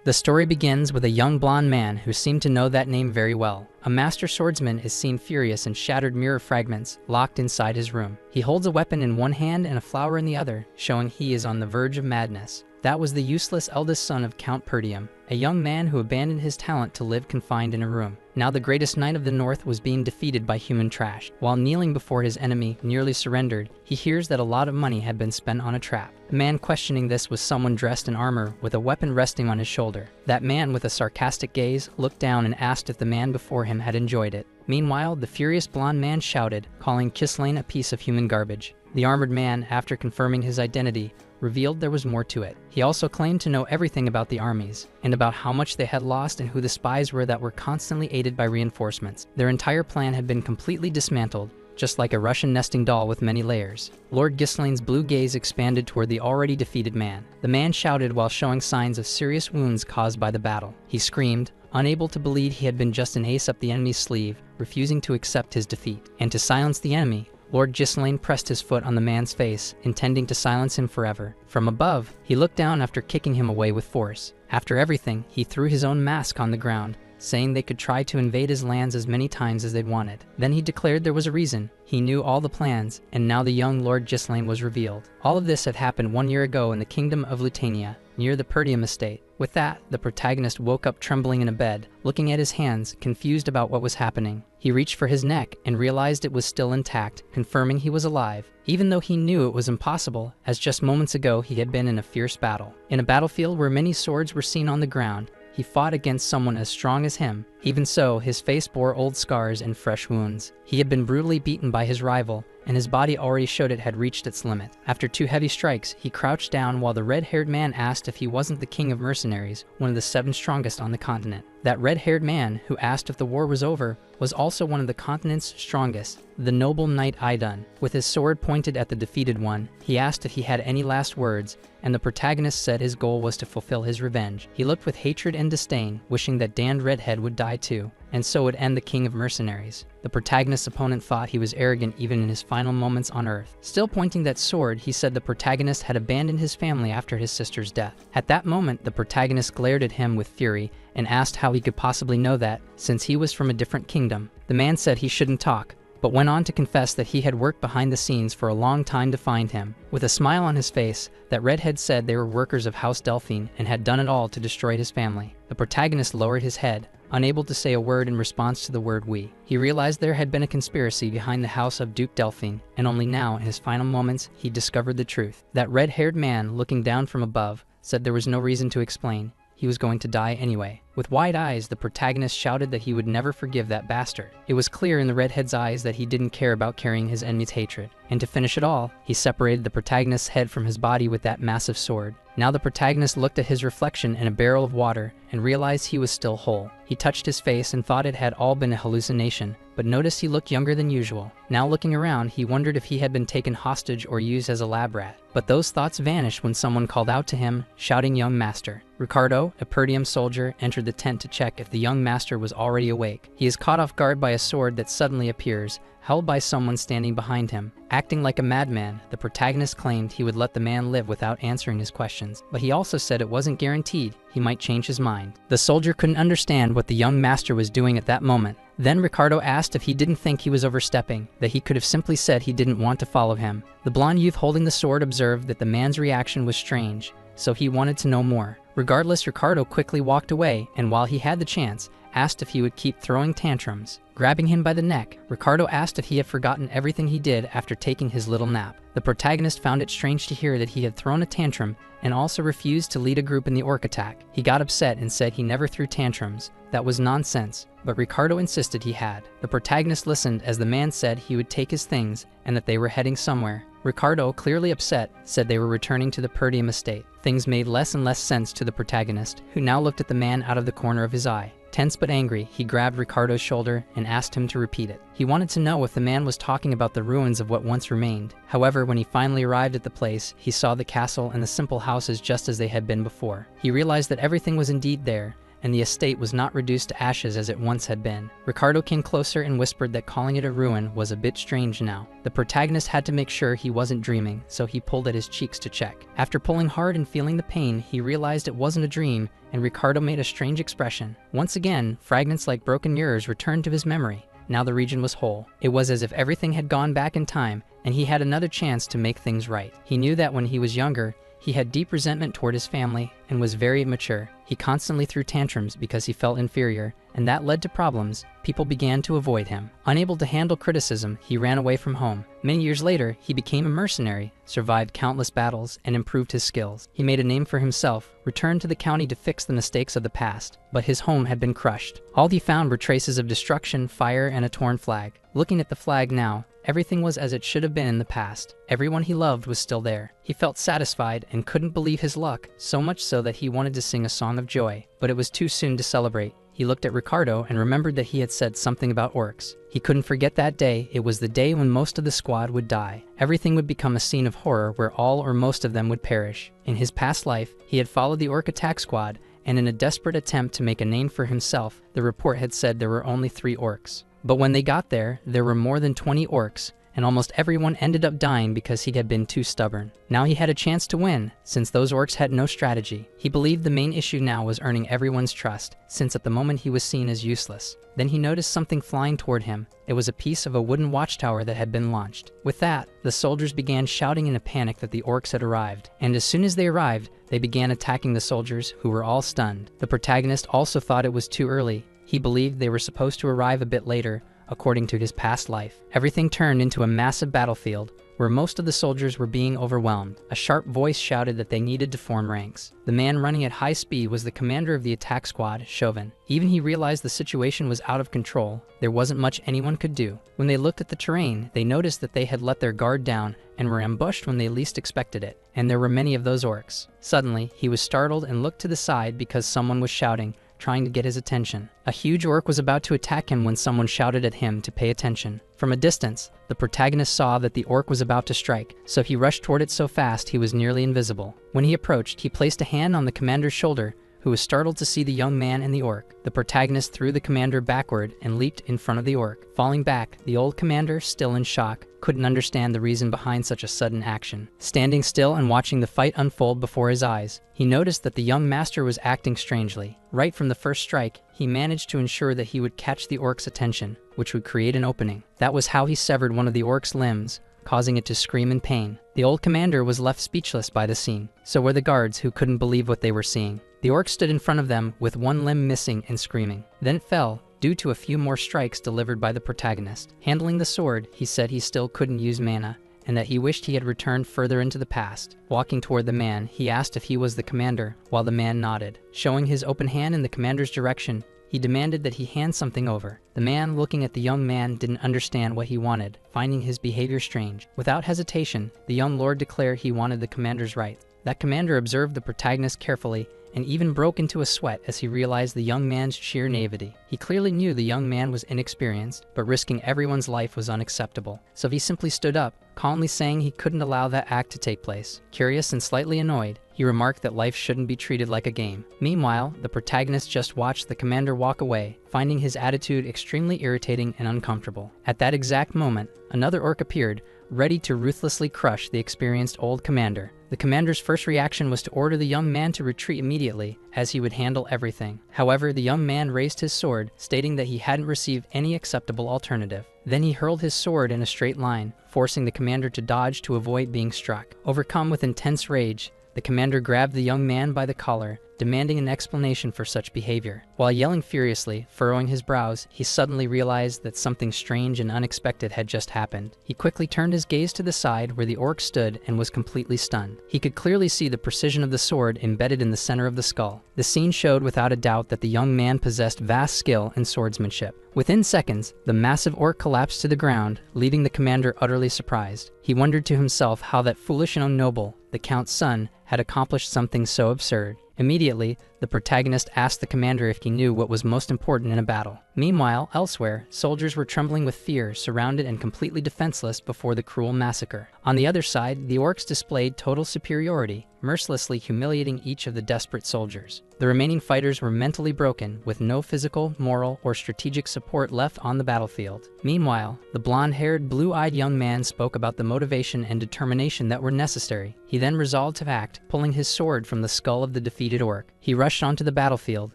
The story begins with a young blonde man who seemed to know that name very well. A master swordsman is seen furious in shattered mirror fragments locked inside his room. He holds a weapon in one hand and a flower in the other, showing he is on the verge of madness. That was the useless eldest son of Count Perdium, a young man who abandoned his talent to live confined in a room. Now the greatest knight of the north was being defeated by human trash. While kneeling before his enemy nearly surrendered, he hears that a lot of money had been spent on a trap. The man questioning this was someone dressed in armor with a weapon resting on his shoulder. That man with a sarcastic gaze looked down and asked if the man before him had enjoyed it. Meanwhile, the furious blonde man shouted, calling Kislain a piece of human garbage. The armored man, after confirming his identity, revealed there was more to it. He also claimed to know everything about the armies, and about how much they had lost and who the spies were that were constantly aided by reinforcements. Their entire plan had been completely dismantled, just like a Russian nesting doll with many layers. Lord Gislain's blue gaze expanded toward the already defeated man. The man shouted while showing signs of serious wounds caused by the battle. He screamed, unable to believe he had been just an ace up the enemy's sleeve, refusing to accept his defeat. And to silence the enemy, Lord Gislain pressed his foot on the man's face, intending to silence him forever. From above, he looked down after kicking him away with force. After everything, he threw his own mask on the ground, saying they could try to invade his lands as many times as they'd wanted. Then he declared there was a reason. He knew all the plans, and now the young Lord Gislain was revealed. All of this had happened 1 year ago in the kingdom of Lutania, near the Perdium estate. With that, the protagonist woke up trembling in a bed, looking at his hands, confused about what was happening. He reached for his neck and realized it was still intact, confirming he was alive, even though he knew it was impossible, as just moments ago he had been in a fierce battle. In a battlefield where many swords were seen on the ground, he fought against someone as strong as him. Even so, his face bore old scars and fresh wounds. He had been brutally beaten by his rival, and his body already showed it had reached its limit. After 2 heavy strikes, he crouched down while the red-haired man asked if he wasn't the king of mercenaries, one of the 7 strongest on the continent. That red-haired man, who asked if the war was over, was also one of the continent's strongest, the noble knight Idun. With his sword pointed at the defeated one, he asked if he had any last words, and the protagonist said his goal was to fulfill his revenge. He looked with hatred and disdain, wishing that Dan Redhead would die too, and so would end the king of mercenaries. The protagonist's opponent thought he was arrogant even in his final moments on Earth. Still pointing that sword, he said the protagonist had abandoned his family after his sister's death. At that moment, the protagonist glared at him with fury and asked how he could possibly know that, since he was from a different kingdom. The man said he shouldn't talk, but went on to confess that he had worked behind the scenes for a long time to find him. With a smile on his face, that redhead said they were workers of House Delphine and had done it all to destroy his family. The protagonist lowered his head, unable to say a word in response to the word we. He realized there had been a conspiracy behind the house of Duke Delphine, and only now, in his final moments, he discovered the truth. That red-haired man, looking down from above, said there was no reason to explain. He was going to die anyway. With wide eyes, the protagonist shouted that he would never forgive that bastard. It was clear in the redhead's eyes that he didn't care about carrying his enemy's hatred. And to finish it all, he separated the protagonist's head from his body with that massive sword. Now the protagonist looked at his reflection in a barrel of water and realized he was still whole. He touched his face and thought it had all been a hallucination, but noticed he looked younger than usual. Now looking around, he wondered if he had been taken hostage or used as a lab rat. But those thoughts vanished when someone called out to him, shouting, "Young master." Ricardo, a Perdium soldier, entered the tent to check if the young master was already awake. He is caught off guard by a sword that suddenly appears, held by someone standing behind him. Acting like a madman, the protagonist claimed he would let the man live without answering his questions, but he also said it wasn't guaranteed he might change his mind. The soldier couldn't understand what the young master was doing at that moment. Then Ricardo asked if he didn't think he was overstepping, that he could have simply said he didn't want to follow him. The blonde youth holding the sword observed that the man's reaction was strange, so he wanted to know more. Regardless, Ricardo quickly walked away, and while he had the chance, asked if he would keep throwing tantrums. Grabbing him by the neck, Ricardo asked if he had forgotten everything he did after taking his little nap. The protagonist found it strange to hear that he had thrown a tantrum and also refused to lead a group in the orc attack. He got upset and said he never threw tantrums. That was nonsense, but Ricardo insisted he had. The protagonist listened as the man said he would take his things and that they were heading somewhere. Ricardo, clearly upset, said they were returning to the Perdium estate. Things made less and less sense to the protagonist, who now looked at the man out of the corner of his eye. Tense but angry, he grabbed Ricardo's shoulder and asked him to repeat it. He wanted to know if the man was talking about the ruins of what once remained. However, when he finally arrived at the place, he saw the castle and the simple houses just as they had been before. He realized that everything was indeed there, and the estate was not reduced to ashes as it once had been. Ricardo came closer and whispered that calling it a ruin was a bit strange now. The protagonist had to make sure he wasn't dreaming, so he pulled at his cheeks to check. After pulling hard and feeling the pain, he realized it wasn't a dream, and Ricardo made a strange expression. Once again, fragments like broken mirrors returned to his memory. Now the region was whole. It was as if everything had gone back in time, and he had another chance to make things right. He knew that when he was younger, he had deep resentment toward his family and was very immature. He constantly threw tantrums because he felt inferior, and that led to problems. People began to avoid him. Unable to handle criticism, he ran away from home. Many years later, he became a mercenary, survived countless battles, and improved his skills. He made a name for himself, returned to the county to fix the mistakes of the past, but his home had been crushed. All he found were traces of destruction, fire, and a torn flag. Looking at the flag now, everything was as it should have been in the past. Everyone he loved was still there. He felt satisfied and couldn't believe his luck, so much so that he wanted to sing a song of joy. But it was too soon to celebrate. He looked at Ricardo and remembered that he had said something about orcs. He couldn't forget that day. It was the day when most of the squad would die. Everything would become a scene of horror where all or most of them would perish. In his past life, he had followed the orc attack squad, and in a desperate attempt to make a name for himself, the report had said there were only 3 orcs. But when they got there, there were more than 20 orcs, and almost everyone ended up dying because he had been too stubborn. Now he had a chance to win, since those orcs had no strategy. He believed the main issue now was earning everyone's trust, since at the moment he was seen as useless. Then he noticed something flying toward him. It was a piece of a wooden watchtower that had been launched. With that, the soldiers began shouting in a panic that the orcs had arrived, and as soon as they arrived, they began attacking the soldiers, who were all stunned. The protagonist also thought it was too early. He believed they were supposed to arrive a bit later, according to his past life. Everything turned into a massive battlefield, where most of the soldiers were being overwhelmed. A sharp voice shouted that they needed to form ranks. The man running at high speed was the commander of the attack squad, Chauvin. Even he realized the situation was out of control. There wasn't much anyone could do. When they looked at the terrain, they noticed that they had let their guard down and were ambushed when they least expected it, and there were many of those orcs. Suddenly, he was startled and looked to the side because someone was shouting, trying to get his attention. A huge orc was about to attack him when someone shouted at him to pay attention. From a distance, the protagonist saw that the orc was about to strike, so he rushed toward it so fast he was nearly invisible. When he approached, he placed a hand on the commander's shoulder, who was startled to see the young man and the orc. The protagonist threw the commander backward and leaped in front of the orc. Falling back, the old commander, still in shock, couldn't understand the reason behind such a sudden action. Standing still and watching the fight unfold before his eyes, he noticed that the young master was acting strangely. Right from the first strike, he managed to ensure that he would catch the orc's attention, which would create an opening. That was how he severed one of the orc's limbs, causing it to scream in pain. The old commander was left speechless by the scene. So were the guards, who couldn't believe what they were seeing. The orc stood in front of them with one limb missing and screaming. Then it fell, due to a few more strikes delivered by the protagonist. Handling the sword, he said he still couldn't use mana, and that he wished he had returned further into the past. Walking toward the man, he asked if he was the commander, while the man nodded. Showing his open hand in the commander's direction, he demanded that he hand something over. The man, looking at the young man, didn't understand what he wanted, finding his behavior strange. Without hesitation, the young lord declared he wanted the commander's right. That commander observed the protagonist carefully and even broke into a sweat as he realized the young man's sheer naivety. He clearly knew the young man was inexperienced, but risking everyone's life was unacceptable. So he simply stood up, calmly saying he couldn't allow that act to take place. Curious and slightly annoyed, he remarked that life shouldn't be treated like a game. Meanwhile, the protagonist just watched the commander walk away, finding his attitude extremely irritating and uncomfortable. At that exact moment, another orc appeared, ready to ruthlessly crush the experienced old commander. The commander's first reaction was to order the young man to retreat immediately, as he would handle everything. However, the young man raised his sword, stating that he hadn't received any acceptable alternative. Then he hurled his sword in a straight line, forcing the commander to dodge to avoid being struck. Overcome with intense rage, the commander grabbed the young man by the collar, demanding an explanation for such behavior. While yelling furiously, furrowing his brows, he suddenly realized that something strange and unexpected had just happened. He quickly turned his gaze to the side where the orc stood and was completely stunned. He could clearly see the precision of the sword embedded in the center of the skull. The scene showed without a doubt that the young man possessed vast skill in swordsmanship. Within seconds, the massive orc collapsed to the ground, leaving the commander utterly surprised. He wondered to himself how that foolish young noble, the count's son, had accomplished something so absurd. Immediately, The protagonist asked the commander if he knew what was most important in a battle. Meanwhile, elsewhere, soldiers were trembling with fear, surrounded and completely defenseless before the cruel massacre. On the other side, the orcs displayed total superiority, mercilessly humiliating each of the desperate soldiers. The remaining fighters were mentally broken, with no physical, moral, or strategic support left on the battlefield. Meanwhile, the blonde-haired, blue-eyed young man spoke about the motivation and determination that were necessary. He then resolved to act, pulling his sword from the skull of the defeated orc. He rushed onto the battlefield,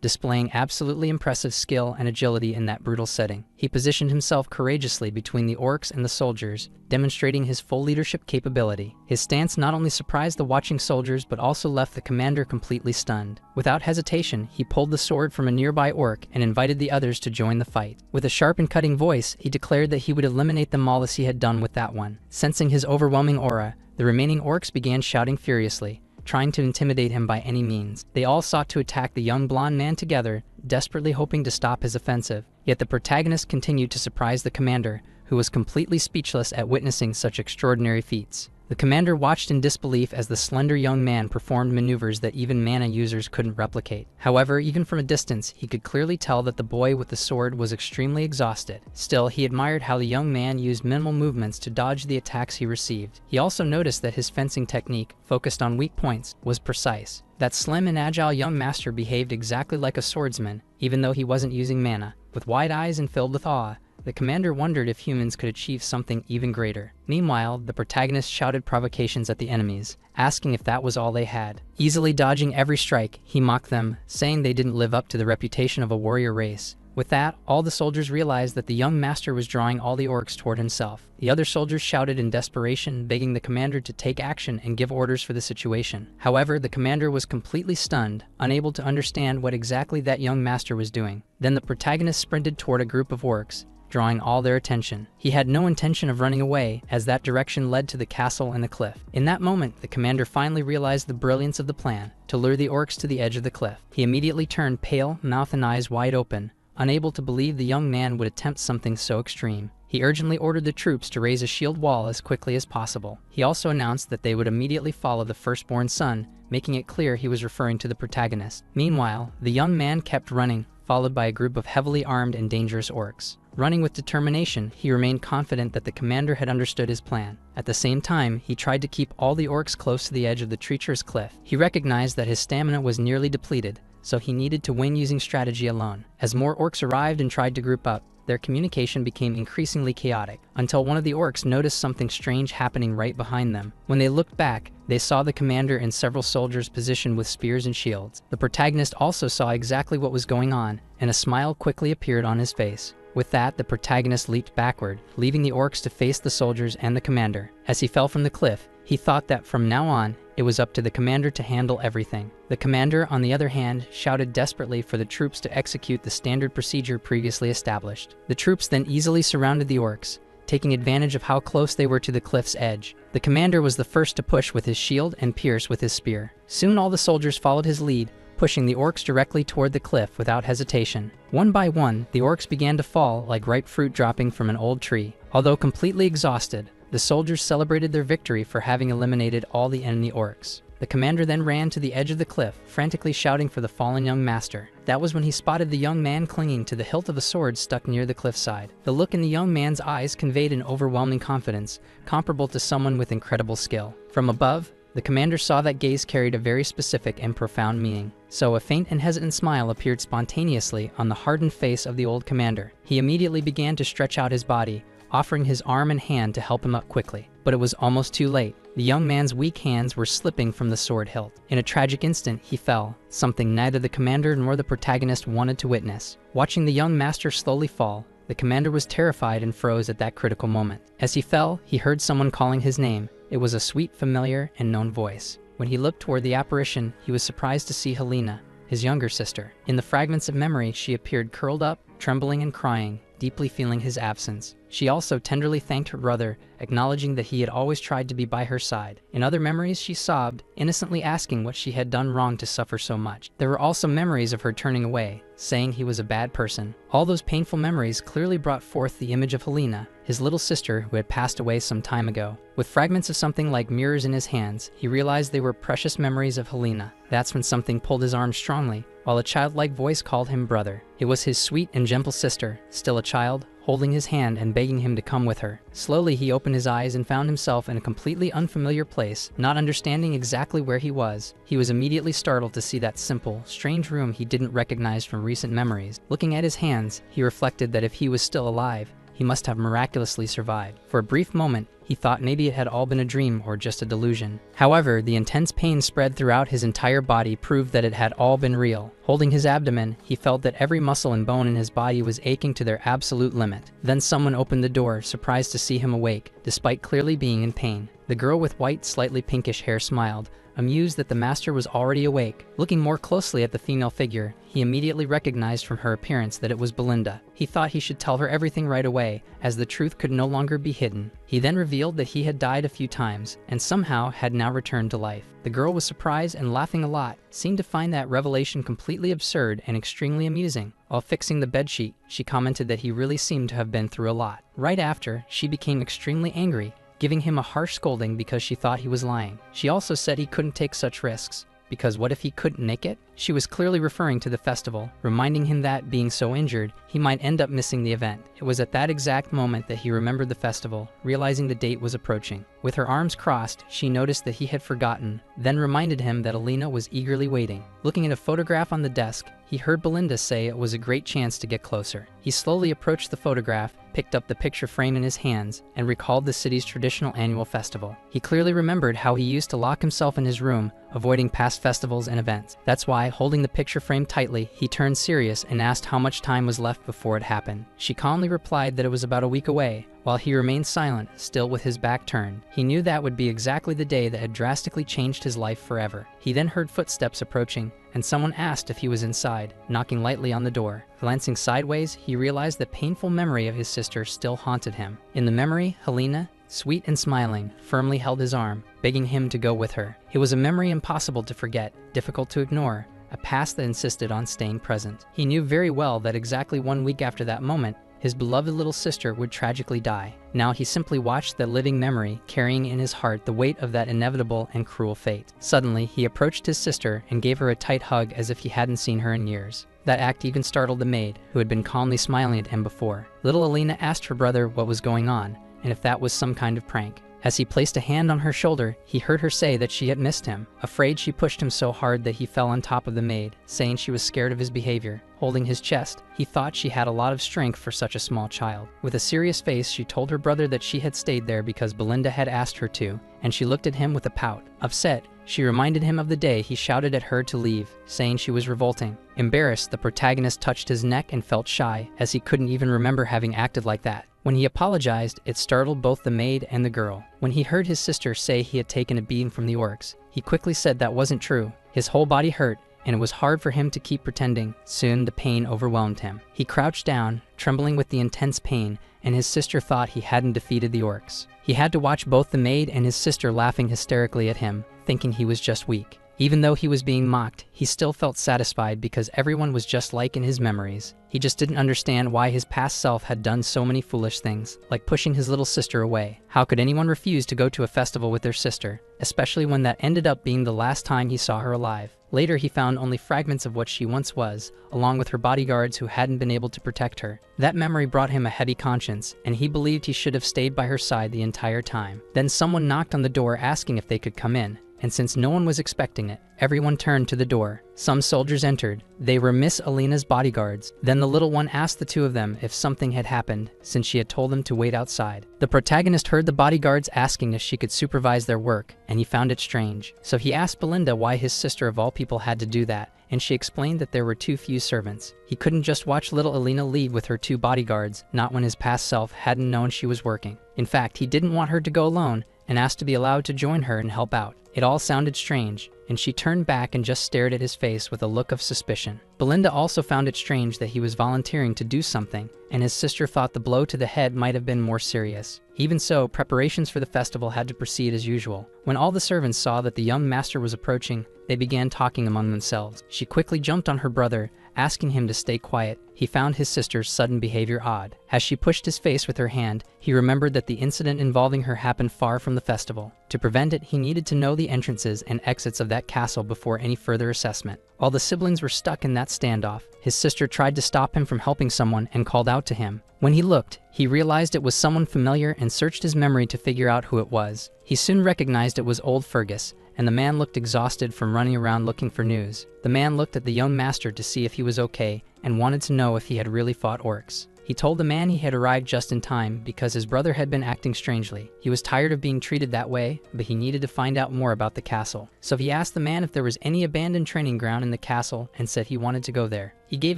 displaying absolutely impressive skill and agility in that brutal setting. He positioned himself courageously between the orcs and the soldiers, demonstrating his full leadership capability. His stance not only surprised the watching soldiers but also left the commander completely stunned. Without hesitation, he pulled the sword from a nearby orc and invited the others to join the fight. With a sharp and cutting voice, he declared that he would eliminate them all as he had done with that one. Sensing his overwhelming aura, the remaining orcs began shouting furiously, trying to intimidate him by any means. They all sought to attack the young blonde man together, desperately hoping to stop his offensive. Yet the protagonist continued to surprise the commander, who was completely speechless at witnessing such extraordinary feats. The commander watched in disbelief as the slender young man performed maneuvers that even mana users couldn't replicate. However, even from a distance, he could clearly tell that the boy with the sword was extremely exhausted. Still, he admired how the young man used minimal movements to dodge the attacks he received. He also noticed that his fencing technique, focused on weak points, was precise. That slim and agile young master behaved exactly like a swordsman, even though he wasn't using mana. With wide eyes and filled with awe, the commander wondered if humans could achieve something even greater. Meanwhile, the protagonist shouted provocations at the enemies, asking if that was all they had. Easily dodging every strike, he mocked them, saying they didn't live up to the reputation of a warrior race. With that, all the soldiers realized that the young master was drawing all the orcs toward himself. The other soldiers shouted in desperation, begging the commander to take action and give orders for the situation. However, the commander was completely stunned, unable to understand what exactly that young master was doing. Then the protagonist sprinted toward a group of orcs, drawing all their attention. He had no intention of running away, as that direction led to the castle and the cliff. In that moment, the commander finally realized the brilliance of the plan, to lure the orcs to the edge of the cliff. He immediately turned pale, mouth and eyes wide open, unable to believe the young man would attempt something so extreme. He urgently ordered the troops to raise a shield wall as quickly as possible. He also announced that they would immediately follow the firstborn son, making it clear he was referring to the protagonist. Meanwhile, the young man kept running, followed by a group of heavily armed and dangerous orcs. Running with determination, he remained confident that the commander had understood his plan. At the same time, he tried to keep all the orcs close to the edge of the treacherous cliff. He recognized that his stamina was nearly depleted, so he needed to win using strategy alone. As more orcs arrived and tried to group up, their communication became increasingly chaotic, until one of the orcs noticed something strange happening right behind them. When they looked back, they saw the commander and several soldiers positioned with spears and shields. The protagonist also saw exactly what was going on, and a smile quickly appeared on his face. With that, the protagonist leaped backward, leaving the orcs to face the soldiers and the commander. As he fell from the cliff, he thought that from now on, it was up to the commander to handle everything. The commander, on the other hand, shouted desperately for the troops to execute the standard procedure previously established. The troops then easily surrounded the orcs, taking advantage of how close they were to the cliff's edge. The commander was the first to push with his shield and pierce with his spear. Soon all the soldiers followed his lead, pushing the orcs directly toward the cliff without hesitation. One by one, the orcs began to fall like ripe fruit dropping from an old tree. Although completely exhausted, the soldiers celebrated their victory for having eliminated all the enemy orcs. The commander then ran to the edge of the cliff, frantically shouting for the fallen young master. That was when he spotted the young man clinging to the hilt of a sword stuck near the cliffside. The look in the young man's eyes conveyed an overwhelming confidence, comparable to someone with incredible skill. From above, the commander saw that gaze carried a very specific and profound meaning. So a faint and hesitant smile appeared spontaneously on the hardened face of the old commander. He immediately began to stretch out his body, offering his arm and hand to help him up quickly. But it was almost too late. The young man's weak hands were slipping from the sword hilt. In a tragic instant, he fell, something neither the commander nor the protagonist wanted to witness. Watching the young master slowly fall, the commander was terrified and froze at that critical moment. As he fell, he heard someone calling his name. It was a sweet, familiar, and known voice. When he looked toward the apparition, he was surprised to see Helena, his younger sister. In the fragments of memory, she appeared curled up, trembling and crying, deeply feeling his absence. She also tenderly thanked her brother, acknowledging that he had always tried to be by her side. In other memories, she sobbed, innocently asking what she had done wrong to suffer so much. There were also memories of her turning away, saying he was a bad person. All those painful memories clearly brought forth the image of Helena, his little sister who had passed away some time ago. With fragments of something like mirrors in his hands, he realized they were precious memories of Helena. That's when something pulled his arm strongly, while a childlike voice called him brother. It was his sweet and gentle sister, still a child, holding his hand and begging him to come with her. Slowly he opened his eyes and found himself in a completely unfamiliar place, not understanding exactly where he was. He was immediately startled to see that simple, strange room he didn't recognize from recent memories. Looking at his hands, he reflected that if he was still alive, he must have miraculously survived. For a brief moment, he thought maybe it had all been a dream or just a delusion. However, the intense pain spread throughout his entire body proved that it had all been real. Holding his abdomen, he felt that every muscle and bone in his body was aching to their absolute limit. Then someone opened the door, surprised to see him awake, despite clearly being in pain. The girl with white, slightly pinkish hair smiled, amused that the master was already awake. Looking more closely at the female figure, he immediately recognized from her appearance that it was Belinda. He thought he should tell her everything right away, as the truth could no longer be hidden. He then revealed that he had died a few times, and somehow had now returned to life. The girl was surprised and laughing a lot, seemed to find that revelation completely absurd and extremely amusing. While fixing the bedsheet, she commented that he really seemed to have been through a lot. Right after, she became extremely angry, giving him a harsh scolding because she thought he was lying. She also said he couldn't take such risks, because what if he couldn't make it? She was clearly referring to the festival, reminding him that, being so injured, he might end up missing the event. It was at that exact moment that he remembered the festival, realizing the date was approaching. With her arms crossed, she noticed that he had forgotten, then reminded him that Alina was eagerly waiting. Looking at a photograph on the desk, he heard Belinda say it was a great chance to get closer. He slowly approached the photograph, picked up the picture frame in his hands, and recalled the city's traditional annual festival. He clearly remembered how he used to lock himself in his room, avoiding past festivals and events. That's why, holding the picture frame tightly, he turned serious and asked how much time was left before it happened. She calmly replied that it was about a week away, while he remained silent, still with his back turned. He knew that would be exactly the day that had drastically changed his life forever. He then heard footsteps approaching, and someone asked if he was inside, knocking lightly on the door. Glancing sideways, he realized that painful memory of his sister still haunted him. In the memory, Helena, sweet and smiling, firmly held his arm, begging him to go with her. It was a memory impossible to forget, difficult to ignore, a past that insisted on staying present. He knew very well that exactly 1 week after that moment, his beloved little sister would tragically die. Now he simply watched that living memory, carrying in his heart the weight of that inevitable and cruel fate. Suddenly, he approached his sister and gave her a tight hug as if he hadn't seen her in years. That act even startled the maid, who had been calmly smiling at him before. Little Alina asked her brother what was going on, and if that was some kind of prank. As he placed a hand on her shoulder, he heard her say that she had missed him. Afraid, she pushed him so hard that he fell on top of the maid, saying she was scared of his behavior. Holding his chest, he thought she had a lot of strength for such a small child. With a serious face, she told her brother that she had stayed there because Belinda had asked her to, and she looked at him with a pout. Upset, she reminded him of the day he shouted at her to leave, saying she was revolting. Embarrassed, the protagonist touched his neck and felt shy, as he couldn't even remember having acted like that. When he apologized, it startled both the maid and the girl. When he heard his sister say he had taken a beating from the orcs, he quickly said that wasn't true. His whole body hurt, and it was hard for him to keep pretending. Soon the pain overwhelmed him. He crouched down, trembling with the intense pain, and his sister thought he hadn't defeated the orcs. He had to watch both the maid and his sister laughing hysterically at him, thinking he was just weak. Even though he was being mocked, he still felt satisfied because everyone was just like in his memories. He just didn't understand why his past self had done so many foolish things, like pushing his little sister away. How could anyone refuse to go to a festival with their sister, especially when that ended up being the last time he saw her alive? Later, he found only fragments of what she once was, along with her bodyguards who hadn't been able to protect her. That memory brought him a heavy conscience, and he believed he should have stayed by her side the entire time. Then someone knocked on the door asking if they could come in. And since no one was expecting it, everyone turned to the door. Some soldiers entered. They were Miss Alina's bodyguards. Then the little one asked the two of them if something had happened, since she had told them to wait outside. The protagonist heard the bodyguards asking if she could supervise their work, and he found it strange. So he asked Belinda why his sister of all people had to do that, and she explained that there were too few servants. He couldn't just watch little Alina leave with her two bodyguards, not when his past self hadn't known she was working. In fact, he didn't want her to go alone, and asked to be allowed to join her and help out. It all sounded strange, and she turned back and just stared at his face with a look of suspicion. Belinda also found it strange that he was volunteering to do something, and his sister thought the blow to the head might have been more serious. Even so, preparations for the festival had to proceed as usual. When all the servants saw that the young master was approaching, they began talking among themselves. She quickly jumped on her brother, asking him to stay quiet. He found his sister's sudden behavior odd. As she pushed his face with her hand, he remembered that the incident involving her happened far from the festival. To prevent it, he needed to know the entrances and exits of that castle before any further assessment. While the siblings were stuck in that standoff, his sister tried to stop him from helping someone and called out to him. When he looked, he realized it was someone familiar and searched his memory to figure out who it was. He soon recognized it was old Fergus, and the man looked exhausted from running around looking for news. The man looked at the young master to see if he was okay and wanted to know if he had really fought orcs. He told the man he had arrived just in time because his brother had been acting strangely. He was tired of being treated that way, but he needed to find out more about the castle. So he asked the man if there was any abandoned training ground in the castle and said he wanted to go there. He gave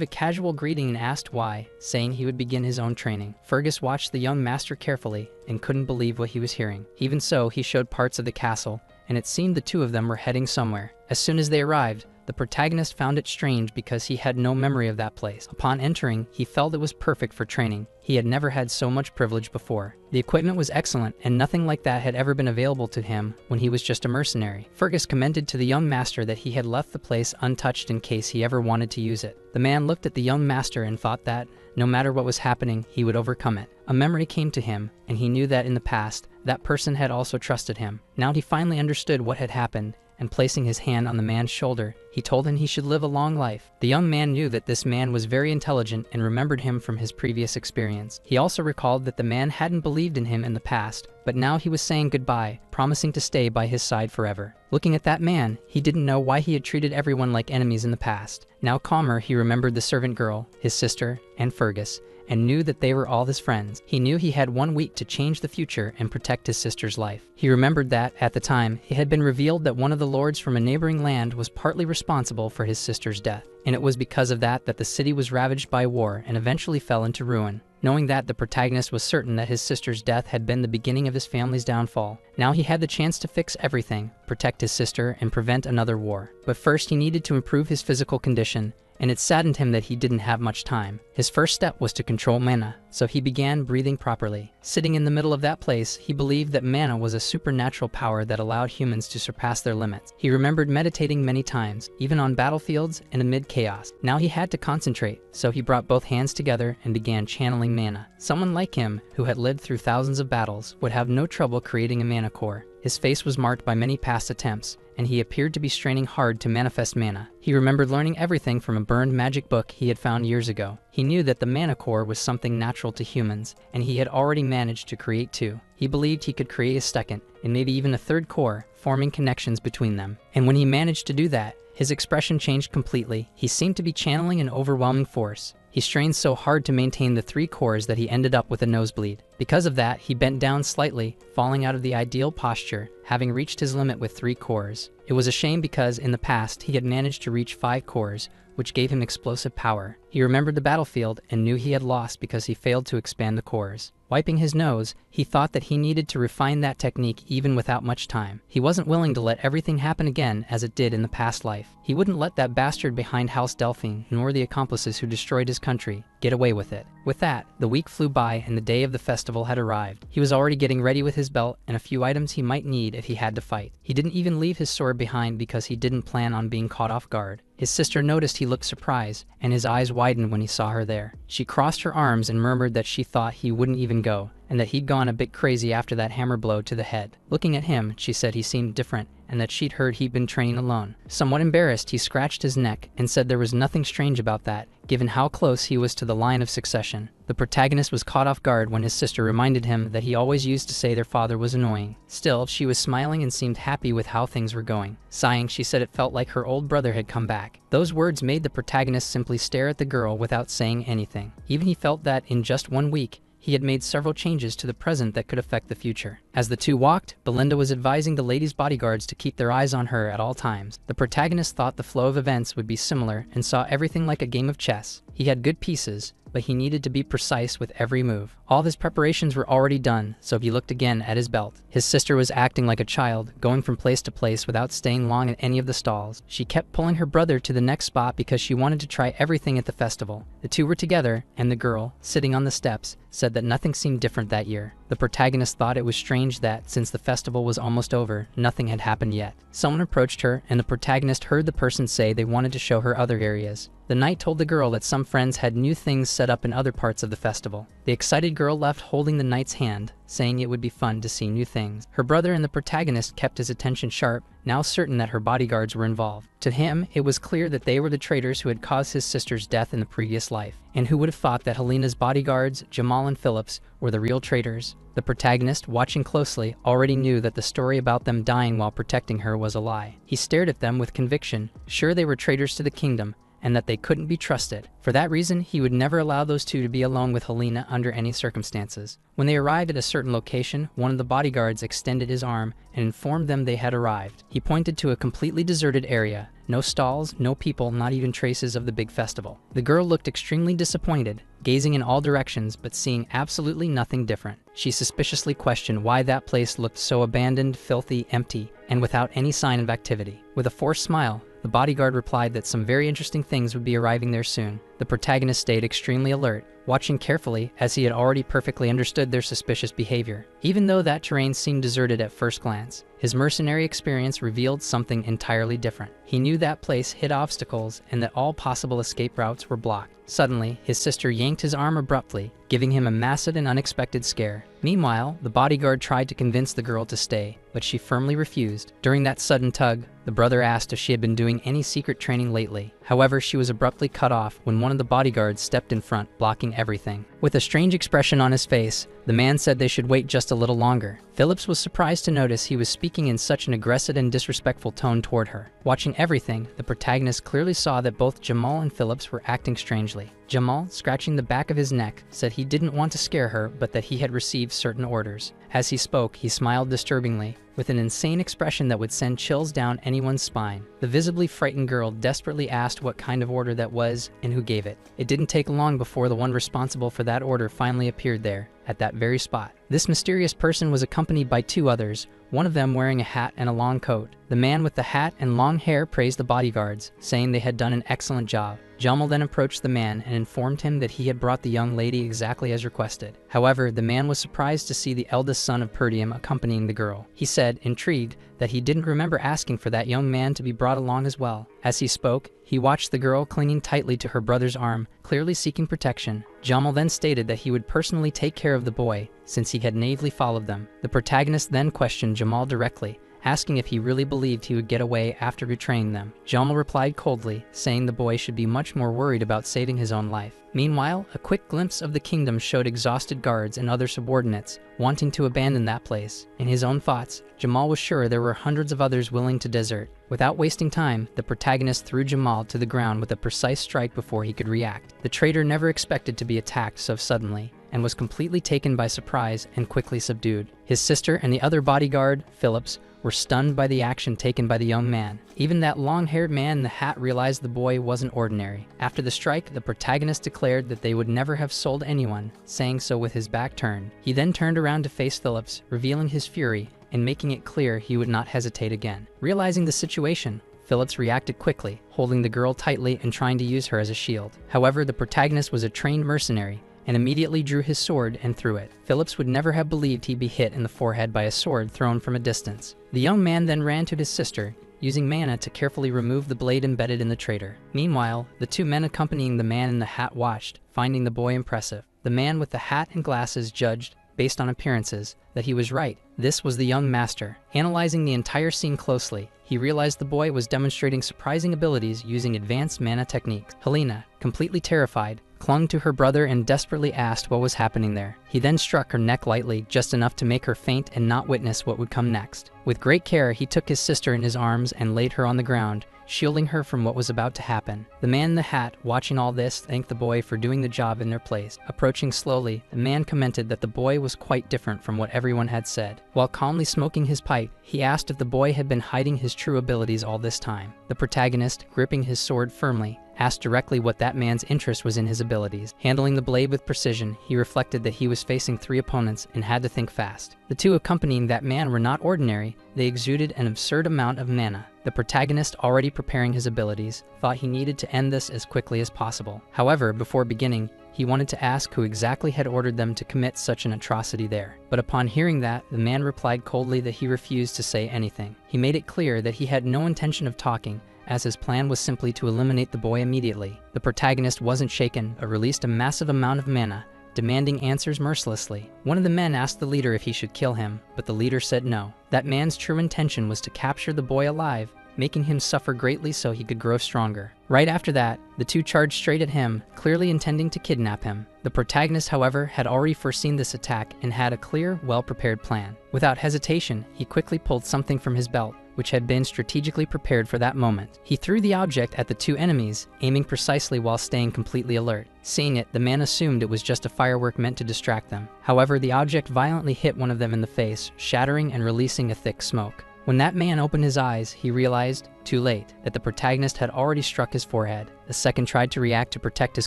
a casual greeting and asked why, saying he would begin his own training. Fergus watched the young master carefully and couldn't believe what he was hearing. Even so, he showed parts of the castle, and it seemed the two of them were heading somewhere. As soon as they arrived, the protagonist found it strange because he had no memory of that place. Upon entering, he felt it was perfect for training. He had never had so much privilege before. The equipment was excellent, and nothing like that had ever been available to him when he was just a mercenary. Fergus commended to the young master that he had left the place untouched in case he ever wanted to use it. The man looked at the young master and thought that, no matter what was happening, he would overcome it. A memory came to him, and he knew that in the past, that person had also trusted him. Now he finally understood what had happened, and placing his hand on the man's shoulder, he told him he should live a long life. The young man knew that this man was very intelligent and remembered him from his previous experience. He also recalled that the man hadn't believed in him in the past, but now he was saying goodbye, promising to stay by his side forever. Looking at that man, he didn't know why he had treated everyone like enemies in the past. Now calmer, he remembered the servant girl, his sister, and Fergus, and knew that they were all his friends. He knew he had 1 week to change the future and protect his sister's life. He remembered that, at the time, it had been revealed that one of the lords from a neighboring land was partly responsible for his sister's death, and it was because of that the city was ravaged by war and eventually fell into ruin. Knowing that, the protagonist was certain that his sister's death had been the beginning of his family's downfall. Now he had the chance to fix everything, protect his sister, and prevent another war. But first he needed to improve his physical condition, and it saddened him that he didn't have much time. His first step was to control mana, so he began breathing properly. Sitting in the middle of that place, he believed that mana was a supernatural power that allowed humans to surpass their limits. He remembered meditating many times, even on battlefields and amid chaos. Now he had to concentrate, so he brought both hands together and began channeling mana. Someone like him, who had lived through thousands of battles, would have no trouble creating a mana core. His face was marked by many past attempts, and he appeared to be straining hard to manifest mana. He remembered learning everything from a burned magic book he had found years ago. He knew that the mana core was something natural to humans, and he had already managed to create 2. He believed he could create a second, and maybe even a third core, forming connections between them. And when he managed to do that, his expression changed completely. He seemed to be channeling an overwhelming force. He strained so hard to maintain the 3 cores that he ended up with a nosebleed. Because of that, he bent down slightly, falling out of the ideal posture, having reached his limit with 3 cores. It was a shame because, in the past, he had managed to reach 5 cores, which gave him explosive power. He remembered the battlefield and knew he had lost because he failed to expand the cores. Wiping his nose, he thought that he needed to refine that technique even without much time. He wasn't willing to let everything happen again as it did in the past life. He wouldn't let that bastard behind House Delphine, nor the accomplices who destroyed his country, get away with it. With that, the week flew by and the day of the festival had arrived. He was already getting ready with his belt and a few items he might need if he had to fight. He didn't even leave his sword behind because he didn't plan on being caught off guard. His sister noticed he looked surprised, and his eyes widened when he saw her there. She crossed her arms and murmured that she thought he wouldn't even go, and that he'd gone a bit crazy after that hammer blow to the head. Looking at him, she said he seemed different, and that she'd heard he'd been training alone. Somewhat embarrassed, he scratched his neck and said there was nothing strange about that, given how close he was to the line of succession. The protagonist was caught off guard when his sister reminded him that he always used to say their father was annoying. Still, she was smiling and seemed happy with how things were going. Sighing, she said it felt like her old brother had come back. Those words made the protagonist simply stare at the girl without saying anything. Even he felt that, in just 1 week, he had made several changes to the present that could affect the future. As the two walked, Belinda was advising the lady's bodyguards to keep their eyes on her at all times. The protagonist thought the flow of events would be similar and saw everything like a game of chess. He had good pieces, but he needed to be precise with every move. All of his preparations were already done, so he looked again at his belt. His sister was acting like a child, going from place to place without staying long in any of the stalls. She kept pulling her brother to the next spot because she wanted to try everything at the festival. The two were together, and the girl, sitting on the steps, said that nothing seemed different that year. The protagonist thought it was strange that, since the festival was almost over, nothing had happened yet. Someone approached her, and the protagonist heard the person say they wanted to show her other areas. The knight told the girl that some friends had new things set up in other parts of the festival. The excited girl left holding the knight's hand, saying it would be fun to see new things. Her brother and the protagonist kept his attention sharp, now certain that her bodyguards were involved. To him, it was clear that they were the traitors who had caused his sister's death in the previous life. And who would have thought that Helena's bodyguards, Jamal and Phillips, were the real traitors? The protagonist, watching closely, already knew that the story about them dying while protecting her was a lie. He stared at them with conviction, sure they were traitors to the kingdom, and that they couldn't be trusted. For that reason, he would never allow those two to be alone with Helena under any circumstances. When they arrived at a certain location, one of the bodyguards extended his arm and informed them they had arrived. He pointed to a completely deserted area. No stalls, no people, not even traces of the big festival. The girl looked extremely disappointed, gazing in all directions but seeing absolutely nothing different. She suspiciously questioned why that place looked so abandoned, filthy, empty, and without any sign of activity. With a forced smile, the bodyguard replied that some very interesting things would be arriving there soon. The protagonist stayed extremely alert, watching carefully as he had already perfectly understood their suspicious behavior. Even though that terrain seemed deserted at first glance, his mercenary experience revealed something entirely different. He knew that place hid obstacles and that all possible escape routes were blocked. Suddenly, his sister yanked his arm abruptly, giving him a massive and unexpected scare. Meanwhile, the bodyguard tried to convince the girl to stay, but she firmly refused. During that sudden tug, the brother asked if she had been doing any secret training lately. However, she was abruptly cut off when one of the bodyguards stepped in front, blocking everything. With a strange expression on his face, the man said they should wait just a little longer. Phillips was surprised to notice he was speaking in such an aggressive and disrespectful tone toward her. Watching everything, the protagonist clearly saw that both Jamal and Phillips were acting strangely. Jamal, scratching the back of his neck, said he didn't want to scare her, but that he had received certain orders. As he spoke, he smiled disturbingly, with an insane expression that would send chills down anyone's spine. The visibly frightened girl desperately asked what kind of order that was and who gave it. It didn't take long before the one responsible for that order finally appeared there, at that very spot. This mysterious person was accompanied by two others, one of them wearing a hat and a long coat. The man with the hat and long hair praised the bodyguards, saying they had done an excellent job. Jamal then approached the man and informed him that he had brought the young lady exactly as requested. However, the man was surprised to see the eldest son of Perdium accompanying the girl. He said, intrigued, that he didn't remember asking for that young man to be brought along as well. As he spoke, he watched the girl clinging tightly to her brother's arm, clearly seeking protection. Jamal then stated that he would personally take care of the boy, since he had naively followed them. The protagonist then questioned Jamal directly, asking if he really believed he would get away after betraying them. Jamal replied coldly, saying the boy should be much more worried about saving his own life. Meanwhile, a quick glimpse of the kingdom showed exhausted guards and other subordinates wanting to abandon that place. In his own thoughts, Jamal was sure there were hundreds of others willing to desert. Without wasting time, the protagonist threw Jamal to the ground with a precise strike before he could react. The traitor never expected to be attacked so suddenly, and was completely taken by surprise and quickly subdued. His sister and the other bodyguard, Phillips, were stunned by the action taken by the young man. Even that long-haired man in the hat realized the boy wasn't ordinary. After the strike, the protagonist declared that they would never have sold anyone, saying so with his back turned. He then turned around to face Phillips, revealing his fury and making it clear he would not hesitate again. Realizing the situation, Phillips reacted quickly, holding the girl tightly and trying to use her as a shield. However, the protagonist was a trained mercenary and immediately drew his sword and threw it. Phillips would never have believed he'd be hit in the forehead by a sword thrown from a distance. The young man then ran to his sister, using mana to carefully remove the blade embedded in the traitor. Meanwhile, the two men accompanying the man in the hat watched, finding the boy impressive. The man with the hat and glasses judged, based on appearances, that he was right. This was the young master. Analyzing the entire scene closely, he realized the boy was demonstrating surprising abilities using advanced mana techniques. Helena, completely terrified, clung to her brother and desperately asked what was happening there. He then struck her neck lightly, just enough to make her faint and not witness what would come next. With great care, he took his sister in his arms and laid her on the ground, shielding her from what was about to happen. The man in the hat, watching all this, thanked the boy for doing the job in their place. Approaching slowly, the man commented that the boy was quite different from what everyone had said. While calmly smoking his pipe, he asked if the boy had been hiding his true abilities all this time. The protagonist, gripping his sword firmly, asked directly what that man's interest was in his abilities. Handling the blade with precision, he reflected that he was facing 3 opponents and had to think fast. The 2 accompanying that man were not ordinary, they exuded an absurd amount of mana. The protagonist, already preparing his abilities, thought he needed to end this as quickly as possible. However, before beginning, he wanted to ask who exactly had ordered them to commit such an atrocity there. But upon hearing that, the man replied coldly that he refused to say anything. He made it clear that he had no intention of talking, as his plan was simply to eliminate the boy immediately. The protagonist wasn't shaken, but released a massive amount of mana, demanding answers mercilessly. One of the men asked the leader if he should kill him, but the leader said no. That man's true intention was to capture the boy alive, making him suffer greatly so he could grow stronger. Right after that, the 2 charged straight at him, clearly intending to kidnap him. The protagonist, however, had already foreseen this attack and had a clear, well-prepared plan. Without hesitation, he quickly pulled something from his belt, which had been strategically prepared for that moment. He threw the object at the 2 enemies, aiming precisely while staying completely alert. Seeing it, the man assumed it was just a firework meant to distract them. However, the object violently hit one of them in the face, shattering and releasing a thick smoke. When that man opened his eyes, he realized, too late, that the protagonist had already struck his forehead. The second tried to react to protect his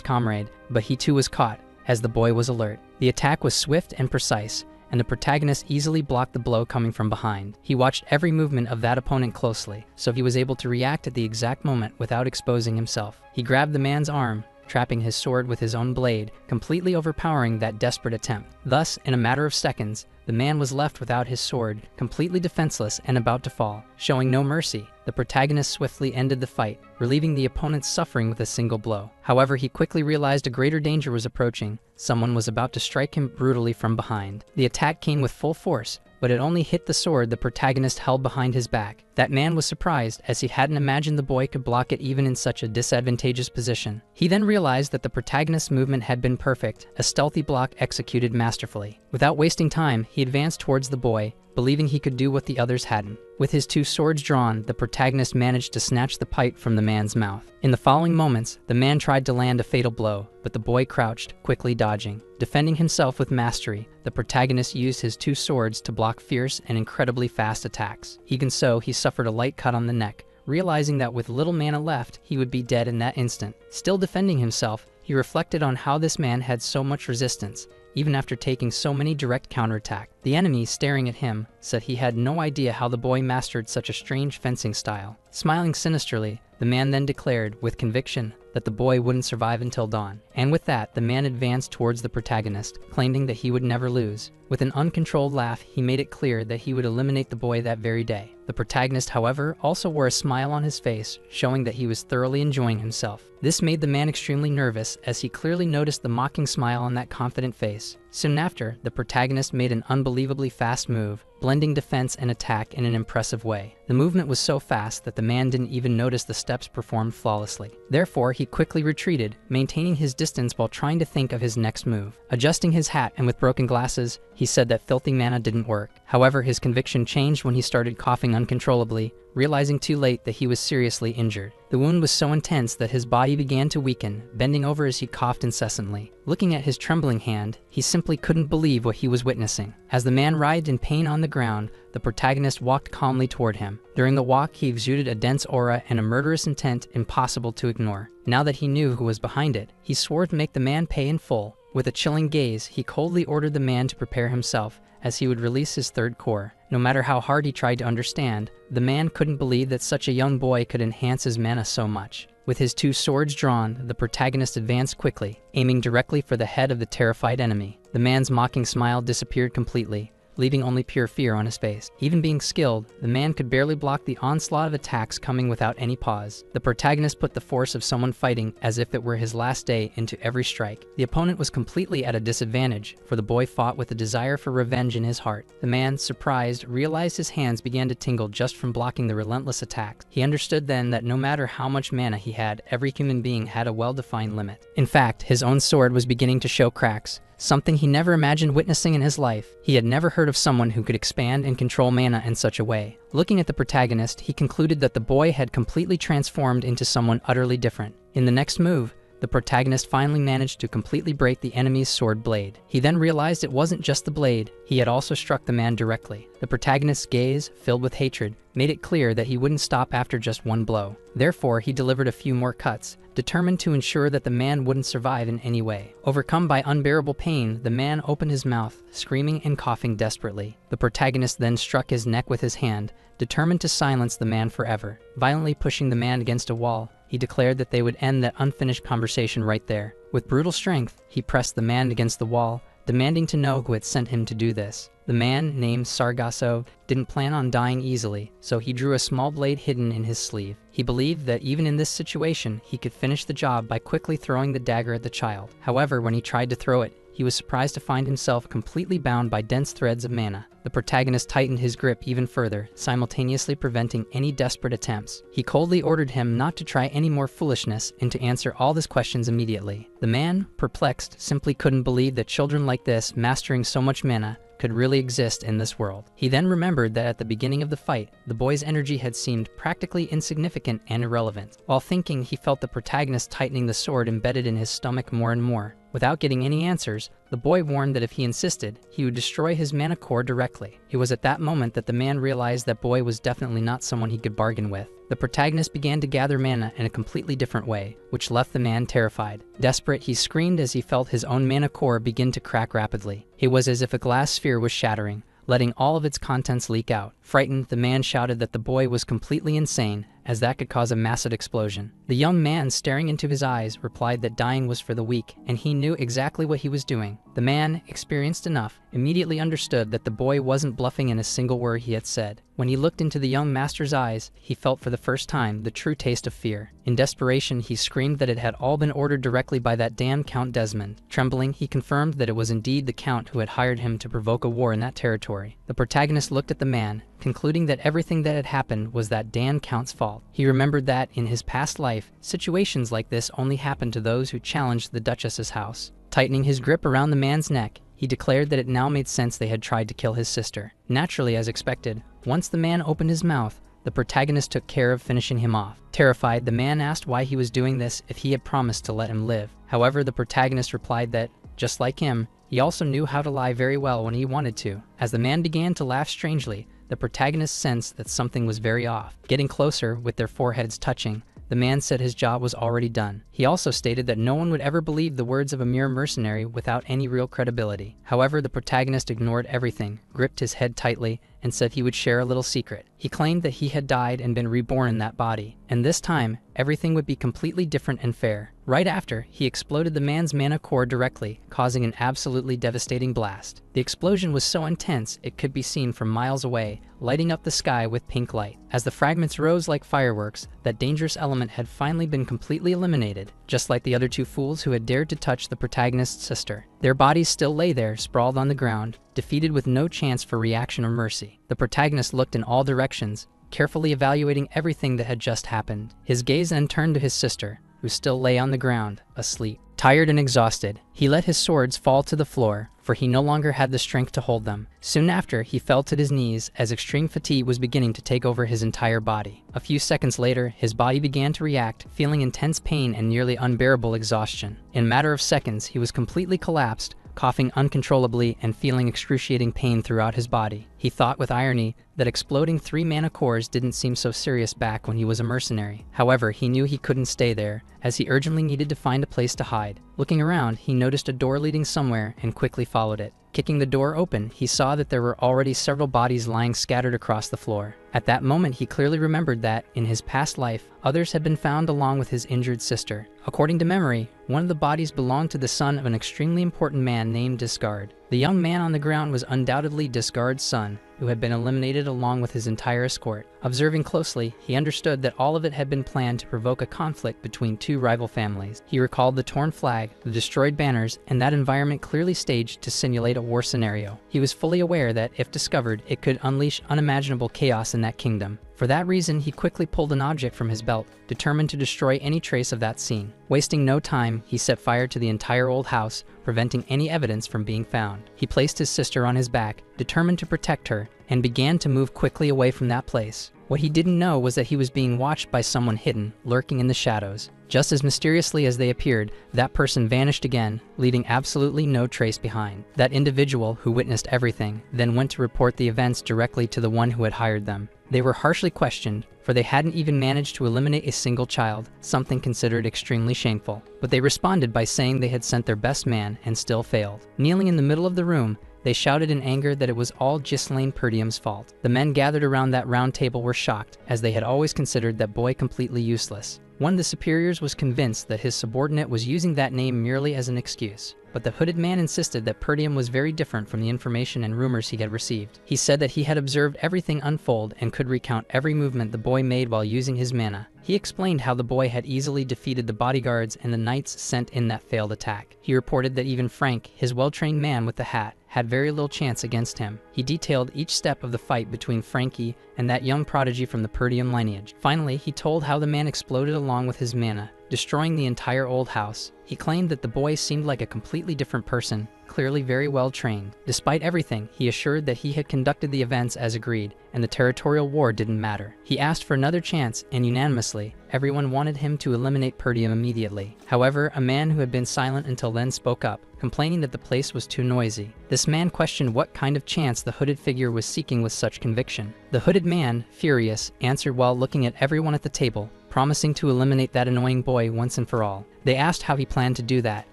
comrade, but he too was caught, as the boy was alert. The attack was swift and precise, and the protagonist easily blocked the blow coming from behind. He watched every movement of that opponent closely, so he was able to react at the exact moment without exposing himself. He grabbed the man's arm, trapping his sword with his own blade, completely overpowering that desperate attempt. Thus, in a matter of seconds, the man was left without his sword, completely defenseless and about to fall. Showing no mercy, the protagonist swiftly ended the fight, relieving the opponent's suffering with a single blow. However, he quickly realized a greater danger was approaching. Someone was about to strike him brutally from behind. The attack came with full force, but it only hit the sword the protagonist held behind his back. That man was surprised, as he hadn't imagined the boy could block it even in such a disadvantageous position. He then realized that the protagonist's movement had been perfect, a stealthy block executed masterfully. Without wasting time, he advanced towards the boy, believing he could do what the others hadn't. With his 2 swords drawn, the protagonist managed to snatch the pipe from the man's mouth. In the following moments, the man tried to land a fatal blow, but the boy crouched, quickly dodging. Defending himself with mastery, the protagonist used his 2 swords to block fierce and incredibly fast attacks. Even so, he suffered a light cut on the neck, realizing that with little mana left, he would be dead in that instant. Still defending himself, he reflected on how this man had so much resistance, even after taking so many direct counterattacks. The enemy, staring at him, said he had no idea how the boy mastered such a strange fencing style. Smiling sinisterly, the man then declared, with conviction, that the boy wouldn't survive until dawn. And with that, the man advanced towards the protagonist, claiming that he would never lose. With an uncontrolled laugh, he made it clear that he would eliminate the boy that very day. The protagonist, however, also wore a smile on his face, showing that he was thoroughly enjoying himself. This made the man extremely nervous, as he clearly noticed the mocking smile on that confident face. Soon after, the protagonist made an unbelievably fast move, blending defense and attack in an impressive way. The movement was so fast that the man didn't even notice the steps performed flawlessly. Therefore, he quickly retreated, maintaining his distance while trying to think of his next move. Adjusting his hat and with broken glasses, he said that filthy mana didn't work. However, his conviction changed when he started coughing uncontrollably, realizing too late that he was seriously injured. The wound was so intense that his body began to weaken, bending over as he coughed incessantly. Looking at his trembling hand, he simply couldn't believe what he was witnessing. As the man writhed in pain on the ground, the protagonist walked calmly toward him. During the walk, he exuded a dense aura and a murderous intent impossible to ignore. Now that he knew who was behind it, he swore to make the man pay in full. With a chilling gaze, he coldly ordered the man to prepare himself, as he would release his 3rd core. No matter how hard he tried to understand, the man couldn't believe that such a young boy could enhance his mana so much. With his 2 swords drawn, the protagonist advanced quickly, aiming directly for the head of the terrified enemy. The man's mocking smile disappeared completely, leaving only pure fear on his face. Even being skilled, the man could barely block the onslaught of attacks coming without any pause. The protagonist put the force of someone fighting as if it were his last day into every strike. The opponent was completely at a disadvantage, for the boy fought with a desire for revenge in his heart. The man, surprised, realized his hands began to tingle just from blocking the relentless attacks. He understood then that no matter how much mana he had, every human being had a well-defined limit. In fact, his own sword was beginning to show cracks, something he never imagined witnessing in his life. He had never heard of someone who could expand and control mana in such a way. Looking at the protagonist, he concluded that the boy had completely transformed into someone utterly different. In the next move, the the protagonist finally managed to completely break the enemy's sword blade. He then realized it wasn't just the blade, he had also struck the man directly. The protagonist's gaze, filled with hatred, made it clear that he wouldn't stop after just one blow. Therefore, he delivered a few more cuts, determined to ensure that the man wouldn't survive in any way. Overcome by unbearable pain, the man opened his mouth, screaming and coughing desperately. The protagonist then struck his neck with his hand, determined to silence the man forever. Violently pushing the man against a wall, he declared that they would end that unfinished conversation right there. With brutal strength, he pressed the man against the wall, demanding to know who had sent him to do this. The man, named Sargasso, didn't plan on dying easily, so he drew a small blade hidden in his sleeve. He believed that even in this situation, he could finish the job by quickly throwing the dagger at the child. However, when he tried to throw it, he was surprised to find himself completely bound by dense threads of mana. The protagonist tightened his grip even further, simultaneously preventing any desperate attempts. He coldly ordered him not to try any more foolishness and to answer all his questions immediately. The man, perplexed, simply couldn't believe that children like this, mastering so much mana, could really exist in this world. He then remembered that at the beginning of the fight, the boy's energy had seemed practically insignificant and irrelevant. While thinking, he felt the protagonist tightening the sword embedded in his stomach more and more. Without getting any answers, the boy warned that if he insisted, he would destroy his mana core directly. It was at that moment that the man realized that boy was definitely not someone he could bargain with. The protagonist began to gather mana in a completely different way, which left the man terrified. Desperate, he screamed as he felt his own mana core begin to crack rapidly. It was as if a glass sphere was shattering, letting all of its contents leak out. Frightened, the man shouted that the boy was completely insane, as that could cause a massive explosion. The young man, staring into his eyes, replied that dying was for the weak, and he knew exactly what he was doing. The man, experienced enough, immediately understood that the boy wasn't bluffing in a single word he had said. When he looked into the young master's eyes, he felt for the first time the true taste of fear. In desperation, he screamed that it had all been ordered directly by that damn Count Desmond. Trembling, he confirmed that it was indeed the Count who had hired him to provoke a war in that territory. The protagonist looked at the man, concluding that everything that had happened was that Dan Count's fault. He remembered that, in his past life, situations like this only happened to those who challenged the Duchess's house. Tightening his grip around the man's neck, he declared that it now made sense they had tried to kill his sister. Naturally, as expected, once the man opened his mouth, the protagonist took care of finishing him off. Terrified, the man asked why he was doing this if he had promised to let him live. However, the protagonist replied that, just like him, he also knew how to lie very well when he wanted to. As the man began to laugh strangely, the protagonist sensed that something was very off. Getting closer, with their foreheads touching, the man said his job was already done. He also stated that no one would ever believe the words of a mere mercenary without any real credibility. However, the protagonist ignored everything, gripped his head tightly, and said he would share a little secret. He claimed that he had died and been reborn in that body, and this time, everything would be completely different and fair. Right after, he exploded the man's mana core directly, causing an absolutely devastating blast. The explosion was so intense it could be seen from miles away, lighting up the sky with pink light. As the fragments rose like fireworks, that dangerous element had finally been completely eliminated, just like the other two fools who had dared to touch the protagonist's sister. Their bodies still lay there, sprawled on the ground, defeated with no chance for reaction or mercy. The protagonist looked in all directions, carefully evaluating everything that had just happened. His gaze then turned to his sister, who still lay on the ground, asleep. Tired and exhausted, he let his swords fall to the floor, for he no longer had the strength to hold them. Soon after, he fell to his knees as extreme fatigue was beginning to take over his entire body. A few seconds later, his body began to react, feeling intense pain and nearly unbearable exhaustion. In a matter of seconds, he was completely collapsed, coughing uncontrollably and feeling excruciating pain throughout his body. He thought with irony that exploding 3 mana cores didn't seem so serious back when he was a mercenary. However, he knew he couldn't stay there, as he urgently needed to find a place to hide. Looking around, he noticed a door leading somewhere and quickly followed it. Kicking the door open, he saw that there were already several bodies lying scattered across the floor. At that moment, he clearly remembered that, in his past life, others had been found along with his injured sister. According to memory, one of the bodies belonged to the son of an extremely important man named Discard. The young man on the ground was undoubtedly Discard's son, who had been eliminated along with his entire escort. Observing closely, he understood that all of it had been planned to provoke a conflict between 2 rival families. He recalled the torn flag, the destroyed banners, and that environment clearly staged to simulate a war scenario. He was fully aware that, if discovered, it could unleash unimaginable chaos in that kingdom. For that reason, he quickly pulled an object from his belt, determined to destroy any trace of that scene. Wasting no time, he set fire to the entire old house, preventing any evidence from being found. He placed his sister on his back, determined to protect her, and began to move quickly away from that place. What he didn't know was that he was being watched by someone hidden, lurking in the shadows. Just as mysteriously as they appeared, that person vanished again, leaving absolutely no trace behind. That individual, who witnessed everything, then went to report the events directly to the one who had hired them. They were harshly questioned, for they hadn't even managed to eliminate a single child, something considered extremely shameful. But they responded by saying they had sent their best man and still failed. Kneeling in the middle of the room, they shouted in anger that it was all Ghislaine Perdium's fault. The men gathered around that round table were shocked, as they had always considered that boy completely useless. One of the superiors was convinced that his subordinate was using that name merely as an excuse. But the hooded man insisted that Perdium was very different from the information and rumors he had received. He said that he had observed everything unfold and could recount every movement the boy made while using his mana. He explained how the boy had easily defeated the bodyguards and the knights sent in that failed attack. He reported that even Frank, his well-trained man with the hat, had very little chance against him. He detailed each step of the fight between Frankie and that young prodigy from the Perdium lineage. Finally, he told how the man exploded along with his mana, destroying the entire old house. He claimed that the boy seemed like a completely different person, clearly very well trained. Despite everything, he assured that he had conducted the events as agreed, and the territorial war didn't matter. He asked for another chance, and unanimously, everyone wanted him to eliminate Perdium immediately. However, a man who had been silent until then spoke up, complaining that the place was too noisy. This man questioned what kind of chance the hooded figure was seeking with such conviction. The hooded man, furious, answered while looking at everyone at the table, promising to eliminate that annoying boy once and for all. They asked how he planned to do that,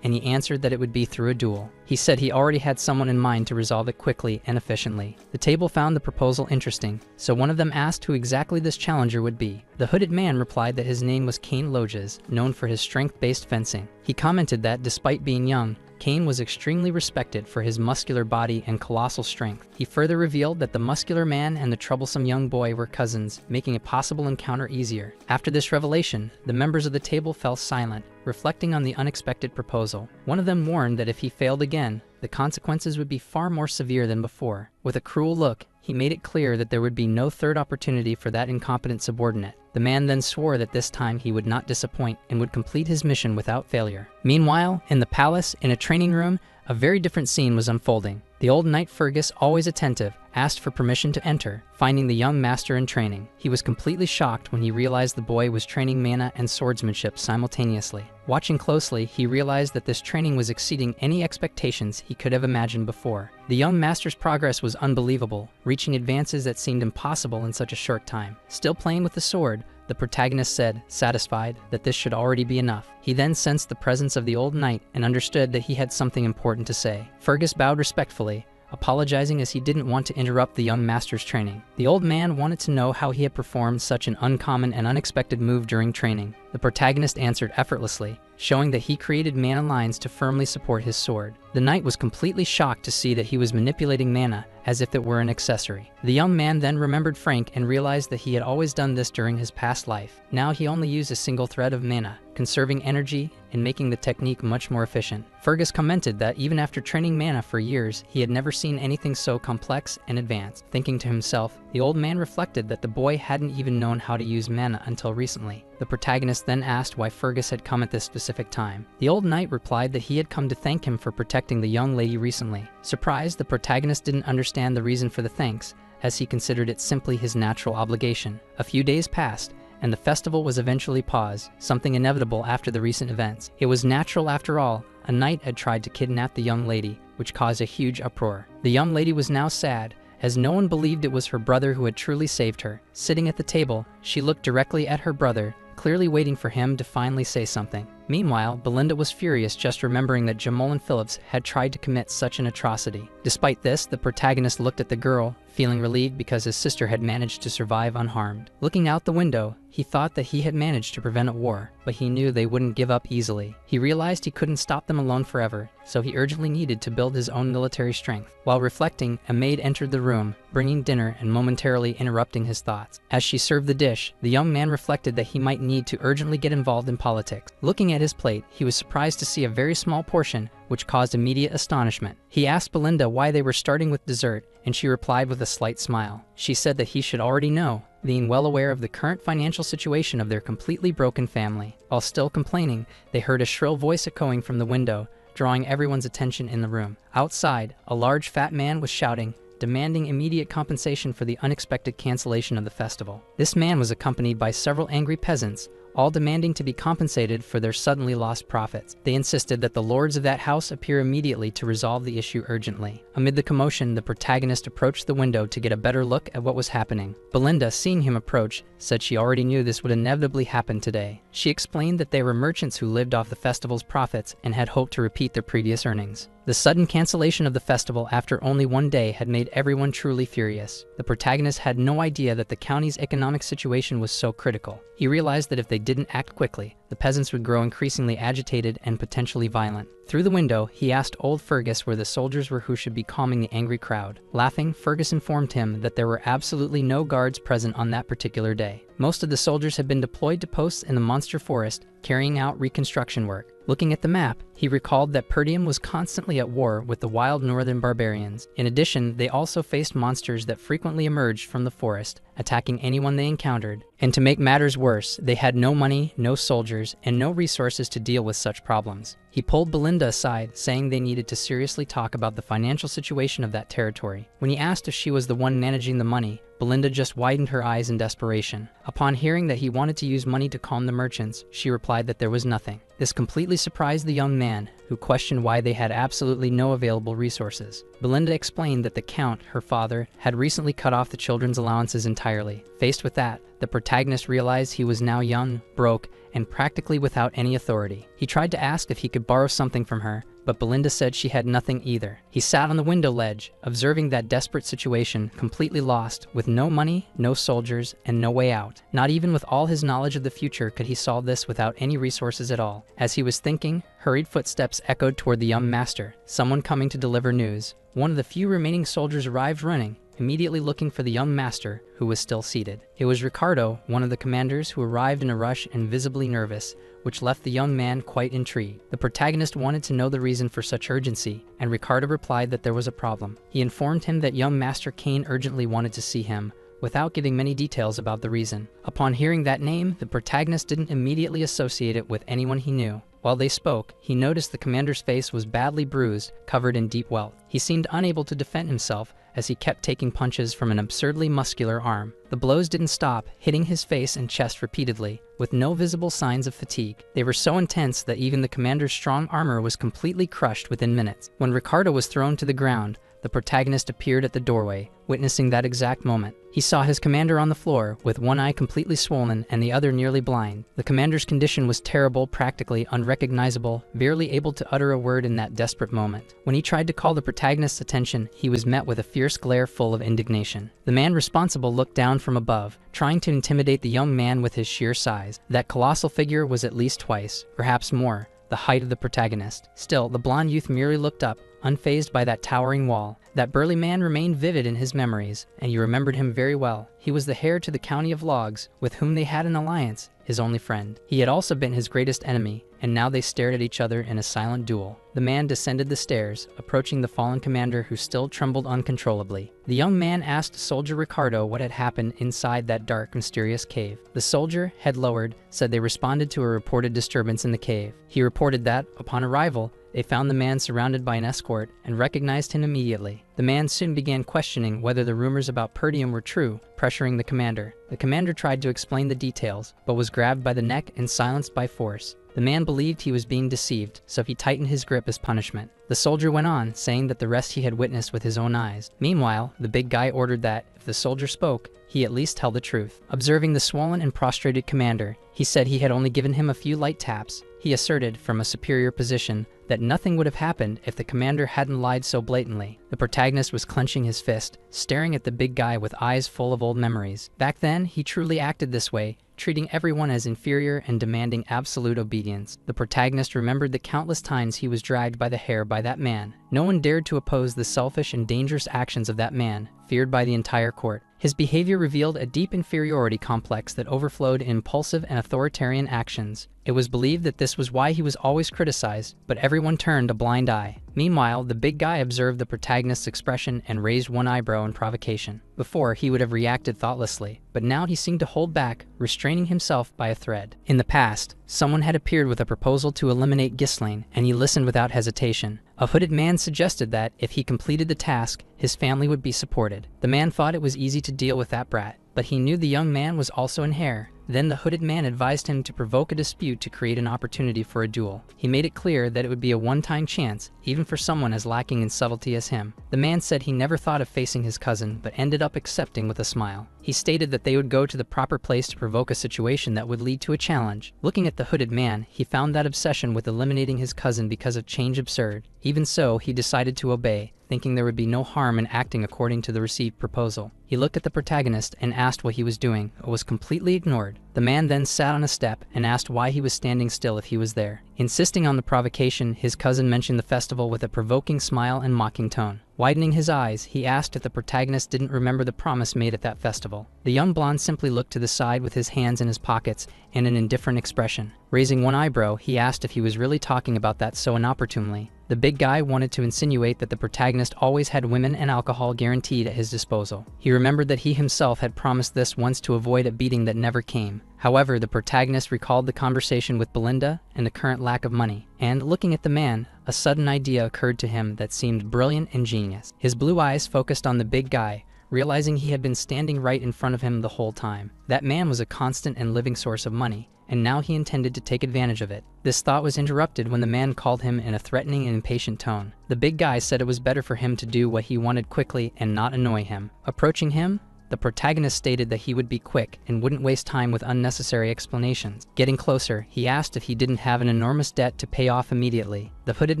and he answered that it would be through a duel. He said he already had someone in mind to resolve it quickly and efficiently. The table found the proposal interesting, so one of them asked who exactly this challenger would be. The hooded man replied that his name was Cain Loges, known for his strength-based fencing. He commented that, despite being young, Cain was extremely respected for his muscular body and colossal strength. He further revealed that the muscular man and the troublesome young boy were cousins, making a possible encounter easier. After this revelation, the members of the table fell silent, reflecting on the unexpected proposal. One of them warned that if he failed again, the consequences would be far more severe than before. With a cruel look, he made it clear that there would be no third opportunity for that incompetent subordinate. The man then swore that this time he would not disappoint and would complete his mission without failure. Meanwhile, in the palace, in a training room, a very different scene was unfolding. The old knight Fergus, always attentive, asked for permission to enter, finding the young master in training. He was completely shocked when he realized the boy was training mana and swordsmanship simultaneously. Watching closely, he realized that this training was exceeding any expectations he could have imagined before. The young master's progress was unbelievable, reaching advances that seemed impossible in such a short time. Still playing with the sword, the protagonist said, satisfied, that this should already be enough. He then sensed the presence of the old knight and understood that he had something important to say. Fergus bowed respectfully, apologizing as he didn't want to interrupt the young master's training. The old man wanted to know how he had performed such an uncommon and unexpected move during training. The protagonist answered effortlessly, showing that he created mana lines to firmly support his sword. The knight was completely shocked to see that he was manipulating mana as if it were an accessory. The young man then remembered Frank and realized that he had always done this during his past life. Now he only used a single thread of mana, conserving energy and making the technique much more efficient. Fergus commented that even after training mana for years, he had never seen anything so complex and advanced. Thinking to himself, the old man reflected that the boy hadn't even known how to use mana until recently. The protagonist then asked why Fergus had come at this specific time. The old knight replied that he had come to thank him for protecting the young lady recently. Surprised, the protagonist didn't understand the reason for the thanks, as he considered it simply his natural obligation. A few days passed, and the festival was eventually paused, something inevitable after the recent events. It was natural after all. A knight had tried to kidnap the young lady, which caused a huge uproar. The young lady was now sad, as no one believed it was her brother who had truly saved her. Sitting at the table, she looked directly at her brother, clearly waiting for him to finally say something. Meanwhile, Belinda was furious just remembering that Jamolin Phillips had tried to commit such an atrocity. Despite this, the protagonist looked at the girl, feeling relieved because his sister had managed to survive unharmed. Looking out the window, he thought that he had managed to prevent a war, but he knew they wouldn't give up easily. He realized he couldn't stop them alone forever, so he urgently needed to build his own military strength. While reflecting, a maid entered the room, bringing dinner and momentarily interrupting his thoughts. As she served the dish, the young man reflected that he might need to urgently get involved in politics. Looking at his plate, he was surprised to see a very small portion, which caused immediate astonishment. He asked Belinda why they were starting with dessert, and she replied with a slight smile. She said that he should already know, being well aware of the current financial situation of their completely broken family. While still complaining, they heard a shrill voice echoing from the window, drawing everyone's attention in the room. Outside, a large fat man was shouting, demanding immediate compensation for the unexpected cancellation of the festival. This man was accompanied by several angry peasants, all demanding to be compensated for their suddenly lost profits. They insisted that the lords of that house appear immediately to resolve the issue urgently. Amid the commotion, the protagonist approached the window to get a better look at what was happening. Belinda, seeing him approach, said she already knew this would inevitably happen today. She explained that they were merchants who lived off the festival's profits and had hoped to repeat their previous earnings. The sudden cancellation of the festival after only one day had made everyone truly furious. The protagonist had no idea that the county's economic situation was so critical. He realized that if they didn't act quickly, the peasants would grow increasingly agitated and potentially violent. Through the window, he asked old Fergus where the soldiers were who should be calming the angry crowd. Laughing, Fergus informed him that there were absolutely no guards present on that particular day. Most of the soldiers had been deployed to posts in the monster forest, carrying out reconstruction work. Looking at the map, he recalled that Perdium was constantly at war with the wild northern barbarians. In addition, they also faced monsters that frequently emerged from the forest, attacking anyone they encountered. And to make matters worse, they had no money, no soldiers, and no resources to deal with such problems. He pulled Belinda aside, saying they needed to seriously talk about the financial situation of that territory. When he asked if she was the one managing the money, Belinda just widened her eyes in desperation. Upon hearing that he wanted to use money to calm the merchants, she replied that there was nothing. This completely surprised the young man, who questioned why they had absolutely no available resources. Belinda explained that the Count, her father, had recently cut off the children's allowances entirely. Faced with that, the protagonist realized he was now young, broke, and practically without any authority. He tried to ask if he could borrow something from her, but Belinda said she had nothing either. He sat on the window ledge, observing that desperate situation, completely lost, with no money, no soldiers, and no way out. Not even with all his knowledge of the future could he solve this without any resources at all. As he was thinking, hurried footsteps echoed toward the young master, someone coming to deliver news. One of the few remaining soldiers arrived running, immediately looking for the young master, who was still seated. It was Ricardo, one of the commanders, who arrived in a rush and visibly nervous, which left the young man quite intrigued. The protagonist wanted to know the reason for such urgency, and Ricardo replied that there was a problem. He informed him that young Master Kane urgently wanted to see him, without giving many details about the reason. Upon hearing that name, the protagonist didn't immediately associate it with anyone he knew. While they spoke, he noticed the commander's face was badly bruised, covered in deep welt. He seemed unable to defend himself as he kept taking punches from an absurdly muscular arm. The blows didn't stop, hitting his face and chest repeatedly, with no visible signs of fatigue. They were so intense that even the commander's strong armor was completely crushed within minutes. When Ricardo was thrown to the ground, the protagonist appeared at the doorway, witnessing that exact moment. He saw his commander on the floor, with one eye completely swollen and the other nearly blind. The commander's condition was terrible, practically unrecognizable, barely able to utter a word in that desperate moment. When he tried to call the protagonist's attention, he was met with a fierce glare full of indignation. The man responsible looked down from above, trying to intimidate the young man with his sheer size. That colossal figure was at least twice, perhaps more, the height of the protagonist. Still, the blonde youth merely looked up, unfazed by that towering wall. That burly man remained vivid in his memories, and he remembered him very well. He was the heir to the county of Logs, with whom they had an alliance, his only friend. He had also been his greatest enemy, and now they stared at each other in a silent duel. The man descended the stairs, approaching the fallen commander who still trembled uncontrollably. The young man asked Soldier Ricardo what had happened inside that dark, mysterious cave. The soldier, head lowered, said they responded to a reported disturbance in the cave. He reported that, upon arrival, they found the man surrounded by an escort and recognized him immediately. The man soon began questioning whether the rumors about Perdium were true, pressuring the commander. The commander tried to explain the details, but was grabbed by the neck and silenced by force. The man believed he was being deceived, so he tightened his grip as punishment. The soldier went on, saying that the rest he had witnessed with his own eyes. Meanwhile, the big guy ordered that, if the soldier spoke, he at least tell the truth. Observing the swollen and prostrated commander, he said he had only given him a few light taps. He asserted, from a superior position, that nothing would have happened if the commander hadn't lied so blatantly. The protagonist was clenching his fist, staring at the big guy with eyes full of old memories. Back then, he truly acted this way, treating everyone as inferior and demanding absolute obedience. The protagonist remembered the countless times he was dragged by the hair by that man. No one dared to oppose the selfish and dangerous actions of that man, feared by the entire court. His behavior revealed a deep inferiority complex that overflowed in impulsive and authoritarian actions. It was believed that this was why he was always criticized, but everyone turned a blind eye. Meanwhile, the big guy observed the protagonist's expression and raised one eyebrow in provocation. Before, he would have reacted thoughtlessly, but now he seemed to hold back, restraining himself by a thread. In the past, someone had appeared with a proposal to eliminate Ghislaine, and he listened without hesitation. A hooded man suggested that, if he completed the task, his family would be supported. The man thought it was easy to deal with that brat, but he knew the young man was also in hair. Then the hooded man advised him to provoke a dispute to create an opportunity for a duel. He made it clear that it would be a one-time chance, even for someone as lacking in subtlety as him. The man said he never thought of facing his cousin, but ended up accepting with a smile. He stated that they would go to the proper place to provoke a situation that would lead to a challenge. Looking at the hooded man, he found that obsession with eliminating his cousin because of change absurd. Even so, he decided to obey, thinking there would be no harm in acting according to the received proposal. He looked at the protagonist and asked what he was doing, but was completely ignored. The man then sat on a step and asked why he was standing still if he was there. Insisting on the provocation, his cousin mentioned the festival with a provoking smile and mocking tone. Widening his eyes, he asked if the protagonist didn't remember the promise made at that festival. The young blonde simply looked to the side with his hands in his pockets and an indifferent expression. Raising one eyebrow, he asked if he was really talking about that so inopportunely. The big guy wanted to insinuate that the protagonist always had women and alcohol guaranteed at his disposal. He remembered that he himself had promised this once to avoid a beating that never came. However, the protagonist recalled the conversation with Belinda and the current lack of money, and looking at the man, a sudden idea occurred to him that seemed brilliant and genius. His blue eyes focused on the big guy, realizing he had been standing right in front of him the whole time. That man was a constant and living source of money, and now he intended to take advantage of it. This thought was interrupted when the man called him in a threatening and impatient tone. The big guy said it was better for him to do what he wanted quickly and not annoy him. Approaching him, the protagonist stated that he would be quick and wouldn't waste time with unnecessary explanations. Getting closer, he asked if he didn't have an enormous debt to pay off immediately. The hooded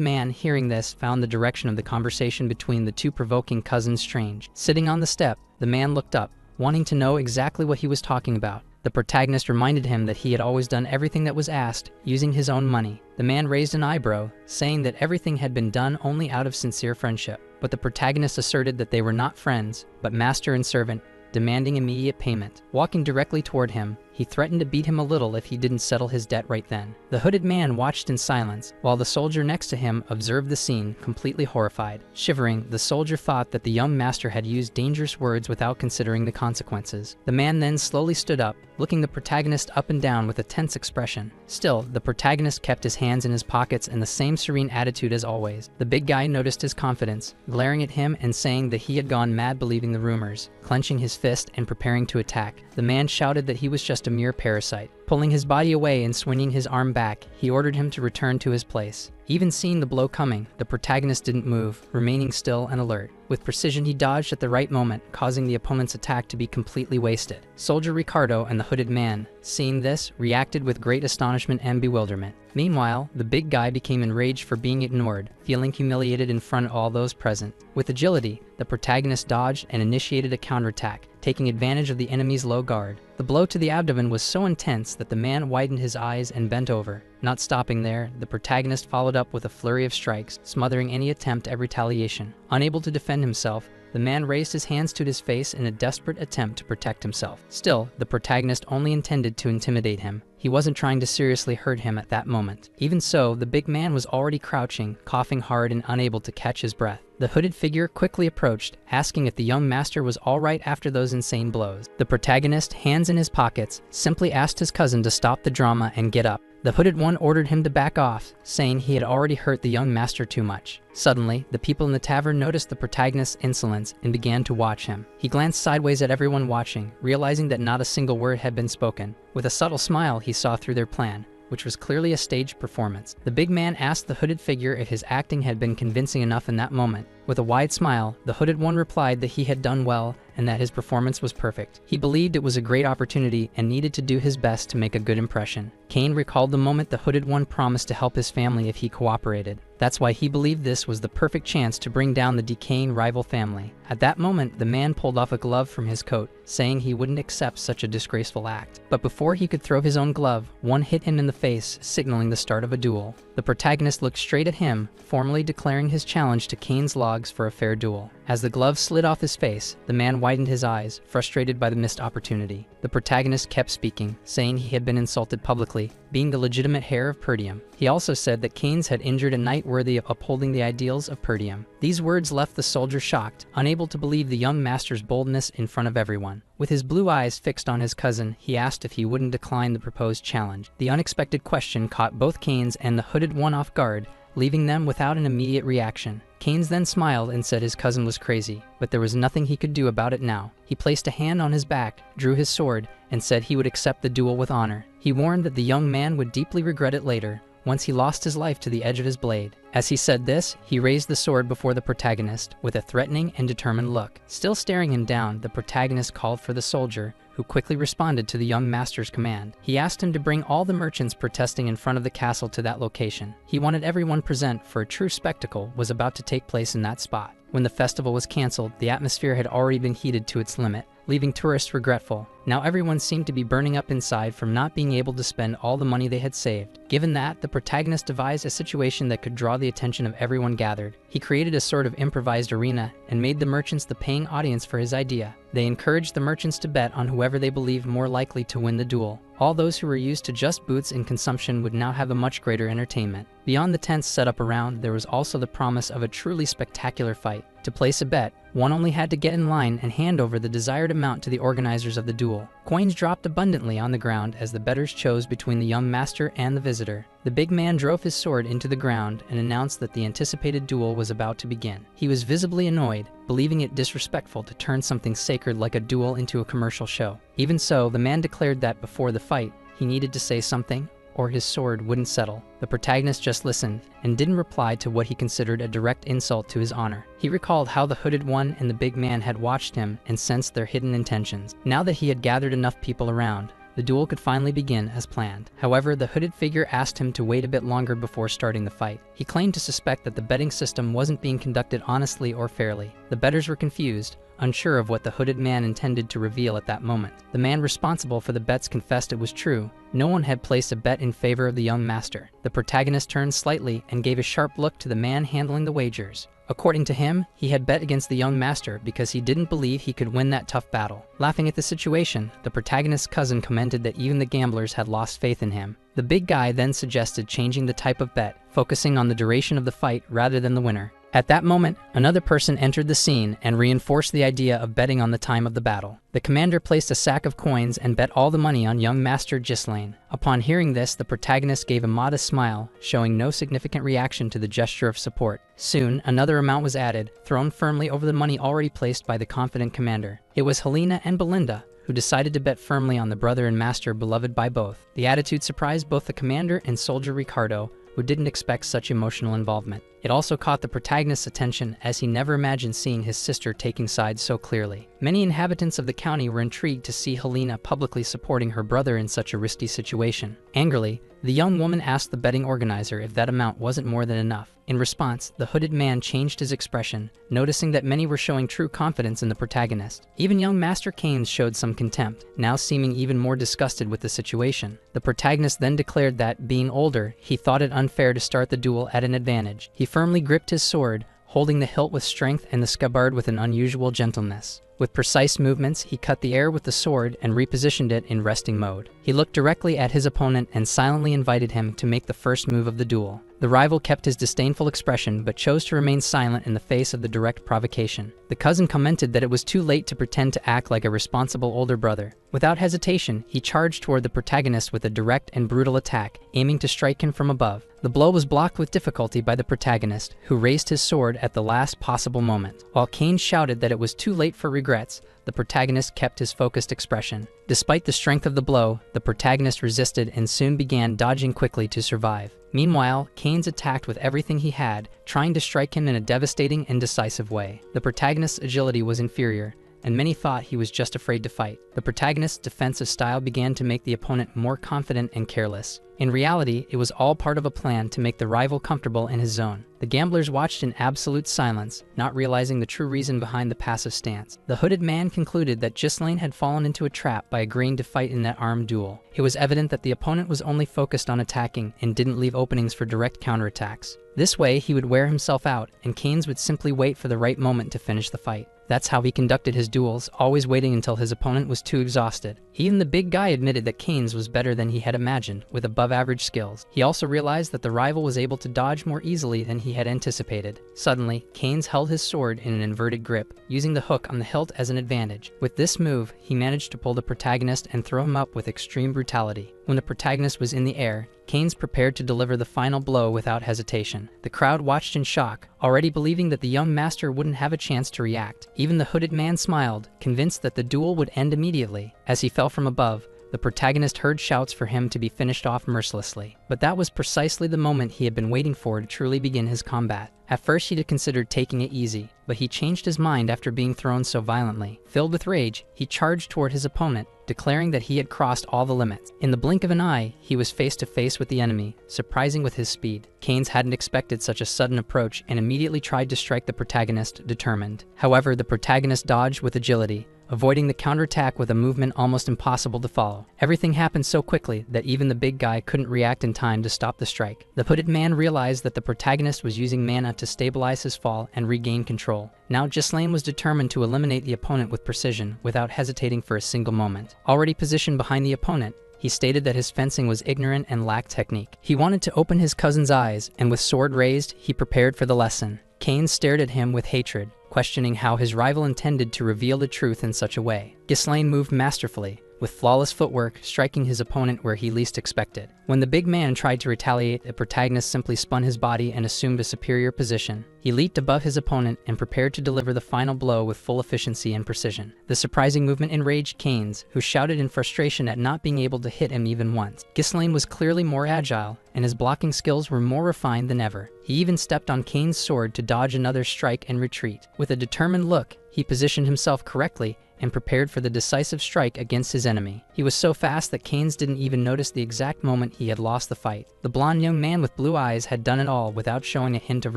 man, hearing this, found the direction of the conversation between the two provoking cousins strange. Sitting on the step, the man looked up, wanting to know exactly what he was talking about. The protagonist reminded him that he had always done everything that was asked, using his own money. The man raised an eyebrow, saying that everything had been done only out of sincere friendship. But the protagonist asserted that they were not friends, but master and servant, demanding immediate payment. Walking directly toward him, he threatened to beat him a little if he didn't settle his debt right then. The hooded man watched in silence, while the soldier next to him observed the scene, completely horrified. Shivering, the soldier thought that the young master had used dangerous words without considering the consequences. The man then slowly stood up, looking the protagonist up and down with a tense expression. Still, the protagonist kept his hands in his pockets and the same serene attitude as always. The big guy noticed his confidence, glaring at him and saying that he had gone mad believing the rumors. Clenching his fist and preparing to attack, the man shouted that he was just a mere parasite. Pulling his body away and swinging his arm back, he ordered him to return to his place. Even seeing the blow coming, the protagonist didn't move, remaining still and alert. With precision, he dodged at the right moment, causing the opponent's attack to be completely wasted. Soldier Ricardo and the hooded man, seeing this, reacted with great astonishment and bewilderment. Meanwhile, the big guy became enraged for being ignored, feeling humiliated in front of all those present. With agility, the protagonist dodged and initiated a counterattack, taking advantage of the enemy's low guard. The blow to the abdomen was so intense that the man widened his eyes and bent over. Not stopping there, the protagonist followed up with a flurry of strikes, smothering any attempt at retaliation. Unable to defend himself, the man raised his hands to his face in a desperate attempt to protect himself. Still, the protagonist only intended to intimidate him. He wasn't trying to seriously hurt him at that moment. Even so, the big man was already crouching, coughing hard and unable to catch his breath. The hooded figure quickly approached, asking if the young master was all right after those insane blows. The protagonist, hands in his pockets, simply asked his cousin to stop the drama and get up. The hooded one ordered him to back off, saying he had already hurt the young master too much. Suddenly, the people in the tavern noticed the protagonist's insolence and began to watch him. He glanced sideways at everyone watching, realizing that not a single word had been spoken. With a subtle smile, he saw through their plan, which was clearly a staged performance. The big man asked the hooded figure if his acting had been convincing enough in that moment. With a wide smile, the hooded one replied that he had done well and that his performance was perfect. He believed it was a great opportunity and needed to do his best to make a good impression. Cain recalled the moment the Hooded One promised to help his family if he cooperated. That's why he believed this was the perfect chance to bring down the decaying rival family. At that moment, the man pulled off a glove from his coat, saying he wouldn't accept such a disgraceful act. But before he could throw his own glove, one hit him in the face, signaling the start of a duel. The protagonist looked straight at him, formally declaring his challenge to Cain's logs for a fair duel. As the glove slid off his face, the man widened his eyes, frustrated by the missed opportunity. The protagonist kept speaking, saying he had been insulted publicly, being the legitimate heir of Perdium. He also said that Cain's had injured a knight worthy of upholding the ideals of Perdium. These words left the soldier shocked, unable to believe the young master's boldness in front of everyone. With his blue eyes fixed on his cousin, he asked if he wouldn't decline the proposed challenge. The unexpected question caught both Cain's and the Hooded One off guard, leaving them without an immediate reaction. Cain's then smiled and said his cousin was crazy, but there was nothing he could do about it now. He placed a hand on his back, drew his sword, and said he would accept the duel with honor. He warned that the young man would deeply regret it later, once he lost his life to the edge of his blade. As he said this, he raised the sword before the protagonist, with a threatening and determined look. Still staring him down, the protagonist called for the soldier, who quickly responded to the young master's command. He asked him to bring all the merchants protesting in front of the castle to that location. He wanted everyone present, for a true spectacle was about to take place in that spot. When the festival was canceled, the atmosphere had already been heated to its limit, leaving tourists regretful. Now everyone seemed to be burning up inside from not being able to spend all the money they had saved. Given that, the protagonist devised a situation that could draw the attention of everyone gathered. He created a sort of improvised arena and made the merchants the paying audience for his idea. They encouraged the merchants to bet on whoever they believed more likely to win the duel. All those who were used to just booths and consumption would now have a much greater entertainment. Beyond the tents set up around, there was also the promise of a truly spectacular fight. To place a bet, one only had to get in line and hand over the desired amount to the organizers of the duel. Coins dropped abundantly on the ground as the bettors chose between the young master and the visitor. The big man drove his sword into the ground and announced that the anticipated duel was about to begin. He was visibly annoyed, believing it disrespectful to turn something sacred like a duel into a commercial show. Even so, the man declared that before the fight, he needed to say something, or his sword wouldn't settle. The protagonist just listened and didn't reply to what he considered a direct insult to his honor. He recalled how the Hooded One and the big man had watched him and sensed their hidden intentions. Now that he had gathered enough people around, the duel could finally begin as planned. However, the hooded figure asked him to wait a bit longer before starting the fight. He claimed to suspect that the betting system wasn't being conducted honestly or fairly. The bettors were confused, unsure of what the hooded man intended to reveal at that moment. The man responsible for the bets confessed it was true. No one had placed a bet in favor of the young master. The protagonist turned slightly and gave a sharp look to the man handling the wagers. According to him, he had bet against the young master because he didn't believe he could win that tough battle. Laughing at the situation, the protagonist's cousin commented that even the gamblers had lost faith in him. The big guy then suggested changing the type of bet, focusing on the duration of the fight rather than the winner. At that moment, another person entered the scene and reinforced the idea of betting on the time of the battle. The commander placed a sack of coins and bet all the money on young Master Ghislaine. Upon hearing this, the protagonist gave a modest smile, showing no significant reaction to the gesture of support. Soon, another amount was added, thrown firmly over the money already placed by the confident commander. It was Helena and Belinda, who decided to bet firmly on the brother and master beloved by both. The attitude surprised both the commander and soldier Ricardo, who didn't expect such emotional involvement. It also caught the protagonist's attention, as he never imagined seeing his sister taking sides so clearly. Many inhabitants of the county were intrigued to see Helena publicly supporting her brother in such a risky situation. Angrily, the young woman asked the betting organizer if that amount wasn't more than enough. In response, the hooded man changed his expression, noticing that many were showing true confidence in the protagonist. Even young Master Keynes showed some contempt, now seeming even more disgusted with the situation. The protagonist then declared that, being older, he thought it unfair to start the duel at an advantage. He firmly gripped his sword, holding the hilt with strength and the scabbard with an unusual gentleness. With precise movements, he cut the air with the sword and repositioned it in resting mode. He looked directly at his opponent and silently invited him to make the first move of the duel. The rival kept his disdainful expression but chose to remain silent in the face of the direct provocation. The cousin commented that it was too late to pretend to act like a responsible older brother. Without hesitation, he charged toward the protagonist with a direct and brutal attack, aiming to strike him from above. The blow was blocked with difficulty by the protagonist, who raised his sword at the last possible moment. While Kane shouted that it was too late for regrets, the protagonist kept his focused expression. Despite the strength of the blow, the protagonist resisted and soon began dodging quickly to survive. Meanwhile, Keynes attacked with everything he had, trying to strike him in a devastating and decisive way. The protagonist's agility was inferior, and many thought he was just afraid to fight. The protagonist's defensive style began to make the opponent more confident and careless. In reality, it was all part of a plan to make the rival comfortable in his zone. The gamblers watched in absolute silence, not realizing the true reason behind the passive stance. The hooded man concluded that Ghislaine had fallen into a trap by agreeing to fight in that armed duel. It was evident that the opponent was only focused on attacking and didn't leave openings for direct counterattacks. This way, he would wear himself out, and Keynes would simply wait for the right moment to finish the fight. That's how he conducted his duels, always waiting until his opponent was too exhausted. Even the big guy admitted that Keynes was better than he had imagined, with above-average skills. He also realized that the rival was able to dodge more easily than he had anticipated. Suddenly, Keynes held his sword in an inverted grip, using the hook on the hilt as an advantage. With this move, he managed to pull the protagonist and throw him up with extreme brutality. When the protagonist was in the air, Keynes prepared to deliver the final blow without hesitation. The crowd watched in shock, already believing that the young master wouldn't have a chance to react. Even the hooded man smiled, convinced that the duel would end immediately. As he fell from above, the protagonist heard shouts for him to be finished off mercilessly. But that was precisely the moment he had been waiting for to truly begin his combat. At first he had considered taking it easy, but he changed his mind after being thrown so violently. Filled with rage, he charged toward his opponent, declaring that he had crossed all the limits. In the blink of an eye, he was face to face with the enemy, surprising with his speed. Keynes hadn't expected such a sudden approach and immediately tried to strike the protagonist, determined. However, the protagonist dodged with agility, avoiding the counterattack with a movement almost impossible to follow. Everything happened so quickly that even the big guy couldn't react in time to stop the strike. The hooded man realized that the protagonist was using mana to stabilize his fall and regain control. Now Ghislaine was determined to eliminate the opponent with precision, without hesitating for a single moment. Already positioned behind the opponent, he stated that his fencing was ignorant and lacked technique. He wanted to open his cousin's eyes, and with sword raised, he prepared for the lesson. Keynes stared at him with hatred, questioning how his rival intended to reveal the truth in such a way. Ghislaine moved masterfully, with flawless footwork, striking his opponent where he least expected. When the big man tried to retaliate, the protagonist simply spun his body and assumed a superior position. He leaped above his opponent and prepared to deliver the final blow with full efficiency and precision. The surprising movement enraged Keynes, who shouted in frustration at not being able to hit him even once. Ghislaine was clearly more agile, and his blocking skills were more refined than ever. He even stepped on Keynes' sword to dodge another strike and retreat. With a determined look, he positioned himself correctly and prepared for the decisive strike against his enemy. He was so fast that Keynes didn't even notice the exact moment he had lost the fight. The blonde young man with blue eyes had done it all without showing a hint of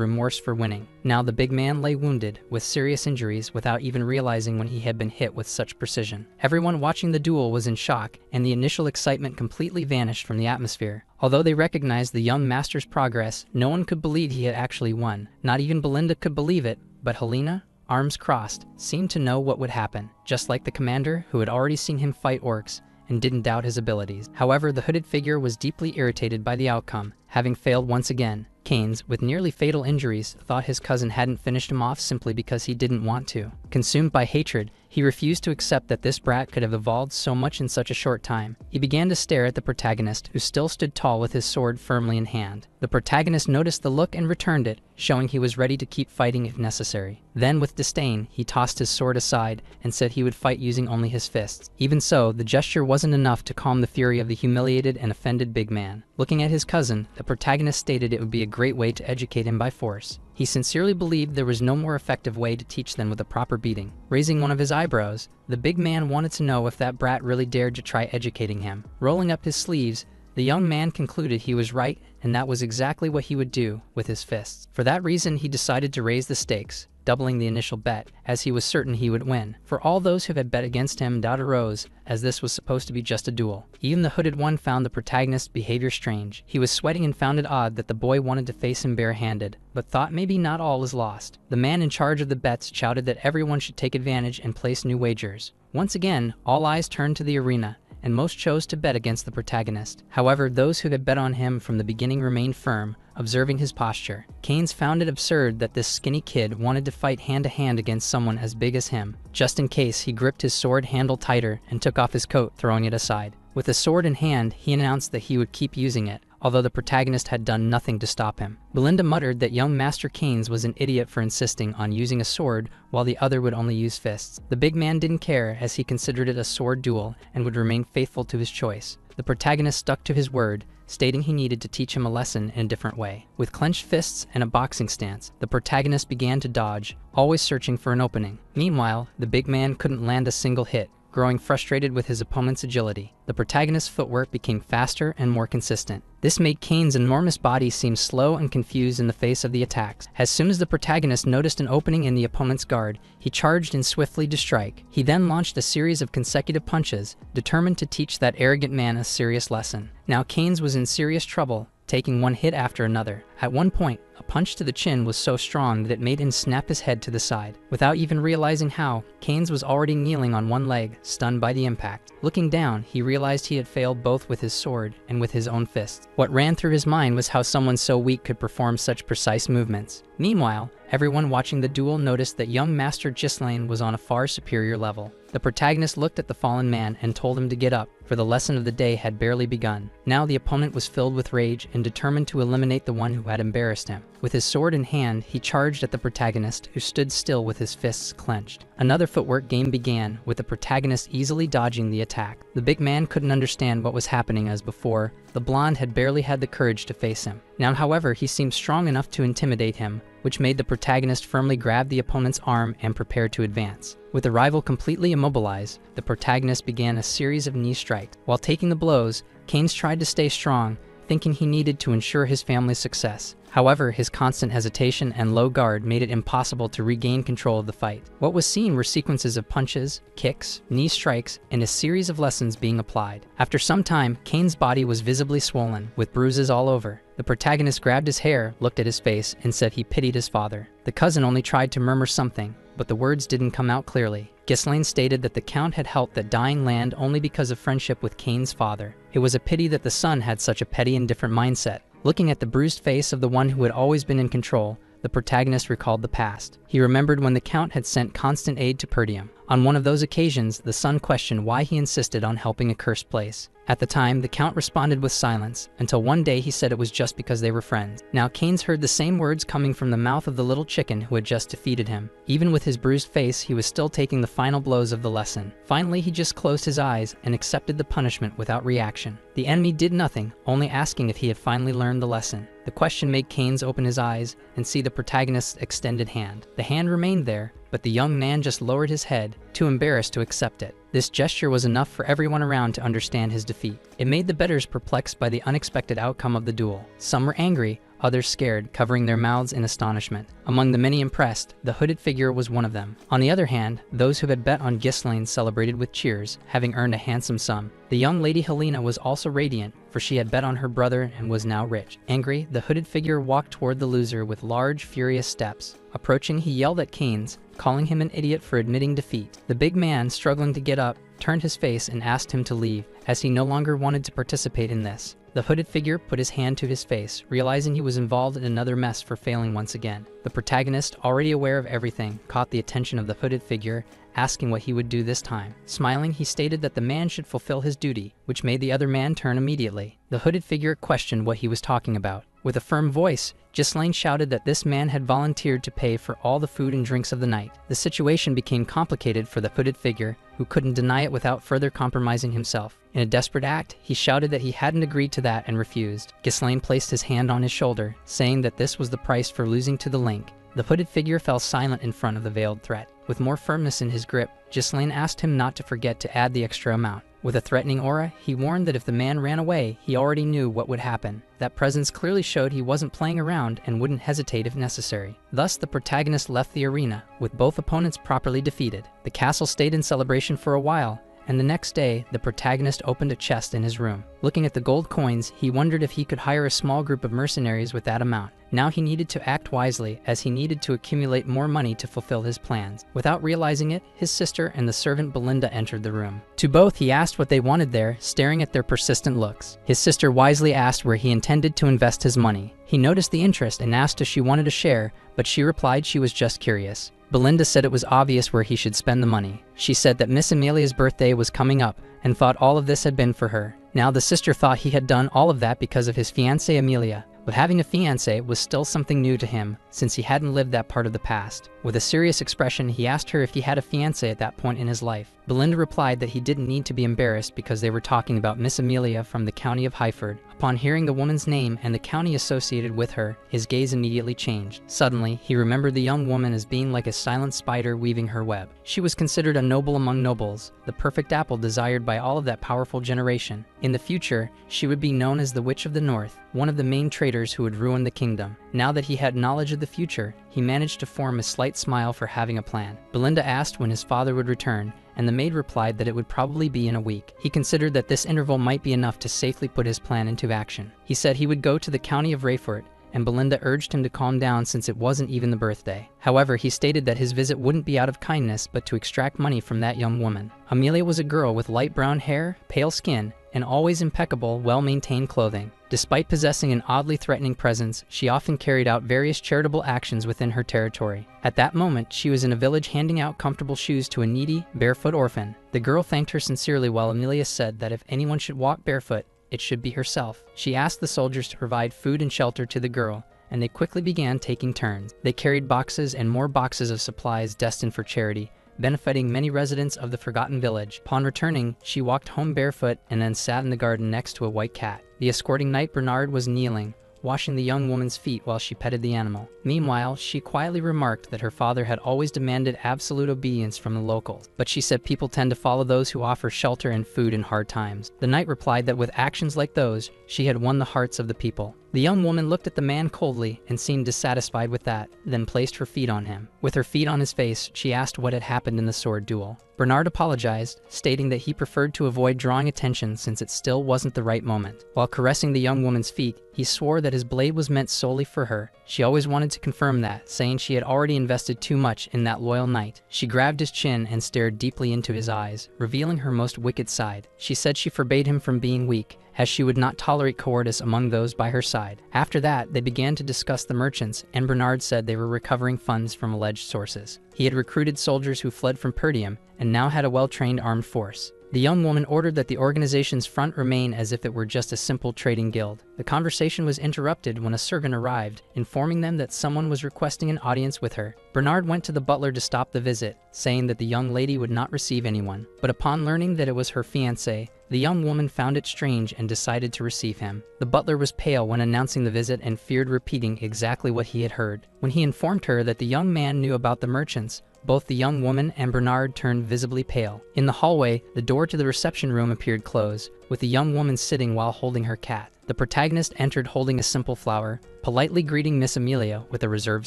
remorse for winning. Now the big man lay wounded, with serious injuries, without even realizing when he had been hit with such precision. Everyone watching the duel was in shock, and the initial excitement completely vanished from the atmosphere. Although they recognized the young master's progress, no one could believe he had actually won. Not even Belinda could believe it, but Helena, arms crossed, seemed to know what would happen, just like the commander who had already seen him fight orcs and didn't doubt his abilities. However, the hooded figure was deeply irritated by the outcome, having failed once again. Keynes, with nearly fatal injuries, thought his cousin hadn't finished him off simply because he didn't want to. Consumed by hatred, he refused to accept that this brat could have evolved so much in such a short time. He began to stare at the protagonist, who still stood tall with his sword firmly in hand. The protagonist noticed the look and returned it, showing he was ready to keep fighting if necessary. Then, with disdain, he tossed his sword aside and said he would fight using only his fists. Even so, the gesture wasn't enough to calm the fury of the humiliated and offended big man. Looking at his cousin, the protagonist stated it would be a great way to educate him by force. He sincerely believed there was no more effective way to teach than with a proper beating. Raising one of his eyebrows, the big man wanted to know if that brat really dared to try educating him. Rolling up his sleeves, the young man concluded he was right, and that was exactly what he would do with his fists. For that reason, he decided to raise the stakes, doubling the initial bet, as he was certain he would win. For all those who had bet against him, doubt arose, as this was supposed to be just a duel. Even the hooded one found the protagonist's behavior strange. He was sweating and found it odd that the boy wanted to face him barehanded, but thought maybe not all was lost. The man in charge of the bets shouted that everyone should take advantage and place new wagers. Once again, all eyes turned to the arena, and most chose to bet against the protagonist. However, those who had bet on him from the beginning remained firm, observing his posture. Keynes found it absurd that this skinny kid wanted to fight hand-to-hand against someone as big as him. Just in case, he gripped his sword handle tighter and took off his coat, throwing it aside. With the sword in hand, he announced that he would keep using it, although the protagonist had done nothing to stop him. Belinda muttered that young Master Keynes was an idiot for insisting on using a sword while the other would only use fists. The big man didn't care, as he considered it a sword duel and would remain faithful to his choice. The protagonist stuck to his word, stating he needed to teach him a lesson in a different way. With clenched fists and a boxing stance, the protagonist began to dodge, always searching for an opening. Meanwhile, the big man couldn't land a single hit, growing frustrated with his opponent's agility. The protagonist's footwork became faster and more consistent. This made Kane's enormous body seem slow and confused in the face of the attacks. As soon as the protagonist noticed an opening in the opponent's guard, he charged in swiftly to strike. He then launched a series of consecutive punches, determined to teach that arrogant man a serious lesson. Now Kane's was in serious trouble, taking one hit after another. At one point, a punch to the chin was so strong that it made him snap his head to the side. Without even realizing how, Kane's was already kneeling on one leg, stunned by the impact. Looking down, he realized he had failed both with his sword and with his own fist. What ran through his mind was how someone so weak could perform such precise movements. Meanwhile, everyone watching the duel noticed that young Master Ghislaine was on a far superior level. The protagonist looked at the fallen man and told him to get up, for the lesson of the day had barely begun. Now the opponent was filled with rage and determined to eliminate the one who had embarrassed him. With his sword in hand, he charged at the protagonist, who stood still with his fists clenched. Another footwork game began, with the protagonist easily dodging the attack. The big man couldn't understand what was happening as before. The blonde had barely had the courage to face him. Now, however, he seemed strong enough to intimidate him, which made the protagonist firmly grab the opponent's arm and prepare to advance. With the rival completely immobilized, the protagonist began a series of knee strikes. While taking the blows, Kane's tried to stay strong, thinking he needed to ensure his family's success. However, his constant hesitation and low guard made it impossible to regain control of the fight. What was seen were sequences of punches, kicks, knee strikes, and a series of lessons being applied. After some time, Kane's body was visibly swollen, with bruises all over. The protagonist grabbed his hair, looked at his face, and said he pitied his father. The cousin only tried to murmur something, but the words didn't come out clearly. Ghislaine stated that the Count had helped that dying land only because of friendship with Kane's father. It was a pity that the son had such a petty and different mindset. Looking at the bruised face of the one who had always been in control, the protagonist recalled the past. He remembered when the Count had sent constant aid to Perdium. On one of those occasions, the son questioned why he insisted on helping a cursed place. At the time, the Count responded with silence, until one day he said it was just because they were friends. Now Kane's heard the same words coming from the mouth of the little chicken who had just defeated him. Even with his bruised face, he was still taking the final blows of the lesson. Finally, he just closed his eyes and accepted the punishment without reaction. The enemy did nothing, only asking if he had finally learned the lesson. The question made Kane's open his eyes and see the protagonist's extended hand. The hand remained there, but the young man just lowered his head, too embarrassed to accept it. This gesture was enough for everyone around to understand his defeat. It made the bettors perplexed by the unexpected outcome of the duel. Some were angry, others scared, covering their mouths in astonishment. Among the many impressed, the hooded figure was one of them. On the other hand, those who had bet on Ghislaine celebrated with cheers, having earned a handsome sum. The young lady Helena was also radiant, for she had bet on her brother and was now rich. Angry, the hooded figure walked toward the loser with large, furious steps. Approaching, he yelled at Kane's, calling him an idiot for admitting defeat. The big man, struggling to get up, turned his face and asked him to leave, as he no longer wanted to participate in this. The hooded figure put his hand to his face, realizing he was involved in another mess for failing once again. The protagonist, already aware of everything, caught the attention of the hooded figure, asking what he would do this time. Smiling, he stated that the man should fulfill his duty, which made the other man turn immediately. The hooded figure questioned what he was talking about. With a firm voice, Ghislaine shouted that this man had volunteered to pay for all the food and drinks of the night. The situation became complicated for the hooded figure, who couldn't deny it without further compromising himself. In a desperate act, he shouted that he hadn't agreed to that and refused. Ghislaine placed his hand on his shoulder, saying that this was the price for losing to the link. The hooded figure fell silent in front of the veiled threat. With more firmness in his grip, Ghislaine asked him not to forget to add the extra amount. With a threatening aura, he warned that if the man ran away, he already knew what would happen. That presence clearly showed he wasn't playing around and wouldn't hesitate if necessary. Thus, the protagonist left the arena, with both opponents properly defeated. The castle stayed in celebration for a while, and the next day, the protagonist opened a chest in his room. Looking at the gold coins, he wondered if he could hire a small group of mercenaries with that amount. Now he needed to act wisely, as he needed to accumulate more money to fulfill his plans. Without realizing it, his sister and the servant Belinda entered the room. To both, he asked what they wanted there, staring at their persistent looks. His sister wisely asked where he intended to invest his money. He noticed the interest and asked if she wanted a share, but she replied she was just curious. Belinda said it was obvious where he should spend the money. She said that Miss Amelia's birthday was coming up and thought all of this had been for her. Now the sister thought he had done all of that because of his fiancée Amelia. But having a fiancé was still something new to him, since he hadn't lived that part of the past. With a serious expression, he asked her if he had a fiancé at that point in his life. Belinda replied that he didn't need to be embarrassed because they were talking about Miss Amelia from the county of Highford, Upon hearing the woman's name and the county associated with her, his gaze immediately changed. Suddenly, he remembered the young woman as being like a silent spider weaving her web. She was considered a noble among nobles, the perfect apple desired by all of that powerful generation. In the future, she would be known as the Witch of the North, one of the main traitors who would ruin the kingdom. Now that he had knowledge of the future, he managed to form a slight smile for having a plan. Belinda asked when his father would return, and the maid replied that it would probably be in a week. He considered that this interval might be enough to safely put his plan into action. He said he would go to the county of Rayfort, and Belinda urged him to calm down since it wasn't even the birthday. However, he stated that his visit wouldn't be out of kindness but to extract money from that young woman. Amelia was a girl with light brown hair, pale skin, and always impeccable, well-maintained clothing. Despite possessing an oddly threatening presence, she often carried out various charitable actions within her territory. At that moment, she was in a village handing out comfortable shoes to a needy, barefoot orphan. The girl thanked her sincerely while Amelia said that if anyone should walk barefoot, it should be herself. She asked the soldiers to provide food and shelter to the girl, and they quickly began taking turns. They carried boxes and more boxes of supplies destined for charity, benefiting many residents of the forgotten village. Upon returning, she walked home barefoot and then sat in the garden next to a white cat. The escorting knight Bernard was kneeling, washing the young woman's feet while she petted the animal. Meanwhile, she quietly remarked that her father had always demanded absolute obedience from the locals, but she said people tend to follow those who offer shelter and food in hard times. The knight replied that with actions like those, she had won the hearts of the people. The young woman looked at the man coldly and seemed dissatisfied with that, then placed her feet on him. With her feet on his face, she asked what had happened in the sword duel. Bernard apologized, stating that he preferred to avoid drawing attention since it still wasn't the right moment. While caressing the young woman's feet, he swore that his blade was meant solely for her. She always wanted to confirm that, saying she had already invested too much in that loyal knight. She grabbed his chin and stared deeply into his eyes, revealing her most wicked side. She said she forbade him from being weak, as she would not tolerate cowardice among those by her side. After that, they began to discuss the merchants, and Bernard said they were recovering funds from alleged sources. He had recruited soldiers who fled from Perdium, and now had a well-trained armed force. The young woman ordered that the organization's front remain as if it were just a simple trading guild. The conversation was interrupted when a servant arrived, informing them that someone was requesting an audience with her. Bernard went to the butler to stop the visit, saying that the young lady would not receive anyone. But upon learning that it was her fiancé, the young woman found it strange and decided to receive him. The butler was pale when announcing the visit and feared repeating exactly what he had heard. When he informed her that the young man knew about the merchants, both the young woman and Bernard turned visibly pale. In the hallway, the door to the reception room appeared closed, with the young woman sitting while holding her cat. The protagonist entered holding a simple flower, politely greeting Miss Amelia with a reserved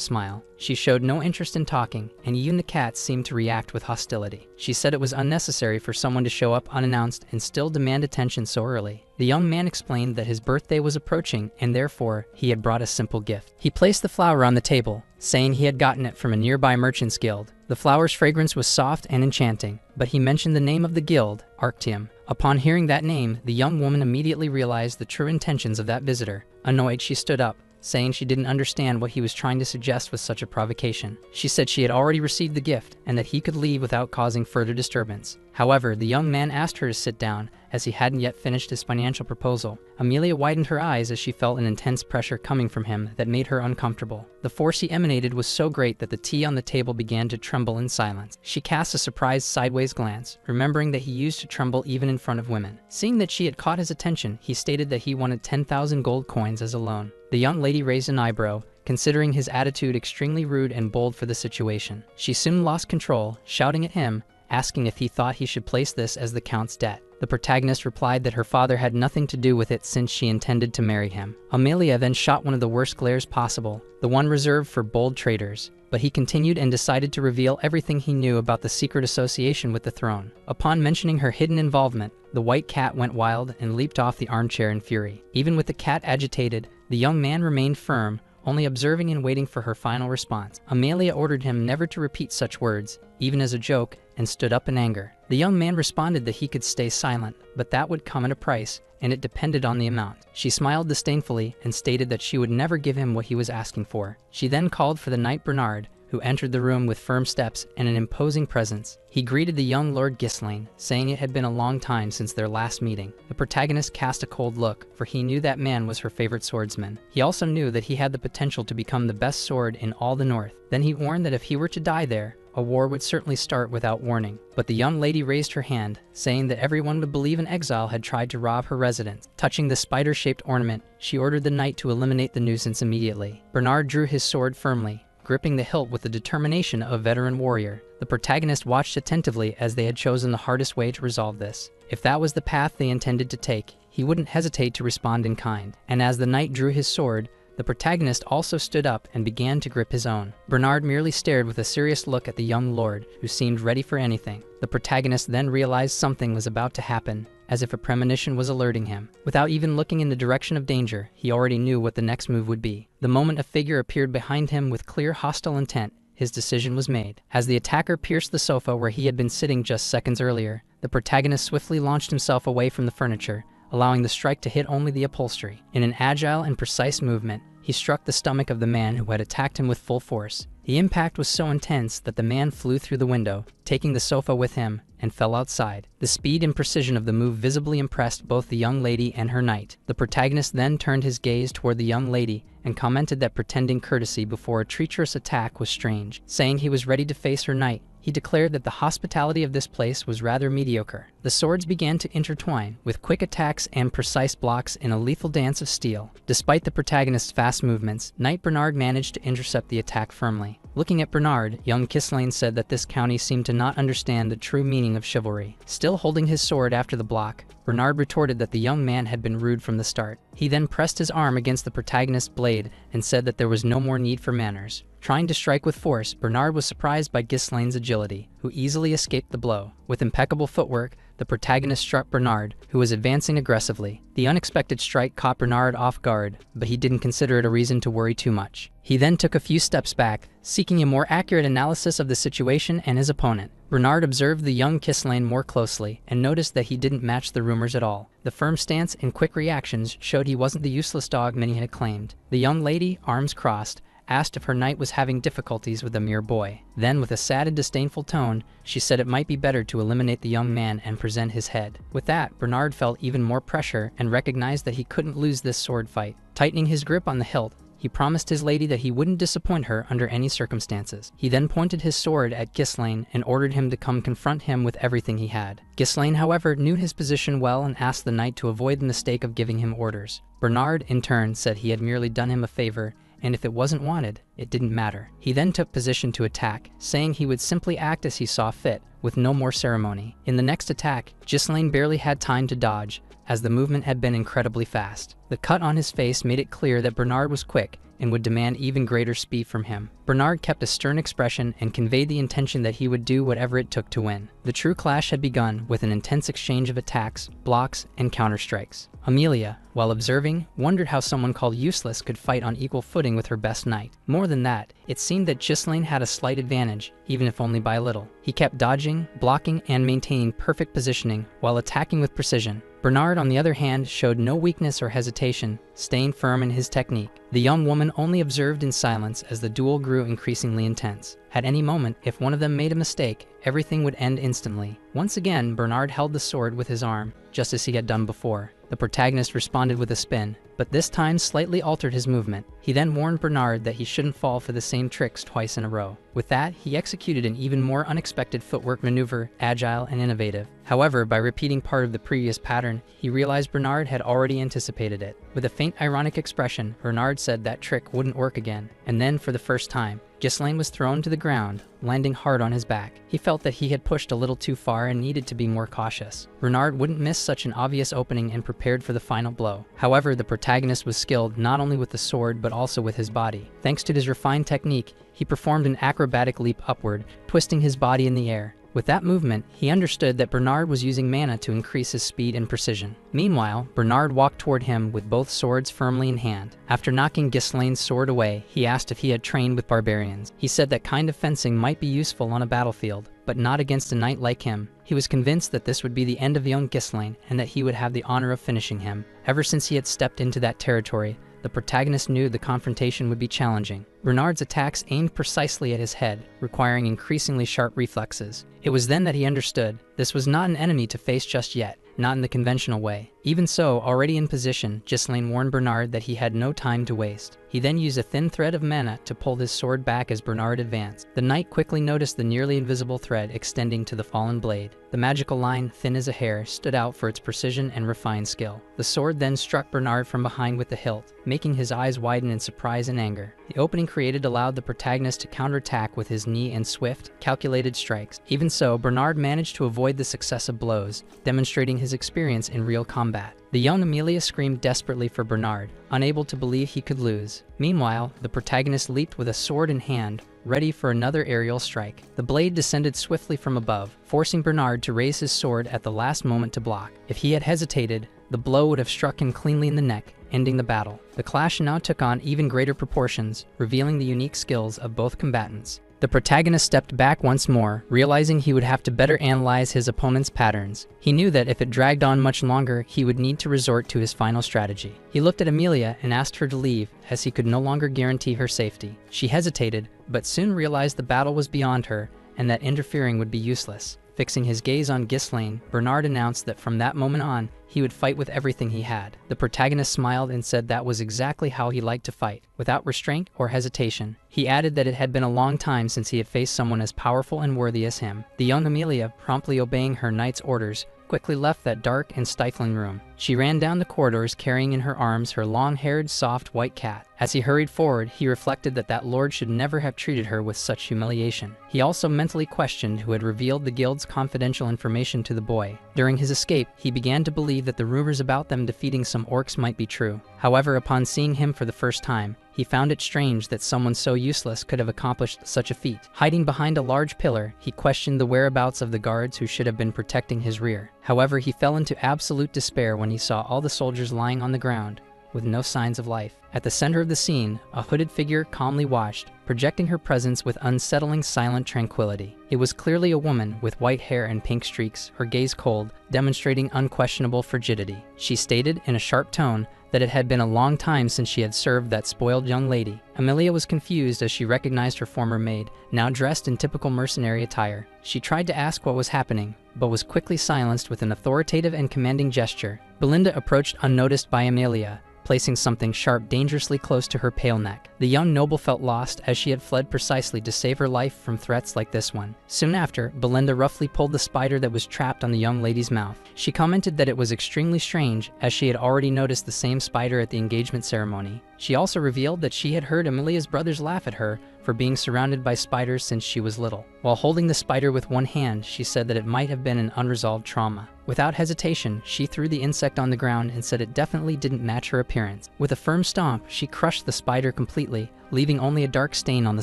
smile. She showed no interest in talking, and even the cat seemed to react with hostility. She said it was unnecessary for someone to show up unannounced and still demand attention so early. The young man explained that his birthday was approaching and therefore he had brought a simple gift. He placed the flower on the table, saying he had gotten it from a nearby merchant's guild. The flower's fragrance was soft and enchanting, but he mentioned the name of the guild, Arctium. Upon hearing that name, the young woman immediately realized the true intentions of that visitor. Annoyed, she stood up, saying she didn't understand what he was trying to suggest with such a provocation. She said she had already received the gift and that he could leave without causing further disturbance. However, the young man asked her to sit down, as he hadn't yet finished his financial proposal. Amelia widened her eyes as she felt an intense pressure coming from him that made her uncomfortable. The force he emanated was so great that the tea on the table began to tremble in silence. She cast a surprised sideways glance, remembering that he used to tremble even in front of women. Seeing that she had caught his attention, he stated that he wanted 10,000 gold coins as a loan. The young lady raised an eyebrow, considering his attitude extremely rude and bold for the situation. She soon lost control, shouting at him, asking if he thought he should place this as the Count's debt. The protagonist replied that her father had nothing to do with it since she intended to marry him. Amelia then shot one of the worst glares possible, the one reserved for bold traitors, but he continued and decided to reveal everything he knew about the secret association with the throne. Upon mentioning her hidden involvement, the white cat went wild and leaped off the armchair in fury. Even with the cat agitated, the young man remained firm, only observing and waiting for her final response. Amelia ordered him never to repeat such words, even as a joke, and stood up in anger. The young man responded that he could stay silent, but that would come at a price, and it depended on the amount. She smiled disdainfully and stated that she would never give him what he was asking for. She then called for the knight Bernard, who entered the room with firm steps and an imposing presence. He greeted the young Lord Ghislaine, saying it had been a long time since their last meeting. The protagonist cast a cold look, for he knew that man was her favorite swordsman. He also knew that he had the potential to become the best sword in all the North. Then he warned that if he were to die there, a war would certainly start without warning. But the young lady raised her hand, saying that everyone would believe an exile had tried to rob her residence. Touching the spider-shaped ornament, she ordered the knight to eliminate the nuisance immediately. Bernard drew his sword firmly, gripping the hilt with the determination of a veteran warrior. The protagonist watched attentively as they had chosen the hardest way to resolve this. If that was the path they intended to take, he wouldn't hesitate to respond in kind. And as the knight drew his sword, the protagonist also stood up and began to grip his own. Bernard merely stared with a serious look at the young lord, who seemed ready for anything. The protagonist then realized something was about to happen, as if a premonition was alerting him. Without even looking in the direction of danger, he already knew what the next move would be. The moment a figure appeared behind him with clear hostile intent, his decision was made. As the attacker pierced the sofa where he had been sitting just seconds earlier, the protagonist swiftly launched himself away from the furniture, allowing the strike to hit only the upholstery. In an agile and precise movement, he struck the stomach of the man who had attacked him with full force. The impact was so intense that the man flew through the window, taking the sofa with him, and fell outside. The speed and precision of the move visibly impressed both the young lady and her knight. The protagonist then turned his gaze toward the young lady and commented that pretending courtesy before a treacherous attack was strange. Saying he was ready to face her knight, he declared that the hospitality of this place was rather mediocre. The swords began to intertwine, with quick attacks and precise blocks in a lethal dance of steel. Despite the protagonist's fast movements, Knight Bernard managed to intercept the attack firmly. Looking at Bernard, young Kislane said that this county seemed to not understand the true meaning of chivalry. Still holding his sword after the block, Bernard retorted that the young man had been rude from the start. He then pressed his arm against the protagonist's blade and said that there was no more need for manners. Trying to strike with force, Bernard was surprised by Ghislaine's agility, who easily escaped the blow. With impeccable footwork, the protagonist struck Bernard, who was advancing aggressively. The unexpected strike caught Bernard off guard, but he didn't consider it a reason to worry too much. He then took a few steps back, seeking a more accurate analysis of the situation and his opponent. Bernard observed the young Kislaine more closely and noticed that he didn't match the rumors at all. The firm stance and quick reactions showed he wasn't the useless dog many had claimed. The young lady, arms crossed, asked if her knight was having difficulties with a mere boy. Then, with a sad and disdainful tone, she said it might be better to eliminate the young man and present his head. With that, Bernard felt even more pressure and recognized that he couldn't lose this sword fight. Tightening his grip on the hilt, he promised his lady that he wouldn't disappoint her under any circumstances. He then pointed his sword at Ghislaine and ordered him to come confront him with everything he had. Ghislaine, however, knew his position well and asked the knight to avoid the mistake of giving him orders. Bernard, in turn, said he had merely done him a favor, and if it wasn't wanted, it didn't matter. He then took position to attack, saying he would simply act as he saw fit, with no more ceremony. In the next attack, Ghislaine barely had time to dodge, as the movement had been incredibly fast. The cut on his face made it clear that Bernard was quick and would demand even greater speed from him. Bernard kept a stern expression and conveyed the intention that he would do whatever it took to win. The true clash had begun with an intense exchange of attacks, blocks, and counterstrikes. Amelia, while observing, wondered how someone called Useless could fight on equal footing with her best knight. More than that, it seemed that Ghislaine had a slight advantage, even if only by a little. He kept dodging, blocking, and maintaining perfect positioning while attacking with precision. Bernard, on the other hand, showed no weakness or hesitation, staying firm in his technique. The young woman only observed in silence as the duel grew increasingly intense. At any moment, if one of them made a mistake, everything would end instantly. Once again, Bernard held the sword with his arm, just as he had done before. The protagonist responded with a spin, but this time slightly altered his movement. He then warned Bernard that he shouldn't fall for the same tricks twice in a row. With that, he executed an even more unexpected footwork maneuver, agile and innovative. However, by repeating part of the previous pattern, he realized Bernard had already anticipated it. With a faint ironic expression, Bernard said that trick wouldn't work again, and then, for the first time, Ghislaine was thrown to the ground, landing hard on his back. He felt that he had pushed a little too far and needed to be more cautious. Bernard wouldn't miss such an obvious opening and prepared for the final blow. However, the protagonist was skilled not only with the sword but also with his body. Thanks to his refined technique, he performed an acrobatic leap upward, twisting his body in the air. With that movement, he understood that Bernard was using mana to increase his speed and precision. Meanwhile, Bernard walked toward him with both swords firmly in hand. After knocking Ghislaine's sword away, he asked if he had trained with barbarians. He said that kind of fencing might be useful on a battlefield, but not against a knight like him. He was convinced that this would be the end of young Ghislaine and that he would have the honor of finishing him. Ever since he had stepped into that territory, the protagonist knew the confrontation would be challenging. Bernard's attacks aimed precisely at his head, requiring increasingly sharp reflexes. It was then that he understood this was not an enemy to face just yet, not in the conventional way. Even so, already in position, Ghislaine warned Bernard that he had no time to waste. He then used a thin thread of mana to pull his sword back as Bernard advanced. The knight quickly noticed the nearly invisible thread extending to the fallen blade. The magical line, thin as a hair, stood out for its precision and refined skill. The sword then struck Bernard from behind with the hilt, making his eyes widen in surprise and anger. The opening created allowed the protagonist to counterattack with his knee and swift, calculated strikes. Even so, Bernard managed to avoid the successive blows, demonstrating his experience in real combat. The young Amelia screamed desperately for Bernard, unable to believe he could lose. Meanwhile, the protagonist leaped with a sword in hand, ready for another aerial strike. The blade descended swiftly from above, forcing Bernard to raise his sword at the last moment to block. If he had hesitated, the blow would have struck him cleanly in the neck, ending the battle. The clash now took on even greater proportions, revealing the unique skills of both combatants. The protagonist stepped back once more, realizing he would have to better analyze his opponent's patterns. He knew that if it dragged on much longer, he would need to resort to his final strategy. He looked at Amelia and asked her to leave, as he could no longer guarantee her safety. She hesitated, but soon realized the battle was beyond her, and that interfering would be useless. Fixing his gaze on Ghislaine, Bernard announced that from that moment on, he would fight with everything he had. The protagonist smiled and said that was exactly how he liked to fight, without restraint or hesitation. He added that it had been a long time since he had faced someone as powerful and worthy as him. The young Amelia, promptly obeying her knight's orders, quickly left that dark and stifling room. She ran down the corridors carrying in her arms her long-haired, soft white cat. As he hurried forward, he reflected that lord should never have treated her with such humiliation. He also mentally questioned who had revealed the guild's confidential information to the boy. During his escape, he began to believe that the rumors about them defeating some orcs might be true. However, upon seeing him for the first time, he found it strange that someone so useless could have accomplished such a feat. Hiding behind a large pillar, he questioned the whereabouts of the guards who should have been protecting his rear. However, he fell into absolute despair when he saw all the soldiers lying on the ground, with no signs of life. At the center of the scene, a hooded figure calmly watched, projecting her presence with unsettling silent tranquility. It was clearly a woman with white hair and pink streaks, her gaze cold, demonstrating unquestionable frigidity. She stated in a sharp tone that it had been a long time since she had served that spoiled young lady. Amelia was confused as she recognized her former maid, now dressed in typical mercenary attire. She tried to ask what was happening, but was quickly silenced with an authoritative and commanding gesture. Belinda approached unnoticed by Amelia, placing something sharp dangerously close to her pale neck. The young noble felt lost, as she had fled precisely to save her life from threats like this one. Soon after, Belinda roughly pulled the spider that was trapped on the young lady's mouth. She commented that it was extremely strange, as she had already noticed the same spider at the engagement ceremony. She also revealed that she had heard Amelia's brothers laugh at her for being surrounded by spiders since she was little. While holding the spider with one hand, she said that it might have been an unresolved trauma. Without hesitation, she threw the insect on the ground and said it definitely didn't match her appearance. With a firm stomp, she crushed the spider completely, leaving only a dark stain on the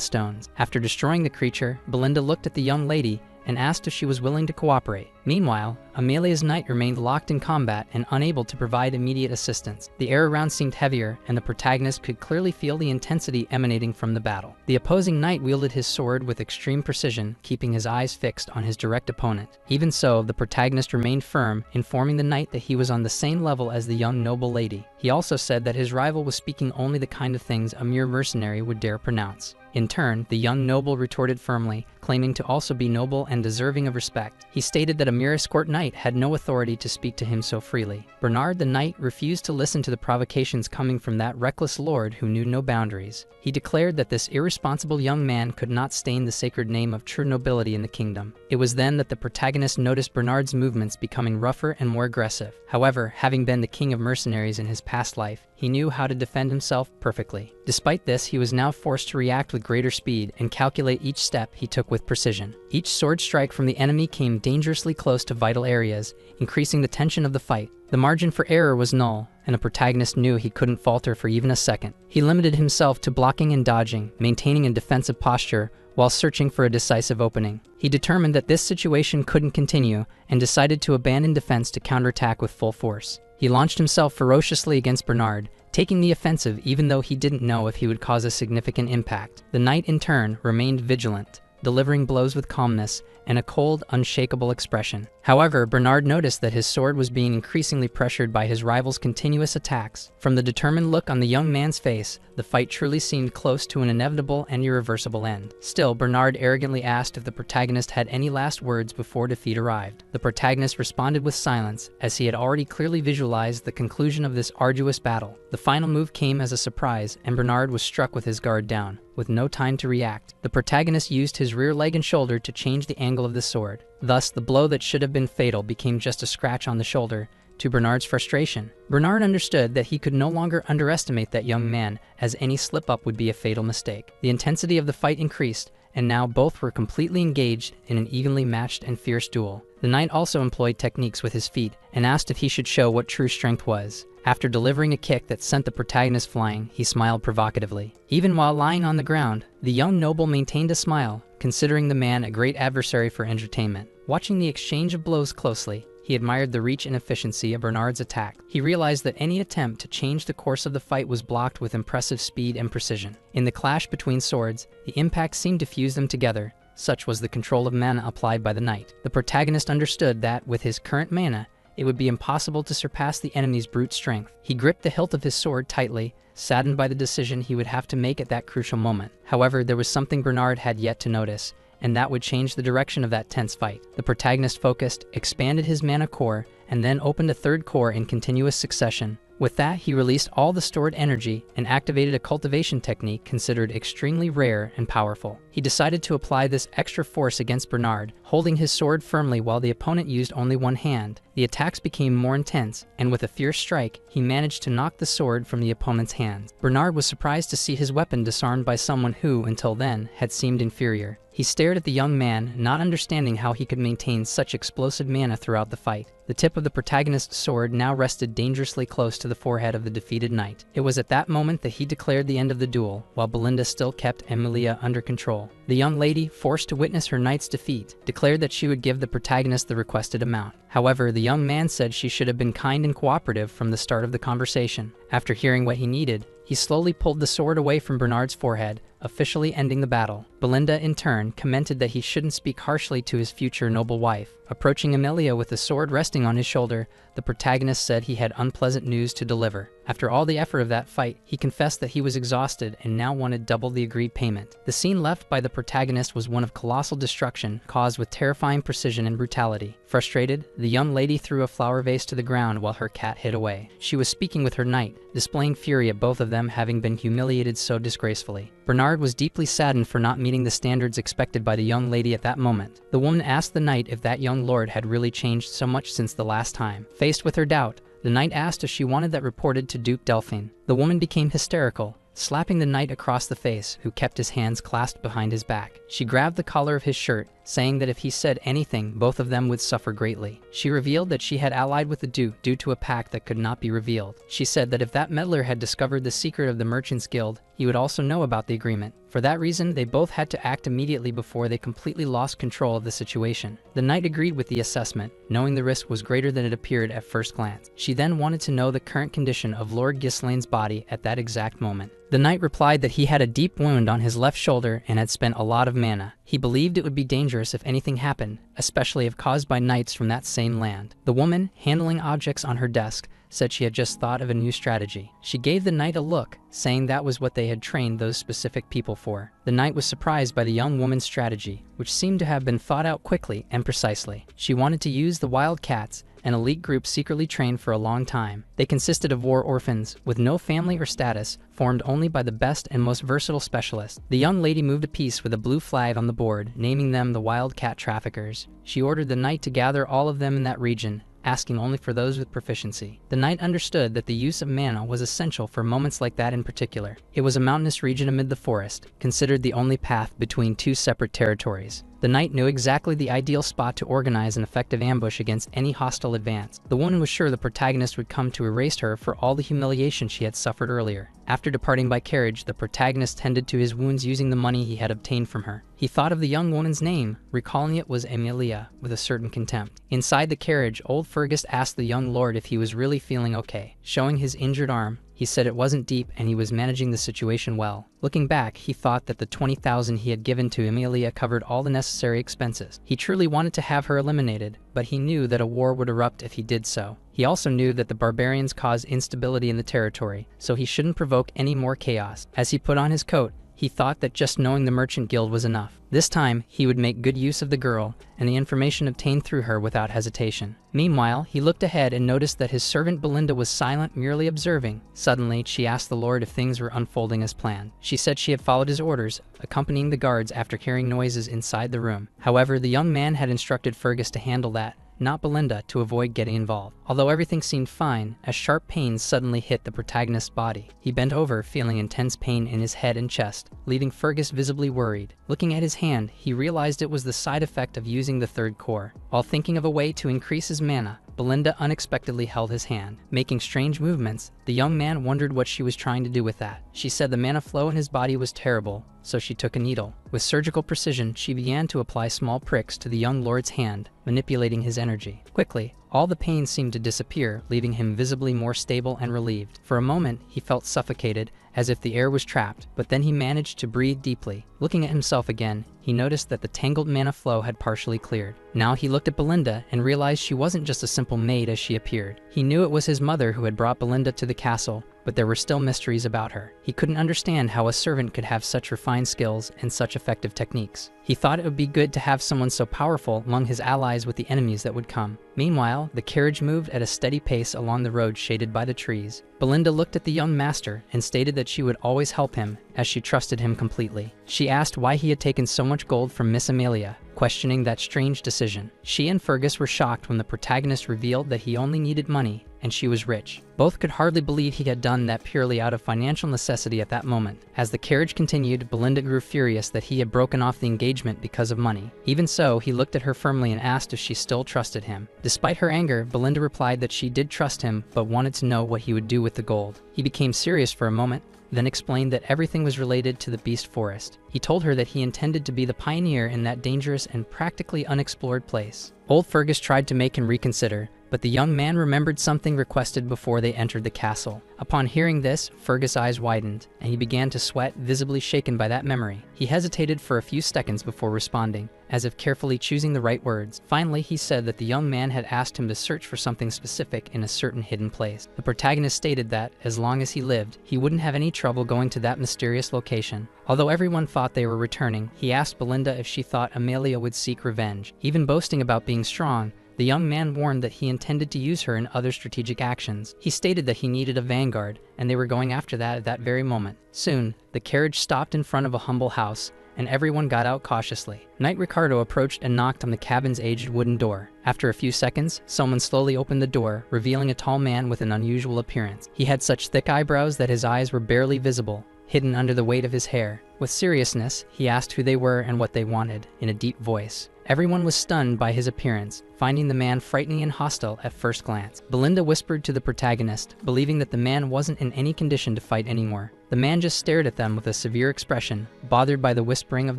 stones. After destroying the creature, Belinda looked at the young lady and asked if she was willing to cooperate. Meanwhile, Amelia's knight remained locked in combat and unable to provide immediate assistance. The air around seemed heavier, and the protagonist could clearly feel the intensity emanating from the battle. The opposing knight wielded his sword with extreme precision, keeping his eyes fixed on his direct opponent. Even so, the protagonist remained firm, informing the knight that he was on the same level as the young noble lady. He also said that his rival was speaking only the kind of things a mere mercenary would dare pronounce. In turn, the young noble retorted firmly, claiming to also be noble and deserving of respect. He stated that a mere escort knight had no authority to speak to him so freely. Bernard the knight refused to listen to the provocations coming from that reckless lord who knew no boundaries. He declared that this irresponsible young man could not stain the sacred name of true nobility in the kingdom. It was then that the protagonist noticed Bernard's movements becoming rougher and more aggressive. However, having been the king of mercenaries in his past life, he knew how to defend himself perfectly. Despite this, he was now forced to react with greater speed and calculate each step he took with precision. Each sword strike from the enemy came dangerously close to vital areas, increasing the tension of the fight. The margin for error was null, and the protagonist knew he couldn't falter for even a second. He limited himself to blocking and dodging, maintaining a defensive posture while searching for a decisive opening. He determined that this situation couldn't continue and decided to abandon defense to counterattack with full force. He launched himself ferociously against Bernard, taking the offensive even though he didn't know if he would cause a significant impact. The knight, in turn, remained vigilant, delivering blows with calmness and a cold, unshakable expression. However, Bernard noticed that his sword was being increasingly pressured by his rival's continuous attacks. From the determined look on the young man's face, the fight truly seemed close to an inevitable and irreversible end. Still, Bernard arrogantly asked if the protagonist had any last words before defeat arrived. The protagonist responded with silence, as he had already clearly visualized the conclusion of this arduous battle. The final move came as a surprise, and Bernard was struck with his guard down. With no time to react, the protagonist used his rear leg and shoulder to change the angle of the sword. Thus, the blow that should have been fatal became just a scratch on the shoulder. To Bernard's frustration, Bernard understood that he could no longer underestimate that young man, as any slip-up would be a fatal mistake. The intensity of the fight increased, and now both were completely engaged in an evenly matched and fierce duel. The knight also employed techniques with his feet and asked if he should show what true strength was. After delivering a kick that sent the protagonist flying, he smiled provocatively. Even while lying on the ground, the young noble maintained a smile, considering the man a great adversary for entertainment. Watching the exchange of blows closely, he admired the reach and efficiency of Bernard's attack. He realized that any attempt to change the course of the fight was blocked with impressive speed and precision. In the clash between swords, the impact seemed to fuse them together. Such was the control of mana applied by the knight. The protagonist understood that, with his current mana, it would be impossible to surpass the enemy's brute strength. He gripped the hilt of his sword tightly, saddened by the decision he would have to make at that crucial moment. However, there was something Bernard had yet to notice, and that would change the direction of that tense fight. The protagonist focused, expanded his mana core, and then opened a third core in continuous succession. With that, he released all the stored energy and activated a cultivation technique considered extremely rare and powerful. He decided to apply this extra force against Bernard, holding his sword firmly while the opponent used only one hand. The attacks became more intense, and with a fierce strike, he managed to knock the sword from the opponent's hands. Bernard was surprised to see his weapon disarmed by someone who, until then, had seemed inferior. He stared at the young man, not understanding how he could maintain such explosive mana throughout the fight. The tip of the protagonist's sword now rested dangerously close to the forehead of the defeated knight. It was at that moment that he declared the end of the duel, while Belinda still kept Emilia under control. The young lady, forced to witness her knight's defeat, declared that she would give the protagonist the requested amount. However, the young man said she should have been kind and cooperative from the start of the conversation. After hearing what he needed, he slowly pulled the sword away from Bernard's forehead, officially ending the battle. Belinda, in turn, commented that he shouldn't speak harshly to his future noble wife. Approaching Emilia with the sword resting on his shoulder, the protagonist said he had unpleasant news to deliver. After all the effort of that fight, he confessed that he was exhausted and now wanted double the agreed payment. The scene left by the protagonist was one of colossal destruction, caused with terrifying precision and brutality. Frustrated, the young lady threw a flower vase to the ground while her cat hid away. She was speaking with her knight, displaying fury at both of them having been humiliated so disgracefully. Bernard was deeply saddened for not meeting the standards expected by the young lady at that moment. The woman asked the knight if that young lord had really changed so much since the last time. Faced with her doubt, the knight asked if she wanted that reported to Duke Delphine. The woman became hysterical, slapping the knight across the face, who kept his hands clasped behind his back. She grabbed the collar of his shirt, saying that if he said anything, both of them would suffer greatly. She revealed that she had allied with the Duke due to a pact that could not be revealed. She said that if that meddler had discovered the secret of the Merchants Guild, he would also know about the agreement. For that reason, they both had to act immediately before they completely lost control of the situation. The knight agreed with the assessment, knowing the risk was greater than it appeared at first glance. She then wanted to know the current condition of Lord Ghislaine's body at that exact moment. The knight replied that he had a deep wound on his left shoulder and had spent a lot of mana. He believed it would be dangerous if anything happened, especially if caused by knights from that same land. The woman, handling objects on her desk, said she had just thought of a new strategy. She gave the knight a look, saying that was what they had trained those specific people for. The knight was surprised by the young woman's strategy, which seemed to have been thought out quickly and precisely. She wanted to use the Wild Cats, an elite group secretly trained for a long time. They consisted of war orphans, with no family or status, formed only by the best and most versatile specialists. The young lady moved a piece with a blue flag on the board, naming them the Wild Cat Traffickers. She ordered the knight to gather all of them in that region, asking only for those with proficiency. The knight understood that the use of mana was essential for moments like that in particular. It was a mountainous region amid the forest, considered the only path between two separate territories. The knight knew exactly the ideal spot to organize an effective ambush against any hostile advance. The woman was sure the protagonist would come to erase her for all the humiliation she had suffered earlier. After departing by carriage, the protagonist tended to his wounds using the money he had obtained from her. He thought of the young woman's name, recalling it was Emilia, with a certain contempt. Inside the carriage, old Fergus asked the young lord if he was really feeling okay. Showing his injured arm, He said it wasn't deep and he was managing the situation well. Looking back, he thought that the 20,000 he had given to Emilia covered all the necessary expenses. He truly wanted to have her eliminated, but he knew that a war would erupt if he did so. He also knew that the barbarians cause instability in the territory, so he shouldn't provoke any more chaos. As he put on his coat, he thought that just knowing the merchant guild was enough. This time, he would make good use of the girl and the information obtained through her without hesitation. Meanwhile, he looked ahead and noticed that his servant Belinda was silent, merely observing. Suddenly, she asked the Lord if things were unfolding as planned. She said she had followed his orders, accompanying the guards after hearing noises inside the room. However, the young man had instructed Fergus to handle that, not Belinda, to avoid getting involved. Although everything seemed fine, as sharp pains suddenly hit the protagonist's body. He bent over, feeling intense pain in his head and chest, leaving Fergus visibly worried. Looking at his hand, he realized it was the side effect of using the third core. While thinking of a way to increase his mana, Belinda unexpectedly held his hand. Making strange movements, the young man wondered what she was trying to do with that. She said the mana flow in his body was terrible, so she took a needle. With surgical precision, she began to apply small pricks to the young lord's hand, manipulating his energy. Quickly, all the pain seemed to disappear, leaving him visibly more stable and relieved. For a moment, he felt suffocated, as if the air was trapped, but then he managed to breathe deeply. Looking at himself again, he noticed that the tangled mana flow had partially cleared. Now he looked at Belinda and realized she wasn't just a simple maid as she appeared. He knew it was his mother who had brought Belinda to the castle, but there were still mysteries about her. He couldn't understand how a servant could have such refined skills and such effective techniques. He thought it would be good to have someone so powerful among his allies with the enemies that would come. Meanwhile, the carriage moved at a steady pace along the road shaded by the trees. Belinda looked at the young master and stated that she would always help him, as she trusted him completely. She asked why he had taken so much gold from Miss Amelia, questioning that strange decision. She and Fergus were shocked when the protagonist revealed that he only needed money, and she was rich. Both could hardly believe he had done that purely out of financial necessity at that moment. As the carriage continued, Belinda grew furious that he had broken off the engagement because of money. Even so, he looked at her firmly and asked if she still trusted him. Despite her anger, Belinda replied that she did trust him, but wanted to know what he would do with the gold. He became serious for a moment, then explained that everything was related to the Beast Forest. He told her that he intended to be the pioneer in that dangerous and practically unexplored place. Old Fergus tried to make him reconsider, but the young man remembered something requested before they entered the castle. Upon hearing this, Fergus' eyes widened, and he began to sweat, visibly shaken by that memory. He hesitated for a few seconds before responding, as if carefully choosing the right words. Finally, he said that the young man had asked him to search for something specific in a certain hidden place. The protagonist stated that, as long as he lived, he wouldn't have any trouble going to that mysterious location. Although everyone thought they were returning, he asked Belinda if she thought Amelia would seek revenge. Even boasting about being strong, the young man warned that he intended to use her in other strategic actions. He stated that he needed a vanguard, and they were going after that at that very moment. Soon, the carriage stopped in front of a humble house, and everyone got out cautiously. Knight Ricardo approached and knocked on the cabin's aged wooden door. After a few seconds, someone slowly opened the door, revealing a tall man with an unusual appearance. He had such thick eyebrows that his eyes were barely visible, hidden under the weight of his hair. With seriousness, he asked who they were and what they wanted, in a deep voice. Everyone was stunned by his appearance, finding the man frightening and hostile at first glance. Belinda whispered to the protagonist, believing that the man wasn't in any condition to fight anymore. The man just stared at them with a severe expression, bothered by the whispering of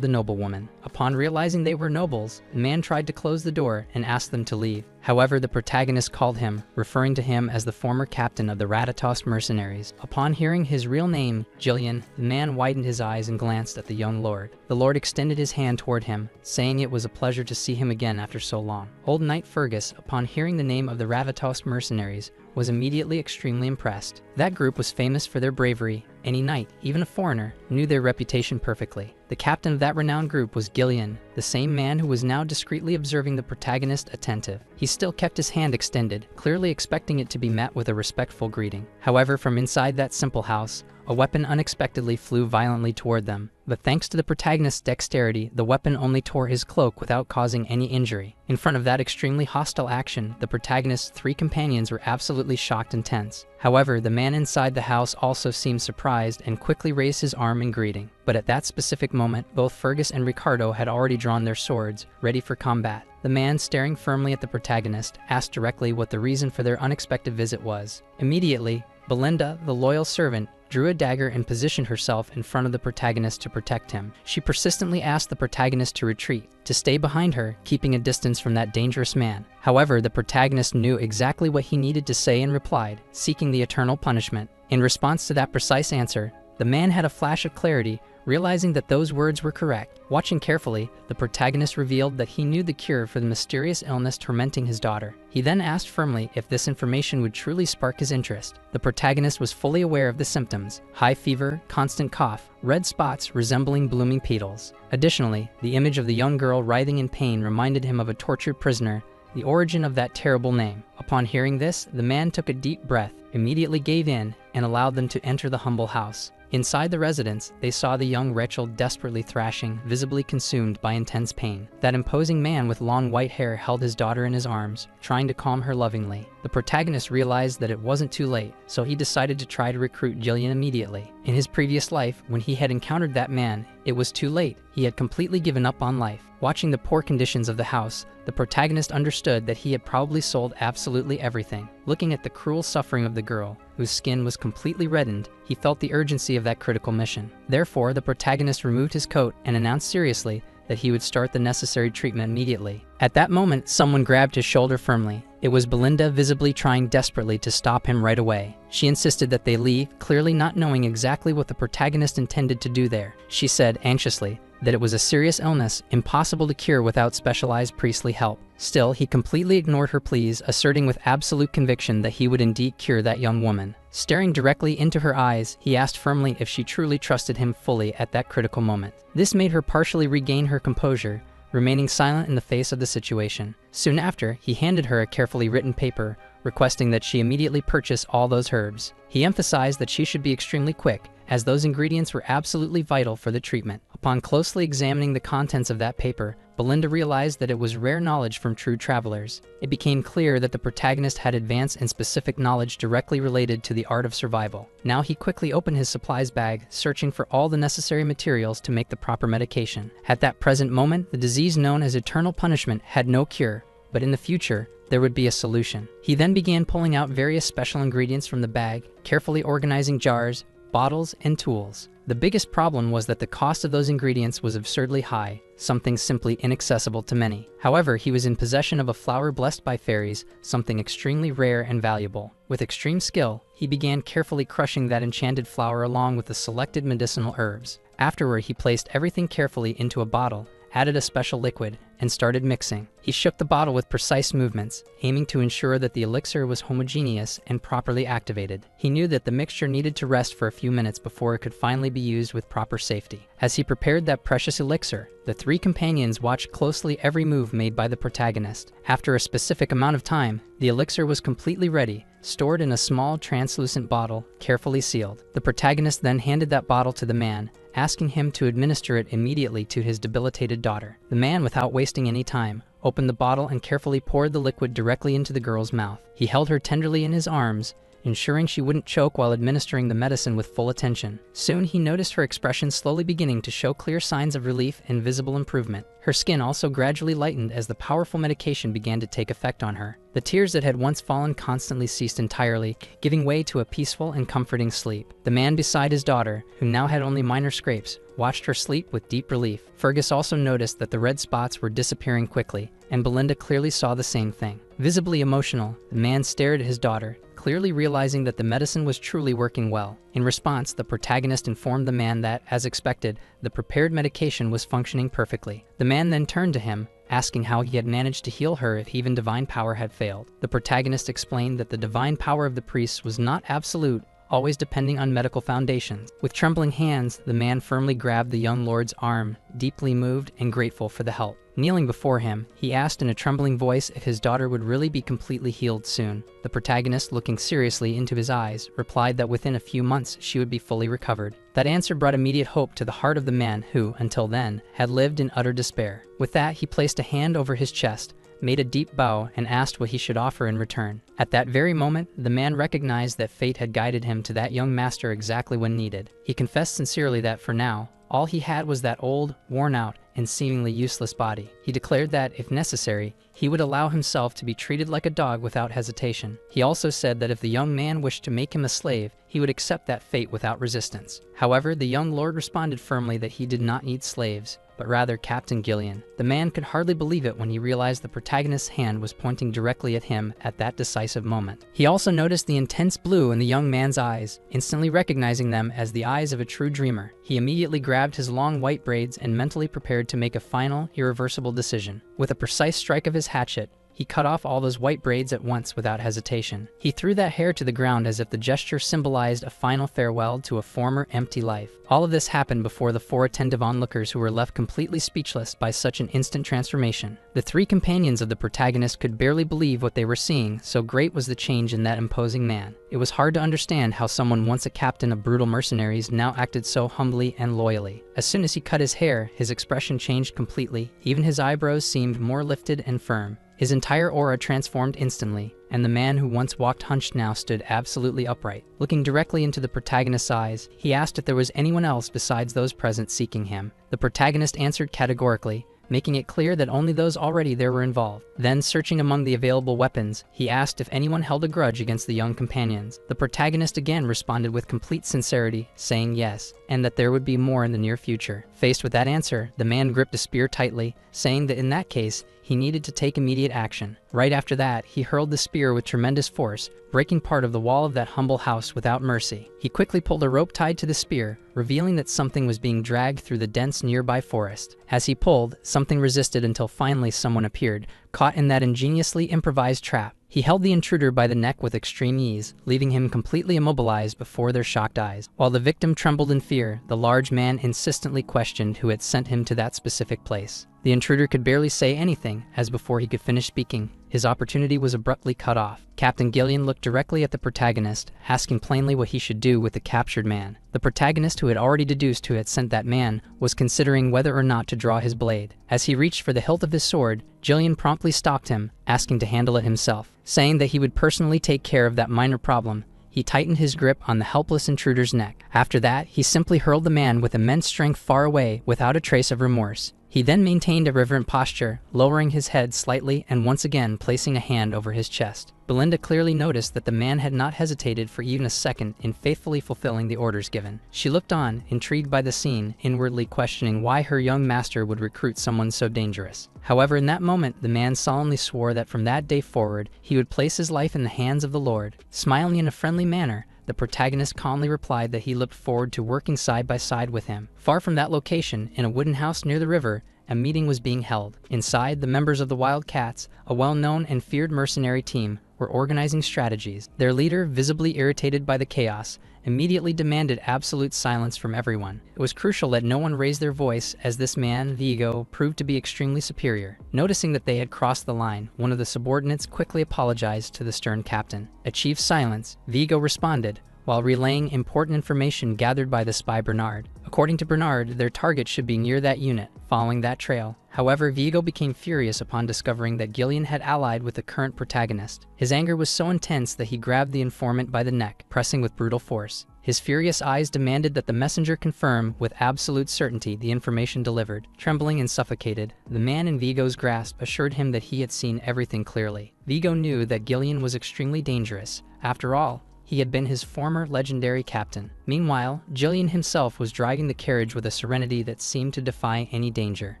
the noblewoman. Upon realizing they were nobles, the man tried to close the door and asked them to leave. However, the protagonist called him, referring to him as the former captain of the Ratatost mercenaries. Upon hearing his real name, Jillian, the man widened his eyes and glanced at the young lord. The lord extended his hand toward him, saying it was a pleasure to see him again after so long. Old Knight Fergus, upon hearing the name of the Ratatost mercenaries, was immediately extremely impressed. That group was famous for their bravery. Any knight, even a foreigner, knew their reputation perfectly. The captain of that renowned group was Gillian, the same man who was now discreetly observing the protagonist attentive. He still kept his hand extended, clearly expecting it to be met with a respectful greeting. However, from inside that simple house, a weapon unexpectedly flew violently toward them. But thanks to the protagonist's dexterity, the weapon only tore his cloak without causing any injury. In front of that extremely hostile action, the protagonist's three companions were absolutely shocked and tense. However, the man inside the house also seemed surprised and quickly raised his arm in greeting. But at that specific moment, both Fergus and Ricardo had already drawn their swords, ready for combat. The man, staring firmly at the protagonist, asked directly what the reason for their unexpected visit was. Immediately, Belinda, the loyal servant, drew a dagger and positioned herself in front of the protagonist to protect him. She persistently asked the protagonist to retreat, to stay behind her, keeping a distance from that dangerous man. However, the protagonist knew exactly what he needed to say and replied, seeking the eternal punishment. In response to that precise answer, the man had a flash of clarity, realizing that those words were correct. Watching carefully, the protagonist revealed that he knew the cure for the mysterious illness tormenting his daughter. He then asked firmly if this information would truly spark his interest. The protagonist was fully aware of the symptoms: high fever, constant cough, red spots resembling blooming petals. Additionally, the image of the young girl writhing in pain reminded him of a tortured prisoner, the origin of that terrible name. Upon hearing this, the man took a deep breath, immediately gave in, and allowed them to enter the humble house. Inside the residence, they saw the young Rachel desperately thrashing, visibly consumed by intense pain. That imposing man with long white hair held his daughter in his arms, trying to calm her lovingly. The protagonist realized that it wasn't too late, so he decided to try to recruit Jillian immediately. In his previous life, when he had encountered that man, it was too late. He had completely given up on life. Watching the poor conditions of the house, the protagonist understood that he had probably sold absolutely everything. Looking at the cruel suffering of the girl, whose skin was completely reddened, he felt the urgency of that critical mission. Therefore, the protagonist removed his coat and announced seriously that he would start the necessary treatment immediately. At that moment, someone grabbed his shoulder firmly. It was Belinda, visibly trying desperately to stop him right away. She insisted that they leave, clearly not knowing exactly what the protagonist intended to do there. She said anxiously that it was a serious illness, impossible to cure without specialized priestly help. Still, he completely ignored her pleas, asserting with absolute conviction that he would indeed cure that young woman. Staring directly into her eyes, he asked firmly if she truly trusted him fully at that critical moment. This made her partially regain her composure, remaining silent in the face of the situation. Soon after, he handed her a carefully written paper, requesting that she immediately purchase all those herbs. He emphasized that she should be extremely quick, as those ingredients were absolutely vital for the treatment. Upon closely examining the contents of that paper, Belinda realized that it was rare knowledge from true travelers. It became clear that the protagonist had advanced and specific knowledge directly related to the art of survival. Now he quickly opened his supplies bag, searching for all the necessary materials to make the proper medication. At that present moment, the disease known as eternal punishment had no cure, but in the future, there would be a solution. He then began pulling out various special ingredients from the bag, carefully organizing jars, bottles, and tools. The biggest problem was that the cost of those ingredients was absurdly high, something simply inaccessible to many. However, he was in possession of a flower blessed by fairies, something extremely rare and valuable. With extreme skill, he began carefully crushing that enchanted flower along with the selected medicinal herbs. Afterward, he placed everything carefully into a bottle, added a special liquid, and started mixing. He shook the bottle with precise movements, aiming to ensure that the elixir was homogeneous and properly activated. He knew that the mixture needed to rest for a few minutes before it could finally be used with proper safety. As he prepared that precious elixir, the three companions watched closely every move made by the protagonist. After a specific amount of time, the elixir was completely ready, stored in a small translucent bottle, carefully sealed. The protagonist then handed that bottle to the man, asking him to administer it immediately to his debilitated daughter. The man, without wasting any time, opened the bottle and carefully poured the liquid directly into the girl's mouth. He held her tenderly in his arms, ensuring she wouldn't choke while administering the medicine with full attention. Soon he noticed her expression slowly beginning to show clear signs of relief and visible improvement. Her skin also gradually lightened as the powerful medication began to take effect on her. The tears that had once fallen constantly ceased entirely, giving way to a peaceful and comforting sleep. The man beside his daughter, who now had only minor scrapes, watched her sleep with deep relief. Fergus also noticed that the red spots were disappearing quickly, and Belinda clearly saw the same thing. Visibly emotional, the man stared at his daughter, clearly realizing that the medicine was truly working well. In response, the protagonist informed the man that, as expected, the prepared medication was functioning perfectly. The man then turned to him, asking how he had managed to heal her if even divine power had failed. The protagonist explained that the divine power of the priests was not absolute, always depending on medical foundations. With trembling hands, the man firmly grabbed the young lord's arm, deeply moved and grateful for the help. Kneeling before him, he asked in a trembling voice if his daughter would really be completely healed soon. The protagonist, looking seriously into his eyes, replied that within a few months she would be fully recovered. That answer brought immediate hope to the heart of the man who, until then, had lived in utter despair. With that, he placed a hand over his chest, made a deep bow, and asked what he should offer in return. At that very moment, the man recognized that fate had guided him to that young master exactly when needed. He confessed sincerely that for now, all he had was that old, worn-out, and seemingly useless body. He declared that, if necessary, he would allow himself to be treated like a dog without hesitation. He also said that if the young man wished to make him a slave, he would accept that fate without resistance. However, the young lord responded firmly that he did not need slaves, but rather Captain Gillian. The man could hardly believe it when he realized the protagonist's hand was pointing directly at him at that decisive moment. He also noticed the intense blue in the young man's eyes, instantly recognizing them as the eyes of a true dreamer. He immediately grabbed his long white braids and mentally prepared to make a final, irreversible decision. With a precise strike of his hatchet, he cut off all those white braids at once without hesitation. He threw that hair to the ground as if the gesture symbolized a final farewell to a former empty life. All of this happened before the 4 attentive onlookers who were left completely speechless by such an instant transformation. The 3 companions of the protagonist could barely believe what they were seeing, so great was the change in that imposing man. It was hard to understand how someone once a captain of brutal mercenaries now acted so humbly and loyally. As soon as he cut his hair, his expression changed completely. Even his eyebrows seemed more lifted and firm. His entire aura transformed instantly, and the man who once walked hunched now stood absolutely upright. Looking directly into the protagonist's eyes, he asked if there was anyone else besides those present seeking him. The protagonist answered categorically, making it clear that only those already there were involved. Then, searching among the available weapons, he asked if anyone held a grudge against the young companions. The protagonist again responded with complete sincerity, saying yes, and that there would be more in the near future. Faced with that answer, the man gripped a spear tightly, saying that in that case, he needed to take immediate action. Right after that, he hurled the spear with tremendous force, breaking part of the wall of that humble house without mercy. He quickly pulled a rope tied to the spear, revealing that something was being dragged through the dense nearby forest. As he pulled, something resisted until finally someone appeared, caught in that ingeniously improvised trap. He held the intruder by the neck with extreme ease, leaving him completely immobilized before their shocked eyes. While the victim trembled in fear, the large man insistently questioned who had sent him to that specific place. The intruder could barely say anything, as before he could finish speaking, his opportunity was abruptly cut off. Captain Gillian looked directly at the protagonist, asking plainly what he should do with the captured man. The protagonist, who had already deduced who had sent that man, was considering whether or not to draw his blade. As he reached for the hilt of his sword, Gillian promptly stopped him, asking to handle it himself. Saying that he would personally take care of that minor problem, he tightened his grip on the helpless intruder's neck. After that, he simply hurled the man with immense strength far away without a trace of remorse. He then maintained a reverent posture, lowering his head slightly and once again placing a hand over his chest. Belinda clearly noticed that the man had not hesitated for even a second in faithfully fulfilling the orders given. She looked on, intrigued by the scene, inwardly questioning why her young master would recruit someone so dangerous. However, in that moment, the man solemnly swore that from that day forward, he would place his life in the hands of the Lord. Smiling in a friendly manner, the protagonist calmly replied that he looked forward to working side by side with him. Far from that location, in a wooden house near the river, a meeting was being held. Inside, the members of the Wildcats, a well-known and feared mercenary team, were organizing strategies. Their leader, visibly irritated by the chaos, immediately demanded absolute silence from everyone. It was crucial that no one raise their voice, as this man, Vigo, proved to be extremely superior. Noticing that they had crossed the line, one of the subordinates quickly apologized to the stern captain. Achieved silence, Vigo responded, while relaying important information gathered by the spy Bernard. According to Bernard, their target should be near that unit, following that trail. However, Vigo became furious upon discovering that Gillian had allied with the current protagonist. His anger was so intense that he grabbed the informant by the neck, pressing with brutal force. His furious eyes demanded that the messenger confirm with absolute certainty the information delivered. Trembling and suffocated, the man in Vigo's grasp assured him that he had seen everything clearly. Vigo knew that Gillian was extremely dangerous. After all, he had been his former legendary captain. Meanwhile, Gillian himself was driving the carriage with a serenity that seemed to defy any danger.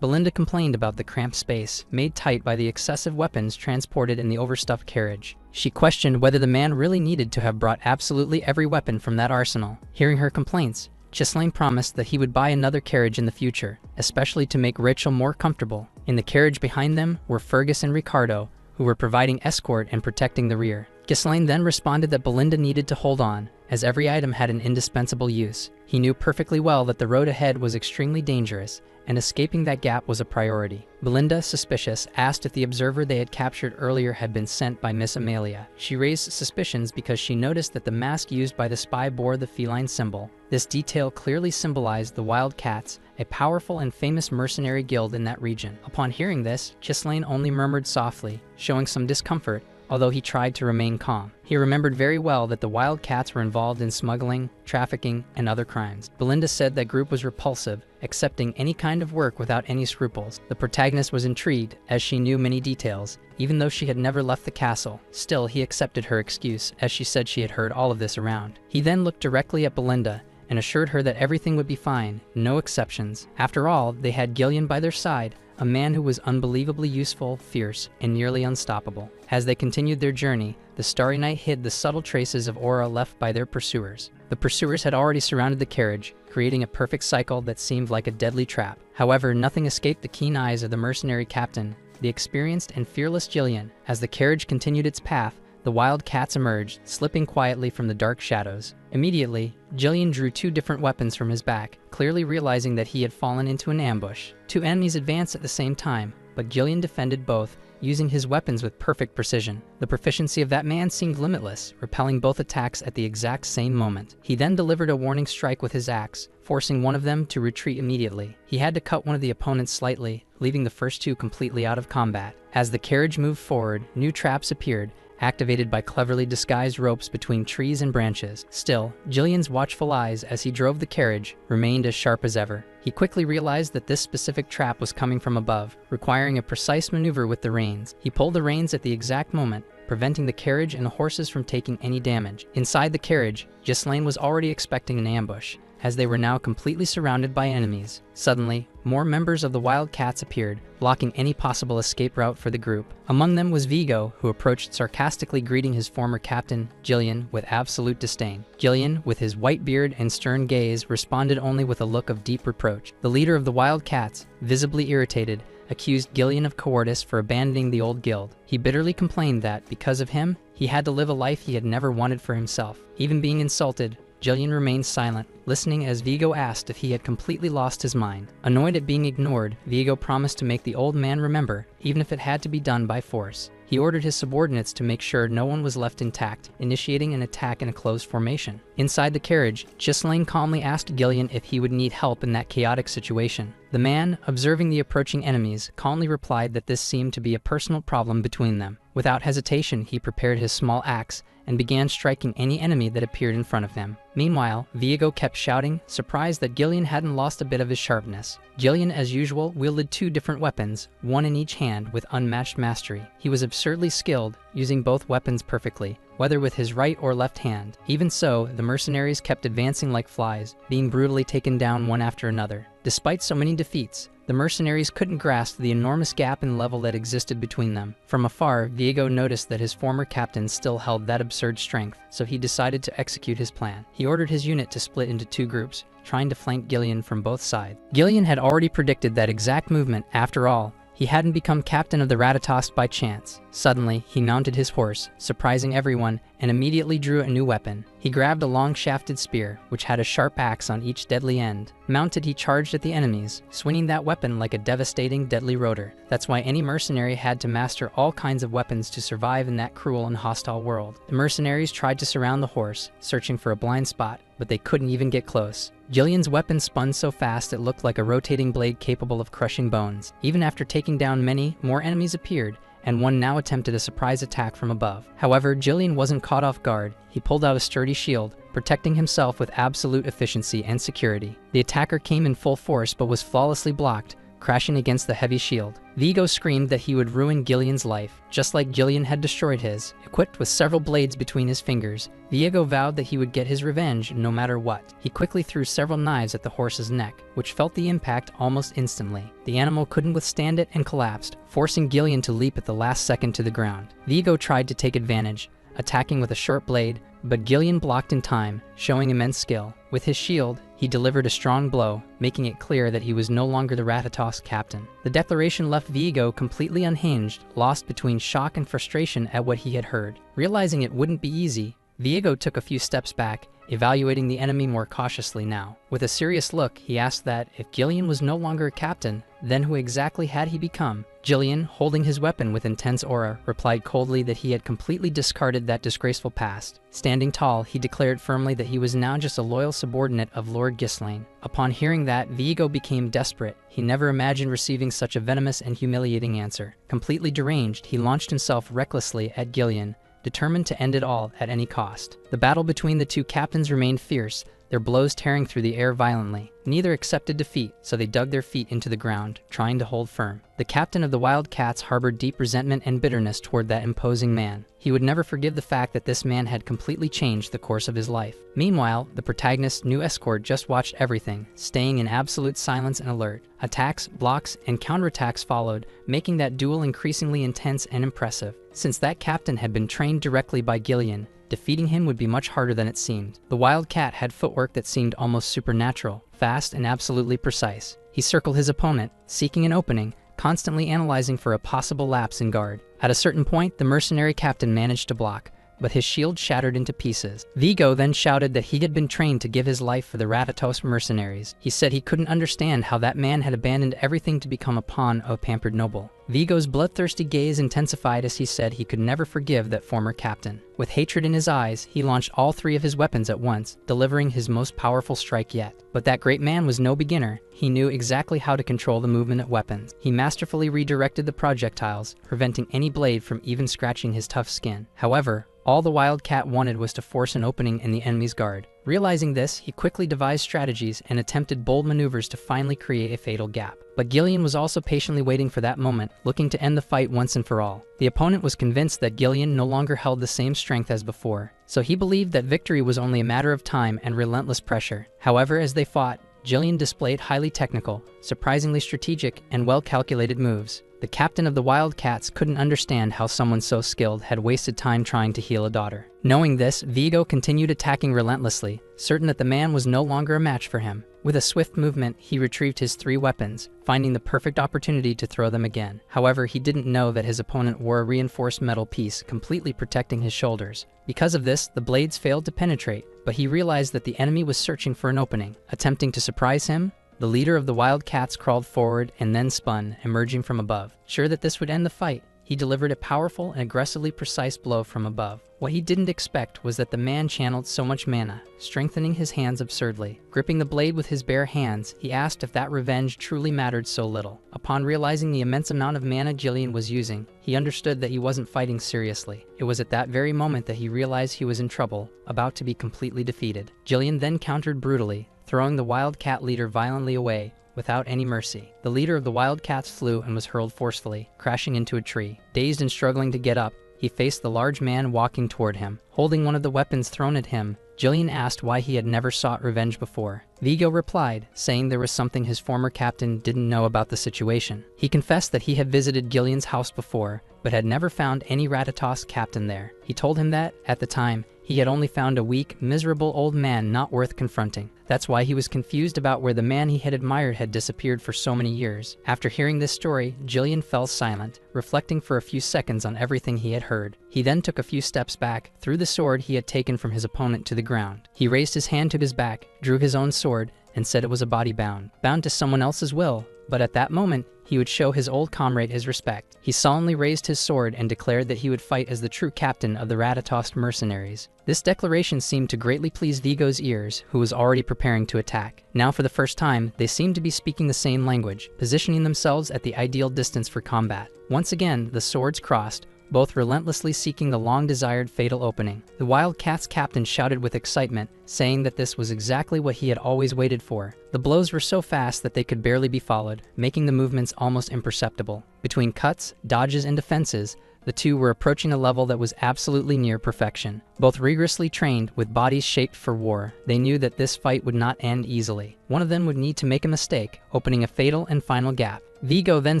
Belinda complained about the cramped space, made tight by the excessive weapons transported in the overstuffed carriage. She questioned whether the man really needed to have brought absolutely every weapon from that arsenal. Hearing her complaints, Ghislaine promised that he would buy another carriage in the future, especially to make Rachel more comfortable. In the carriage behind them were Fergus and Ricardo, who were providing escort and protecting the rear. Ghislaine then responded that Belinda needed to hold on, as every item had an indispensable use. He knew perfectly well that the road ahead was extremely dangerous, and escaping that gap was a priority. Belinda, suspicious, asked if the observer they had captured earlier had been sent by Miss Amelia. She raised suspicions because she noticed that the mask used by the spy bore the feline symbol. This detail clearly symbolized the Wildcats, a powerful and famous mercenary guild in that region. Upon hearing this, Ghislaine only murmured softly, showing some discomfort, although he tried to remain calm. He remembered very well that the wild cats were involved in smuggling, trafficking, and other crimes. Belinda said that group was repulsive, accepting any kind of work without any scruples. The protagonist was intrigued, as she knew many details, even though she had never left the castle. Still, he accepted her excuse, as she said she had heard all of this around. He then looked directly at Belinda and assured her that everything would be fine, no exceptions. After all, they had Gillian by their side, a man who was unbelievably useful, fierce, and nearly unstoppable. As they continued their journey, the starry night hid the subtle traces of aura left by their pursuers. The pursuers had already surrounded the carriage, creating a perfect cycle that seemed like a deadly trap. However, nothing escaped the keen eyes of the mercenary captain, the experienced and fearless Gillian. As the carriage continued its path, the wild cats emerged, slipping quietly from the dark shadows. Immediately, Gillian drew 2 different weapons from his back, clearly realizing that he had fallen into an ambush. 2 enemies advanced at the same time, but Gillian defended both, using his weapons with perfect precision. The proficiency of that man seemed limitless, repelling both attacks at the exact same moment. He then delivered a warning strike with his axe, forcing one of them to retreat immediately. He had to cut one of the opponents slightly, leaving the first 2 completely out of combat. As the carriage moved forward, new traps appeared, activated by cleverly disguised ropes between trees and branches. Still, Gillian's watchful eyes as he drove the carriage remained as sharp as ever. He quickly realized that this specific trap was coming from above, requiring a precise maneuver with the reins. He pulled the reins at the exact moment, preventing the carriage and the horses from taking any damage. Inside the carriage, Ghislaine was already expecting an ambush, as they were now completely surrounded by enemies. Suddenly, more members of the wild cats appeared, blocking any possible escape route for the group. Among them was Vigo, who approached sarcastically, greeting his former captain, Gillian, with absolute disdain. Gillian, with his white beard and stern gaze, responded only with a look of deep reproach. The leader of the wild cats, visibly irritated, accused Gillian of cowardice for abandoning the old guild. He bitterly complained that, because of him, he had to live a life he had never wanted for himself. Even being insulted, Gillian remained silent, listening as Vigo asked if he had completely lost his mind. Annoyed at being ignored, Vigo promised to make the old man remember, even if it had to be done by force. He ordered his subordinates to make sure no one was left intact, initiating an attack in a closed formation. Inside the carriage, Ghislaine calmly asked Gillian if he would need help in that chaotic situation. The man, observing the approaching enemies, calmly replied that this seemed to be a personal problem between them. Without hesitation, he prepared his small axe and began striking any enemy that appeared in front of him. Meanwhile, Vigo kept shouting, surprised that Gillian hadn't lost a bit of his sharpness. Gillian, as usual, wielded 2 different weapons, one in each hand, with unmatched mastery. He was absurdly skilled, using both weapons perfectly, whether with his right or left hand. Even so, the mercenaries kept advancing like flies, being brutally taken down one after another. Despite so many defeats, the mercenaries couldn't grasp the enormous gap in level that existed between them. From afar, Vigo noticed that his former captain still held that absurd strength, so he decided to execute his plan. He ordered his unit to split into 2 groups, trying to flank Gillian from both sides. Gillian had already predicted that exact movement. After all, he hadn't become captain of the Ratatosk by chance. Suddenly, he mounted his horse, surprising everyone, and immediately drew a new weapon. He grabbed a long-shafted spear, which had a sharp axe on each deadly end. Mounted, he charged at the enemies, swinging that weapon like a devastating, deadly rotor. That's why any mercenary had to master all kinds of weapons to survive in that cruel and hostile world. The mercenaries tried to surround the horse, searching for a blind spot, but they couldn't even get close. Gillian's weapon spun so fast it looked like a rotating blade capable of crushing bones. Even after taking down many, more enemies appeared, and one now attempted a surprise attack from above. However, Gillian wasn't caught off guard. He pulled out a sturdy shield, protecting himself with absolute efficiency and security. The attacker came in full force but was flawlessly blocked, crashing against the heavy shield. Vigo screamed that he would ruin Gillian's life, just like Gillian had destroyed his. Equipped with several blades between his fingers, Vigo vowed that he would get his revenge no matter what. He quickly threw several knives at the horse's neck, which felt the impact almost instantly. The animal couldn't withstand it and collapsed, forcing Gillian to leap at the last second to the ground. Vigo tried to take advantage, attacking with a short blade, but Gillian blocked in time, showing immense skill. With his shield, he delivered a strong blow, making it clear that he was no longer the Ratatosk captain. The declaration left Vigo completely unhinged, lost between shock and frustration at what he had heard. Realizing it wouldn't be easy, Vigo took a few steps back, evaluating the enemy more cautiously now. With a serious look, he asked that if Gillian was no longer a captain, then who exactly had he become? Gillian, holding his weapon with intense aura, replied coldly that he had completely discarded that disgraceful past. Standing tall, he declared firmly that he was now just a loyal subordinate of Lord Ghislaine. Upon hearing that, Vigo became desperate. He never imagined receiving such a venomous and humiliating answer. Completely deranged, he launched himself recklessly at Gillian, determined to end it all at any cost. The battle between the two captains remained fierce, their blows tearing through the air violently. Neither accepted defeat, so they dug their feet into the ground, trying to hold firm. The captain of the Wildcats harbored deep resentment and bitterness toward that imposing man. He would never forgive the fact that this man had completely changed the course of his life. Meanwhile, the protagonist's new escort just watched everything, staying in absolute silence and alert. Attacks, blocks, and counterattacks followed, making that duel increasingly intense and impressive. Since that captain had been trained directly by Gillian, defeating him would be much harder than it seemed. The Wildcat had footwork that seemed almost supernatural, fast and absolutely precise. He circled his opponent, seeking an opening, constantly analyzing for a possible lapse in guard. At a certain point, the mercenary captain managed to block, but his shield shattered into pieces. Vigo then shouted that he had been trained to give his life for the Ratatos mercenaries. He said he couldn't understand how that man had abandoned everything to become a pawn of a pampered noble. Vigo's bloodthirsty gaze intensified as he said he could never forgive that former captain. With hatred in his eyes, he launched all three of his weapons at once, delivering his most powerful strike yet. But that great man was no beginner. He knew exactly how to control the movement of weapons. He masterfully redirected the projectiles, preventing any blade from even scratching his tough skin. However, all the Wildcat wanted was to force an opening in the enemy's guard. Realizing this, he quickly devised strategies and attempted bold maneuvers to finally create a fatal gap. But Gillian was also patiently waiting for that moment, looking to end the fight once and for all. The opponent was convinced that Gillian no longer held the same strength as before, so he believed that victory was only a matter of time and relentless pressure. However, as they fought, Gillian displayed highly technical, surprisingly strategic, and well-calculated moves. The captain of the Wildcats couldn't understand how someone so skilled had wasted time trying to heal a daughter. Knowing this, Vigo continued attacking relentlessly, certain that the man was no longer a match for him. With a swift movement, he retrieved his three weapons, finding the perfect opportunity to throw them again. However, he didn't know that his opponent wore a reinforced metal piece completely protecting his shoulders. Because of this, the blades failed to penetrate, but he realized that the enemy was searching for an opening. Attempting to surprise him, the leader of the Wildcats crawled forward and then spun, emerging from above. Sure that this would end the fight, he delivered a powerful and aggressively precise blow from above. What he didn't expect was that the man channeled so much mana, strengthening his hands absurdly. Gripping the blade with his bare hands, he asked if that revenge truly mattered so little. Upon realizing the immense amount of mana Gillian was using, he understood that he wasn't fighting seriously. It was at that very moment that he realized he was in trouble, about to be completely defeated. Gillian then countered brutally, throwing the Wildcat leader violently away, without any mercy. The leader of the Wildcats flew and was hurled forcefully, crashing into a tree. Dazed and struggling to get up, he faced the large man walking toward him. Holding one of the weapons thrown at him, Gillian asked why he had never sought revenge before. Vigo replied, saying there was something his former captain didn't know about the situation. He confessed that he had visited Gillian's house before, but had never found any Ratatos captain there. He told him that, at the time, he had only found a weak, miserable old man not worth confronting. That's why he was confused about where the man he had admired had disappeared for so many years. After hearing this story, Gillian fell silent, reflecting for a few seconds on everything he had heard. He then took a few steps back, threw the sword he had taken from his opponent to the ground. He raised his hand to his back, drew his own sword, and said it was a body bound to someone else's will. But at that moment, he would show his old comrade his respect. He solemnly raised his sword and declared that he would fight as the true captain of the Ratatos mercenaries. This declaration seemed to greatly please Vigo's ears, who was already preparing to attack. Now for the first time, they seemed to be speaking the same language, positioning themselves at the ideal distance for combat. Once again, the swords crossed, both relentlessly seeking the long-desired fatal opening. The Wildcats captain shouted with excitement, saying that this was exactly what he had always waited for. The blows were so fast that they could barely be followed, making the movements almost imperceptible. Between cuts, dodges, and defenses, the two were approaching a level that was absolutely near perfection. Both rigorously trained, with bodies shaped for war, they knew that this fight would not end easily. One of them would need to make a mistake, opening a fatal and final gap. Vigo then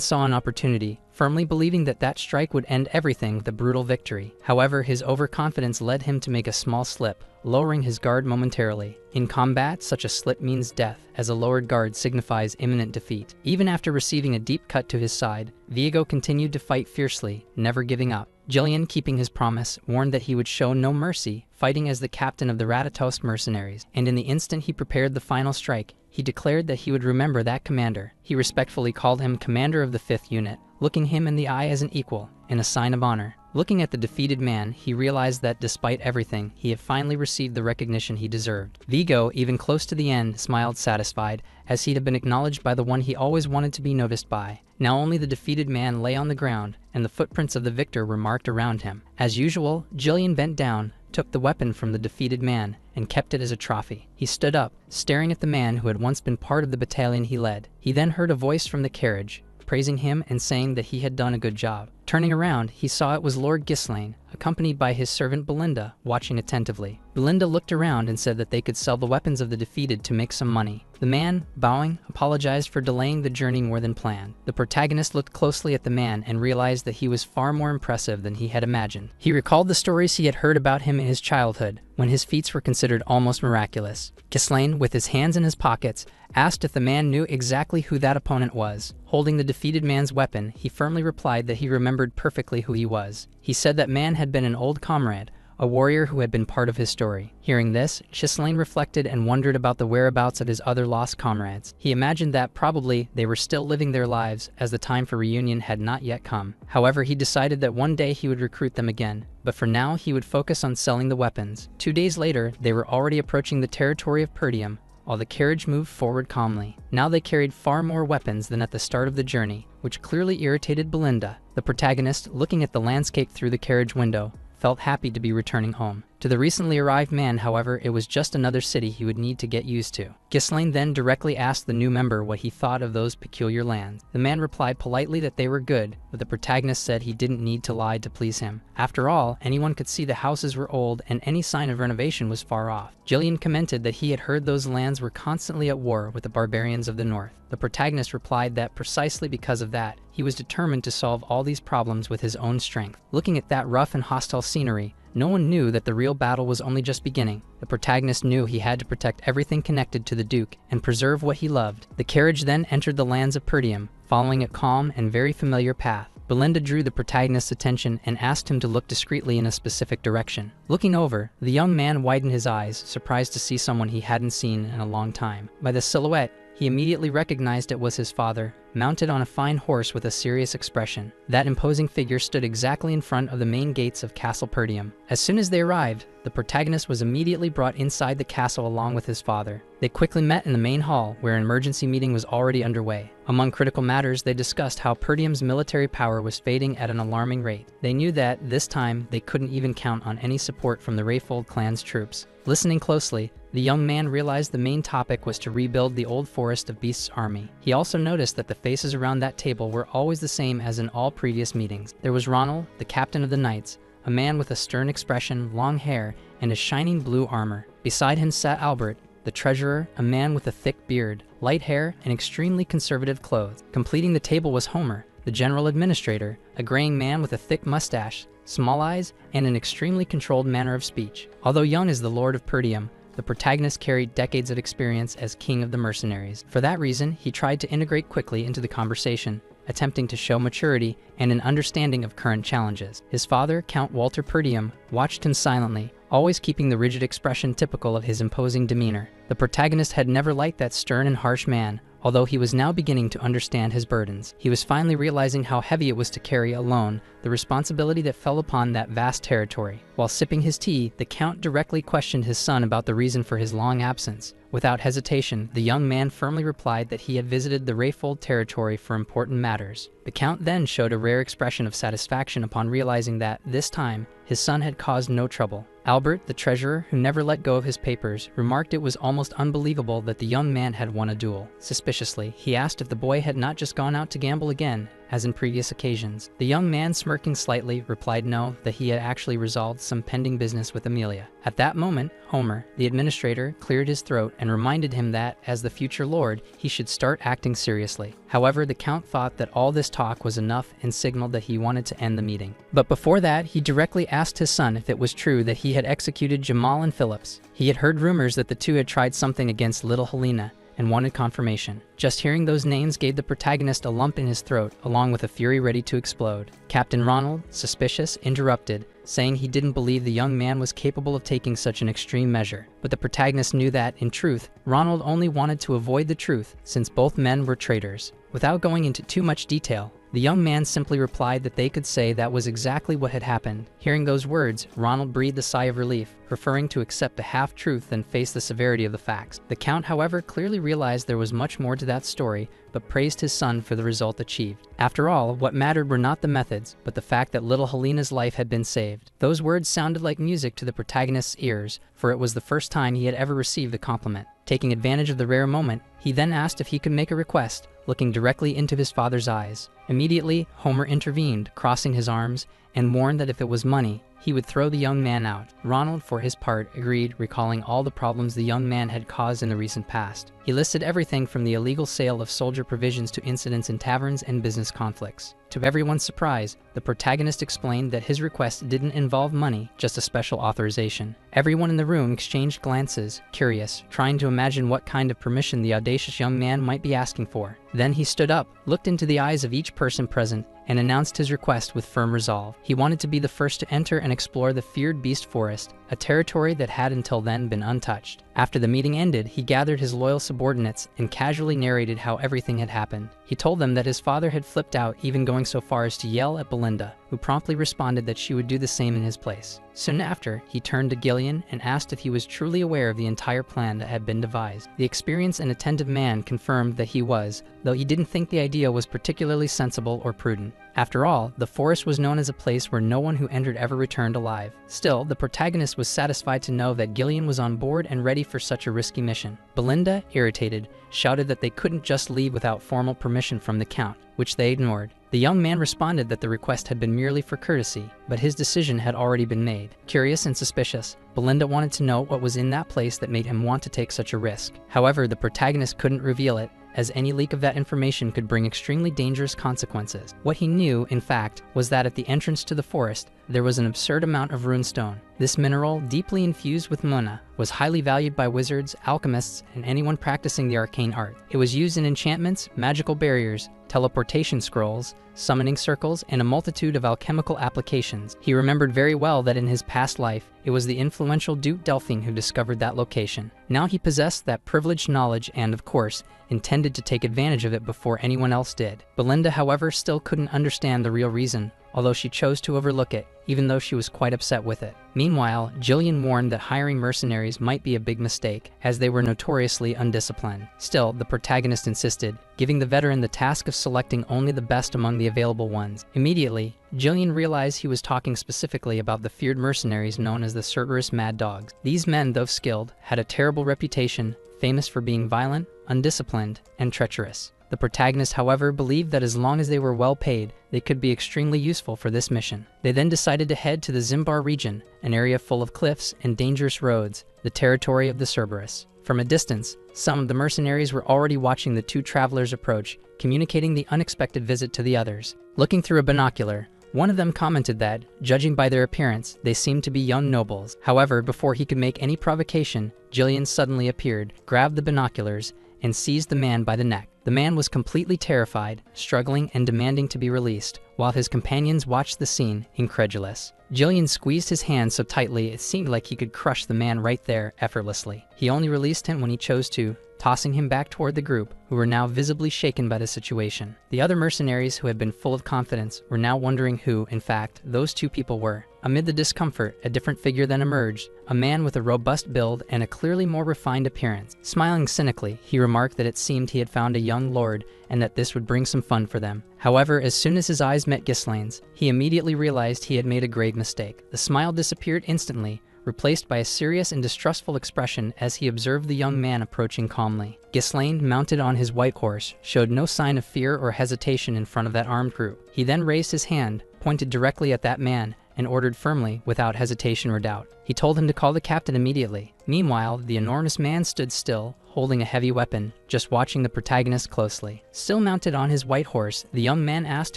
saw an opportunity, firmly believing that that strike would end everything with a brutal victory. However, his overconfidence led him to make a small slip, lowering his guard momentarily. In combat, such a slip means death, as a lowered guard signifies imminent defeat. Even after receiving a deep cut to his side, Vigo continued to fight fiercely, never giving up. Jillian, keeping his promise, warned that he would show no mercy, fighting as the captain of the Ratatost mercenaries, and in the instant he prepared the final strike, he declared that he would remember that commander. He respectfully called him commander of the 5th unit, looking him in the eye as an equal, and a sign of honor. Looking at the defeated man, he realized that despite everything, he had finally received the recognition he deserved. Vigo, even close to the end, smiled satisfied, as he'd have been acknowledged by the one he always wanted to be noticed by. Now only the defeated man lay on the ground, and the footprints of the victor were marked around him. As usual, Jillian bent down, took the weapon from the defeated man, and kept it as a trophy. He stood up, staring at the man who had once been part of the battalion he led. He then heard a voice from the carriage, praising him and saying that he had done a good job. Turning around, he saw it was Lord Ghislaine, accompanied by his servant Belinda, watching attentively. Belinda looked around and said that they could sell the weapons of the defeated to make some money. The man, bowing, apologized for delaying the journey more than planned. The protagonist looked closely at the man and realized that he was far more impressive than he had imagined. He recalled the stories he had heard about him in his childhood, when his feats were considered almost miraculous. Ghislaine, with his hands in his pockets, asked if the man knew exactly who that opponent was. Holding the defeated man's weapon, he firmly replied that he remembered perfectly who he was. He said that man had been an old comrade, a warrior who had been part of his story. Hearing this, Ghislaine reflected and wondered about the whereabouts of his other lost comrades. He imagined that probably they were still living their lives, as the time for reunion had not yet come. However, he decided that one day he would recruit them again, but for now he would focus on selling the weapons. 2 days later, they were already approaching the territory of Perdium, while the carriage moved forward calmly. Now they carried far more weapons than at the start of the journey, which clearly irritated Belinda. The protagonist, looking at the landscape through the carriage window, felt happy to be returning home. To the recently arrived man, however, it was just another city he would need to get used to. Ghislaine then directly asked the new member what he thought of those peculiar lands. The man replied politely that they were good, but the protagonist said he didn't need to lie to please him. After all, anyone could see the houses were old and any sign of renovation was far off. Jillian commented that he had heard those lands were constantly at war with the barbarians of the north. The protagonist replied that precisely because of that, he was determined to solve all these problems with his own strength. Looking at that rough and hostile scenery, no one knew that the real battle was only just beginning. The protagonist knew he had to protect everything connected to the Duke and preserve what he loved. The carriage then entered the lands of Perdium, following a calm and very familiar path. Belinda drew the protagonist's attention and asked him to look discreetly in a specific direction. Looking over, the young man widened his eyes, surprised to see someone he hadn't seen in a long time. By the silhouette, he immediately recognized it was his father, mounted on a fine horse with a serious expression. That imposing figure stood exactly in front of the main gates of Castle Perdium. As soon as they arrived, the protagonist was immediately brought inside the castle along with his father. They quickly met in the main hall, where an emergency meeting was already underway. Among critical matters, they discussed how Perdium's military power was fading at an alarming rate. They knew that, this time, they couldn't even count on any support from the Rayfold clan's troops. Listening closely, the young man realized the main topic was to rebuild the old Forest of Beasts army. He also noticed that the faces around that table were always the same as in all previous meetings. There was Ronald, the captain of the knights, a man with a stern expression, long hair, and a shining blue armor. Beside him sat Albert, the treasurer, a man with a thick beard, light hair, and extremely conservative clothes. Completing the table was Homer, the general administrator, a graying man with a thick mustache, small eyes, and an extremely controlled manner of speech. Although young as the Lord of Perdium, the protagonist carried decades of experience as king of the mercenaries. For that reason, he tried to integrate quickly into the conversation, attempting to show maturity and an understanding of current challenges. His father, Count Walter Perdium, watched him silently, always keeping the rigid expression typical of his imposing demeanor. The protagonist had never liked that stern and harsh man, although he was now beginning to understand his burdens. He was finally realizing how heavy it was to carry alone the responsibility that fell upon that vast territory. While sipping his tea, the Count directly questioned his son about the reason for his long absence. Without hesitation, the young man firmly replied that he had visited the Rayfold territory for important matters. The Count then showed a rare expression of satisfaction upon realizing that, this time, his son had caused no trouble. Albert, the treasurer, who never let go of his papers, remarked it was almost unbelievable that the young man had won a duel. Suspiciously, he asked if the boy had not just gone out to gamble again, as in previous occasions. The young man, smirking slightly, replied no, that he had actually resolved some pending business with Amelia. At that moment, Homer, the administrator, cleared his throat and reminded him that, as the future lord, he should start acting seriously. However, the count thought that all this talk was enough and signaled that he wanted to end the meeting. But before that, he directly asked his son if it was true that he had executed Jamal and Phillips. He had heard rumors that the two had tried something against little Helena and wanted confirmation. Just hearing those names gave the protagonist a lump in his throat, along with a fury ready to explode. Captain Ronald, suspicious, interrupted, saying he didn't believe the young man was capable of taking such an extreme measure. But the protagonist knew that, in truth, Ronald only wanted to avoid the truth, since both men were traitors. Without going into too much detail, the young man simply replied that they could say that was exactly what had happened. Hearing those words, Ronald breathed a sigh of relief, preferring to accept the half-truth than face the severity of the facts. The Count, however, clearly realized there was much more to that story, but praised his son for the result achieved. After all, what mattered were not the methods, but the fact that little Helena's life had been saved. Those words sounded like music to the protagonist's ears, for it was the first time he had ever received a compliment. Taking advantage of the rare moment, he then asked if he could make a request, looking directly into his father's eyes. Immediately, Homer intervened, crossing his arms, and warned that if it was money, he would throw the young man out. Ronald, for his part, agreed, recalling all the problems the young man had caused in the recent past. He listed everything from the illegal sale of soldier provisions to incidents in taverns and business conflicts. To everyone's surprise, the protagonist explained that his request didn't involve money, just a special authorization. Everyone in the room exchanged glances, curious, trying to imagine what kind of permission the audacious young man might be asking for. Then he stood up, looked into the eyes of each person present, and announced his request with firm resolve. He wanted to be the first to enter and explore the feared beast forest, a territory that had until then been untouched. After the meeting ended, he gathered his loyal subordinates and casually narrated how everything had happened. He told them that his father had flipped out, even going so far as to yell at Belinda, who promptly responded that she would do the same in his place. Soon after, he turned to Gillian and asked if he was truly aware of the entire plan that had been devised. The experienced and attentive man confirmed that he was, though he didn't think the idea was particularly sensible or prudent. After all, the forest was known as a place where no one who entered ever returned alive. Still, the protagonist was satisfied to know that Gillian was on board and ready for such a risky mission. Belinda, irritated, shouted that they couldn't just leave without formal permission from the Count, which they ignored. The young man responded that the request had been merely for courtesy, but his decision had already been made. Curious and suspicious, Belinda wanted to know what was in that place that made him want to take such a risk. However, the protagonist couldn't reveal it, as any leak of that information could bring extremely dangerous consequences. What he knew, in fact, was that at the entrance to the forest, there was an absurd amount of runestone. This mineral, deeply infused with mana, was highly valued by wizards, alchemists, and anyone practicing the arcane art. It was used in enchantments, magical barriers, teleportation scrolls, summoning circles, and a multitude of alchemical applications. He remembered very well that in his past life, it was the influential Duke Delphine who discovered that location. Now he possessed that privileged knowledge and, of course, intended to take advantage of it before anyone else did. Belinda, however, still couldn't understand the real reason, although she chose to overlook it, even though she was quite upset with it. Meanwhile, Gillian warned that hiring mercenaries might be a big mistake, as they were notoriously undisciplined. Still, the protagonist insisted, giving the veteran the task of selecting only the best among the available ones. Immediately, Gillian realized he was talking specifically about the feared mercenaries known as the Cerberus Mad Dogs. These men, though skilled, had a terrible reputation, famous for being violent, undisciplined, and treacherous. The protagonist, however, believed that as long as they were well paid, they could be extremely useful for this mission. They then decided to head to the Zimbar region, an area full of cliffs and dangerous roads, the territory of the Cerberus. From a distance, some of the mercenaries were already watching the two travelers approach, communicating the unexpected visit to the others. Looking through a binocular, one of them commented that, judging by their appearance, they seemed to be young nobles. However, before he could make any provocation, Gillian suddenly appeared, grabbed the binoculars, and seized the man by the neck. The man was completely terrified, struggling and demanding to be released, while his companions watched the scene, incredulous. Gillian squeezed his hand so tightly it seemed like he could crush the man right there, effortlessly. He only released him when he chose to, tossing him back toward the group, who were now visibly shaken by the situation. The other mercenaries, who had been full of confidence, were now wondering who, in fact, those two people were. Amid the discomfort, a different figure then emerged, a man with a robust build and a clearly more refined appearance. Smiling cynically, he remarked that it seemed he had found a young lord and that this would bring some fun for them. However, as soon as his eyes met Ghislaine's, he immediately realized he had made a grave mistake. The smile disappeared instantly, replaced by a serious and distrustful expression as he observed the young man approaching calmly. Ghislaine, mounted on his white horse, showed no sign of fear or hesitation in front of that armed group. He then raised his hand, pointed directly at that man, and ordered firmly, without hesitation or doubt. He told him to call the captain immediately. Meanwhile, the enormous man stood still, holding a heavy weapon, just watching the protagonist closely. Still mounted on his white horse, the young man asked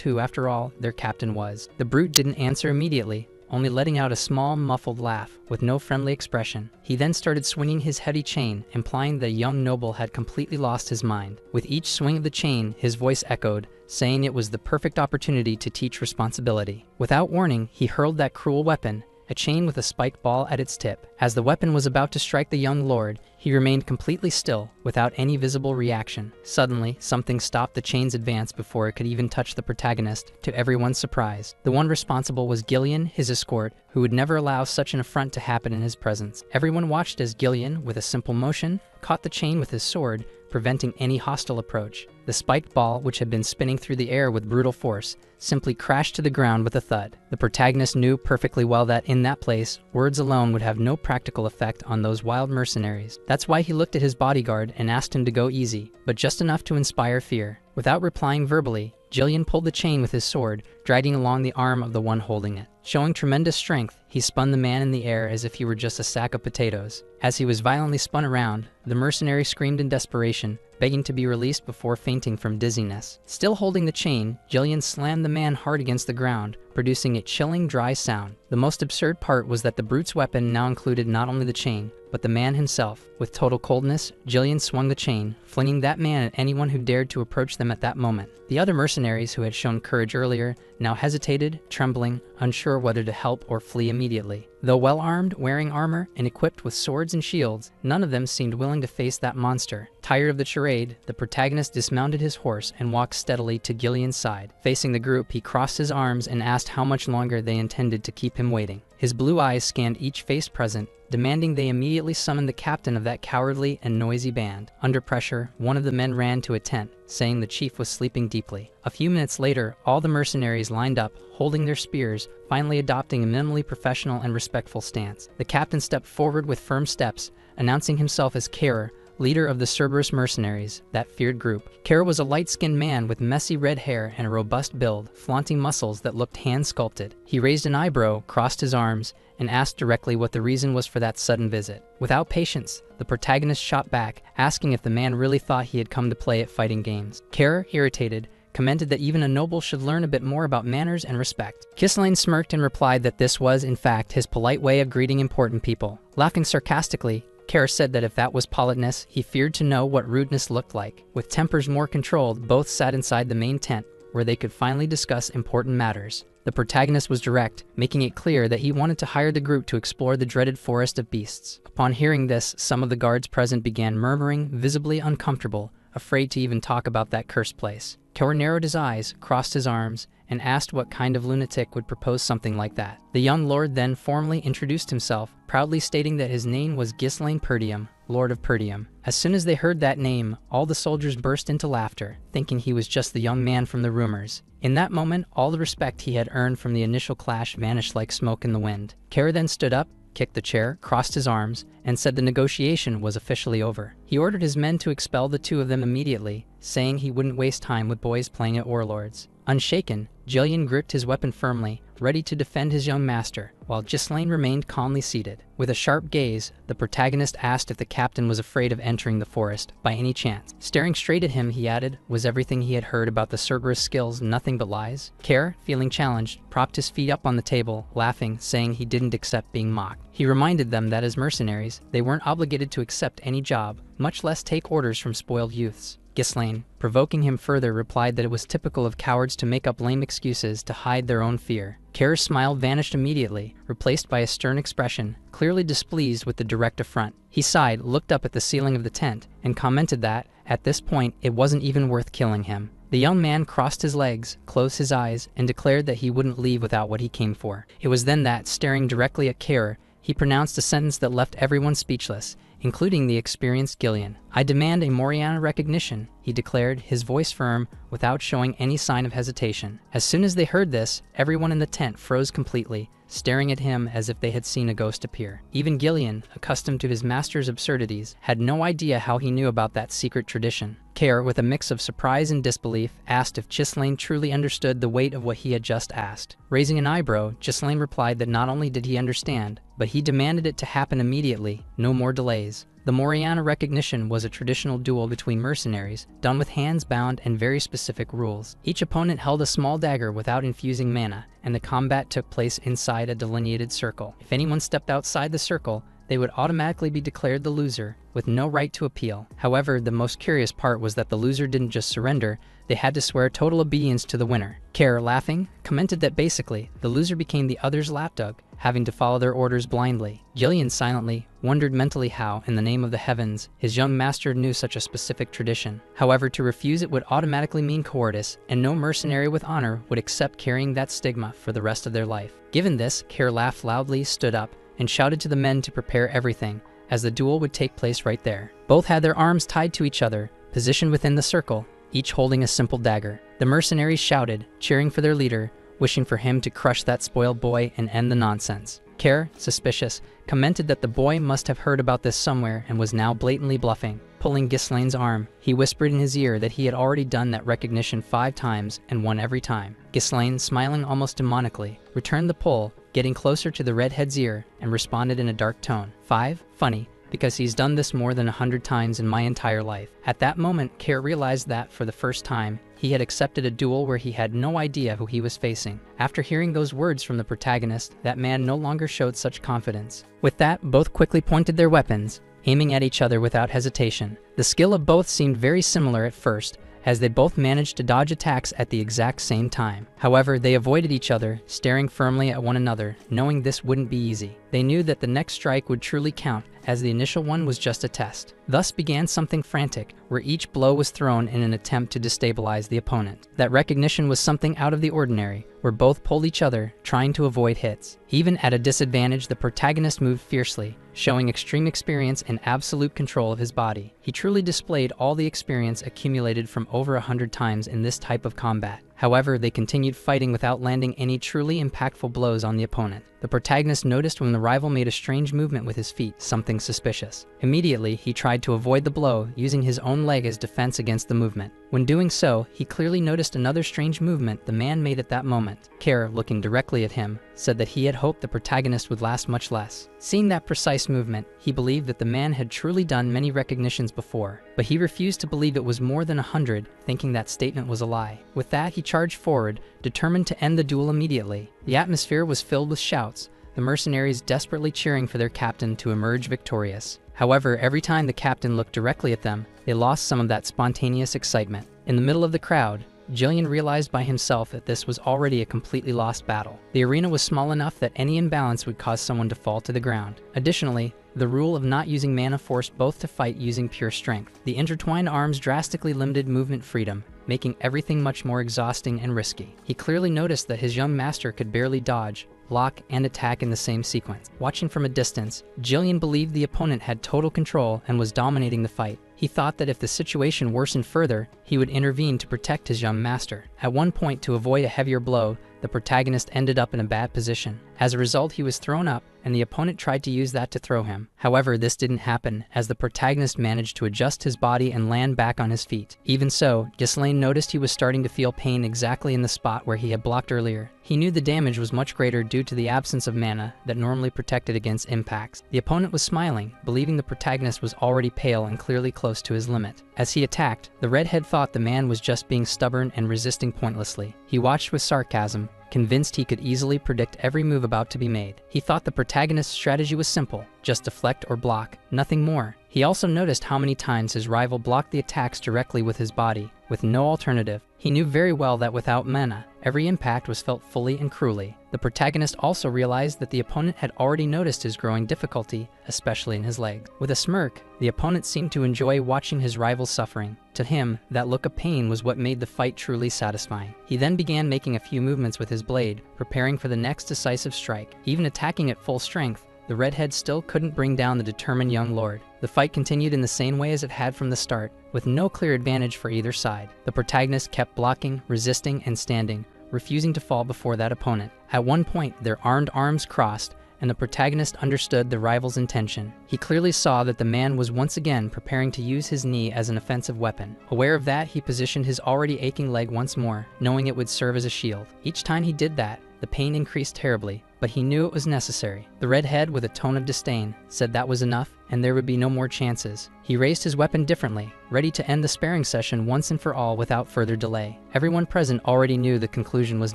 who, after all, their captain was. The brute didn't answer immediately, only letting out a small, muffled laugh, with no friendly expression. He then started swinging his heavy chain, implying the young noble had completely lost his mind. With each swing of the chain, his voice echoed, saying it was the perfect opportunity to teach responsibility. Without warning, he hurled that cruel weapon, a chain with a spiked ball at its tip. As the weapon was about to strike the young lord, he remained completely still, without any visible reaction. Suddenly, something stopped the chain's advance before it could even touch the protagonist, to everyone's surprise. The one responsible was Gillian, his escort, who would never allow such an affront to happen in his presence. Everyone watched as Gillian, with a simple motion, caught the chain with his sword, preventing any hostile approach. The spiked ball, which had been spinning through the air with brutal force, simply crashed to the ground with a thud. The protagonist knew perfectly well that in that place, words alone would have no practical effect on those wild mercenaries. That's why he looked at his bodyguard and asked him to go easy, but just enough to inspire fear. Without replying verbally, Gillian pulled the chain with his sword, dragging along the arm of the one holding it. Showing tremendous strength, he spun the man in the air as if he were just a sack of potatoes. As he was violently spun around, the mercenary screamed in desperation, begging to be released before fainting from dizziness. Still holding the chain, Gillian slammed the man hard against the ground, producing a chilling, dry sound. The most absurd part was that the brute's weapon now included not only the chain, but the man himself. With total coldness, Gillian swung the chain, flinging that man at anyone who dared to approach them at that moment. The other mercenaries who had shown courage earlier now hesitated, trembling, unsure whether to help or flee immediately. Though well-armed, wearing armor, and equipped with swords and shields, none of them seemed willing to face that monster. Tired of the charade, the protagonist dismounted his horse and walked steadily to Gillian's side. Facing the group, he crossed his arms and asked how much longer they intended to keep him waiting. His blue eyes scanned each face present, demanding they immediately summon the captain of that cowardly and noisy band. Under pressure, one of the men ran to a tent, saying the chief was sleeping deeply. A few minutes later, all the mercenaries lined up, holding their spears, finally adopting a minimally professional and respectful stance. The captain stepped forward with firm steps, announcing himself as Kara, leader of the Cerberus mercenaries, that feared group. Kara was a light-skinned man with messy red hair and a robust build, flaunting muscles that looked hand-sculpted. He raised an eyebrow, crossed his arms, and asked directly what the reason was for that sudden visit. Without patience, the protagonist shot back, asking if the man really thought he had come to play at fighting games. Kara, irritated, commented that even a noble should learn a bit more about manners and respect. Ghislaine smirked and replied that this was, in fact, his polite way of greeting important people. Laughing sarcastically, Kara said that if that was politeness, he feared to know what rudeness looked like. With tempers more controlled, both sat inside the main tent, where they could finally discuss important matters. The protagonist was direct, making it clear that he wanted to hire the group to explore the dreaded forest of beasts. Upon hearing this, some of the guards present began murmuring, visibly uncomfortable, afraid to even talk about that cursed place. Kara narrowed his eyes, crossed his arms, and asked what kind of lunatic would propose something like that. The young lord then formally introduced himself, proudly stating that his name was Ghislaine Perdium, Lord of Perdium. As soon as they heard that name, all the soldiers burst into laughter, thinking he was just the young man from the rumors. In that moment, all the respect he had earned from the initial clash vanished like smoke in the wind. Kara then stood up, kicked the chair, crossed his arms, and said the negotiation was officially over. He ordered his men to expel the two of them immediately, saying he wouldn't waste time with boys playing at warlords. Unshaken, Gillian gripped his weapon firmly, ready to defend his young master, while Ghislaine remained calmly seated. With a sharp gaze, the protagonist asked if the captain was afraid of entering the forest, by any chance. Staring straight at him, he added, was everything he had heard about the Cerberus skills nothing but lies? Kara, feeling challenged, propped his feet up on the table, laughing, saying he didn't accept being mocked. He reminded them that as mercenaries, they weren't obligated to accept any job, much less take orders from spoiled youths. Ghislaine, provoking him further, replied that it was typical of cowards to make up lame excuses to hide their own fear. Kara's smile vanished immediately, replaced by a stern expression, clearly displeased with the direct affront. He sighed, looked up at the ceiling of the tent, and commented that, at this point, it wasn't even worth killing him. The young man crossed his legs, closed his eyes, and declared that he wouldn't leave without what he came for. It was then that, staring directly at Kara, he pronounced a sentence that left everyone speechless, including the experienced Gillian. "I demand a Moriana recognition," he declared, his voice firm, without showing any sign of hesitation. As soon as they heard this, everyone in the tent froze completely, staring at him as if they had seen a ghost appear. Even Gillian, accustomed to his master's absurdities, had no idea how he knew about that secret tradition. Care, with a mix of surprise and disbelief, asked if Ghislaine truly understood the weight of what he had just asked. Raising an eyebrow, Ghislaine replied that not only did he understand, but he demanded it to happen immediately, no more delays. The Moriana recognition was a traditional duel between mercenaries, done with hands bound and very specific rules. Each opponent held a small dagger without infusing mana, and the combat took place inside a delineated circle. If anyone stepped outside the circle, they would automatically be declared the loser, with no right to appeal. However, the most curious part was that the loser didn't just surrender, they had to swear total obedience to the winner. Kerr, laughing, commented that basically, the loser became the other's lapdog, having to follow their orders blindly. Gillian silently wondered mentally how, in the name of the heavens, his young master knew such a specific tradition. However, to refuse it would automatically mean cowardice, and no mercenary with honor would accept carrying that stigma for the rest of their life. Given this, Kerr laughed loudly, stood up, and shouted to the men to prepare everything, as the duel would take place right there. Both had their arms tied to each other, positioned within the circle, each holding a simple dagger. The mercenaries shouted, cheering for their leader, wishing for him to crush that spoiled boy and end the nonsense. Kerr, suspicious, commented that the boy must have heard about this somewhere and was now blatantly bluffing. Pulling Ghislaine's arm, he whispered in his ear that he had already done that recognition 5 times and won every time. Ghislaine, smiling almost demonically, returned the pull, getting closer to the redhead's ear, and responded in a dark tone. 5? Funny, because he's done this more than 100 times in my entire life. At that moment, Kerr realized that, for the first time, he had accepted a duel where he had no idea who he was facing. After hearing those words from the protagonist, that man no longer showed such confidence. With that, both quickly pointed their weapons, aiming at each other without hesitation. The skill of both seemed very similar at first, as they both managed to dodge attacks at the exact same time. However, they avoided each other, staring firmly at one another, knowing this wouldn't be easy. They knew that the next strike would truly count, as the initial one was just a test. Thus began something frantic, where each blow was thrown in an attempt to destabilize the opponent. That recognition was something out of the ordinary, where both pulled each other, trying to avoid hits. Even at a disadvantage, the protagonist moved fiercely, showing extreme experience and absolute control of his body. He truly displayed all the experience accumulated from over 100 times in this type of combat. However, they continued fighting without landing any truly impactful blows on the opponent. The protagonist noticed when the rival made a strange movement with his feet, something suspicious. Immediately, he tried to avoid the blow, using his own leg as defense against the movement. When doing so, he clearly noticed another strange movement the man made at that moment. Kerr, looking directly at him, said that he had hoped the protagonist would last much less. Seeing that precise movement, he believed that the man had truly done many recognitions before, but he refused to believe it was more than 100, thinking that statement was a lie. With that, he charged forward, determined to end the duel immediately. The atmosphere was filled with shouts, the mercenaries desperately cheering for their captain to emerge victorious. However, every time the captain looked directly at them, they lost some of that spontaneous excitement. In the middle of the crowd, Gillian realized by himself that this was already a completely lost battle. The arena was small enough that any imbalance would cause someone to fall to the ground. Additionally, the rule of not using mana forced both to fight using pure strength. The intertwined arms drastically limited movement freedom, making everything much more exhausting and risky. He clearly noticed that his young master could barely dodge, block, and attack in the same sequence. Watching from a distance, Gillian believed the opponent had total control and was dominating the fight. He thought that if the situation worsened further, he would intervene to protect his young master. At one point, to avoid a heavier blow, the protagonist ended up in a bad position. As a result, he was thrown up, and the opponent tried to use that to throw him. However, this didn't happen, as the protagonist managed to adjust his body and land back on his feet. Even so, Ghislaine noticed he was starting to feel pain exactly in the spot where he had blocked earlier. He knew the damage was much greater due to the absence of mana that normally protected against impacts. The opponent was smiling, believing the protagonist was already pale and clearly close to his limit. As he attacked, the redhead thought the man was just being stubborn and resisting pointlessly. He watched with sarcasm, convinced he could easily predict every move about to be made. He thought the protagonist's strategy was simple, just deflect or block, nothing more. He also noticed how many times his rival blocked the attacks directly with his body, with no alternative. He knew very well that without mana, every impact was felt fully and cruelly. The protagonist also realized that the opponent had already noticed his growing difficulty, especially in his legs. With a smirk, the opponent seemed to enjoy watching his rival's suffering. To him, that look of pain was what made the fight truly satisfying. He then began making a few movements with his blade, preparing for the next decisive strike. Even attacking at full strength, the redhead still couldn't bring down the determined young lord. The fight continued in the same way as it had from the start, with no clear advantage for either side. The protagonist kept blocking, resisting, and standing, refusing to fall before that opponent. At one point, their armed arms crossed, and the protagonist understood the rival's intention. He clearly saw that the man was once again preparing to use his knee as an offensive weapon. Aware of that, he positioned his already aching leg once more, knowing it would serve as a shield. Each time he did that, the pain increased terribly, but he knew it was necessary. The redhead, with a tone of disdain, said that was enough, and there would be no more chances. He raised his weapon differently, ready to end the sparring session once and for all without further delay. Everyone present already knew the conclusion was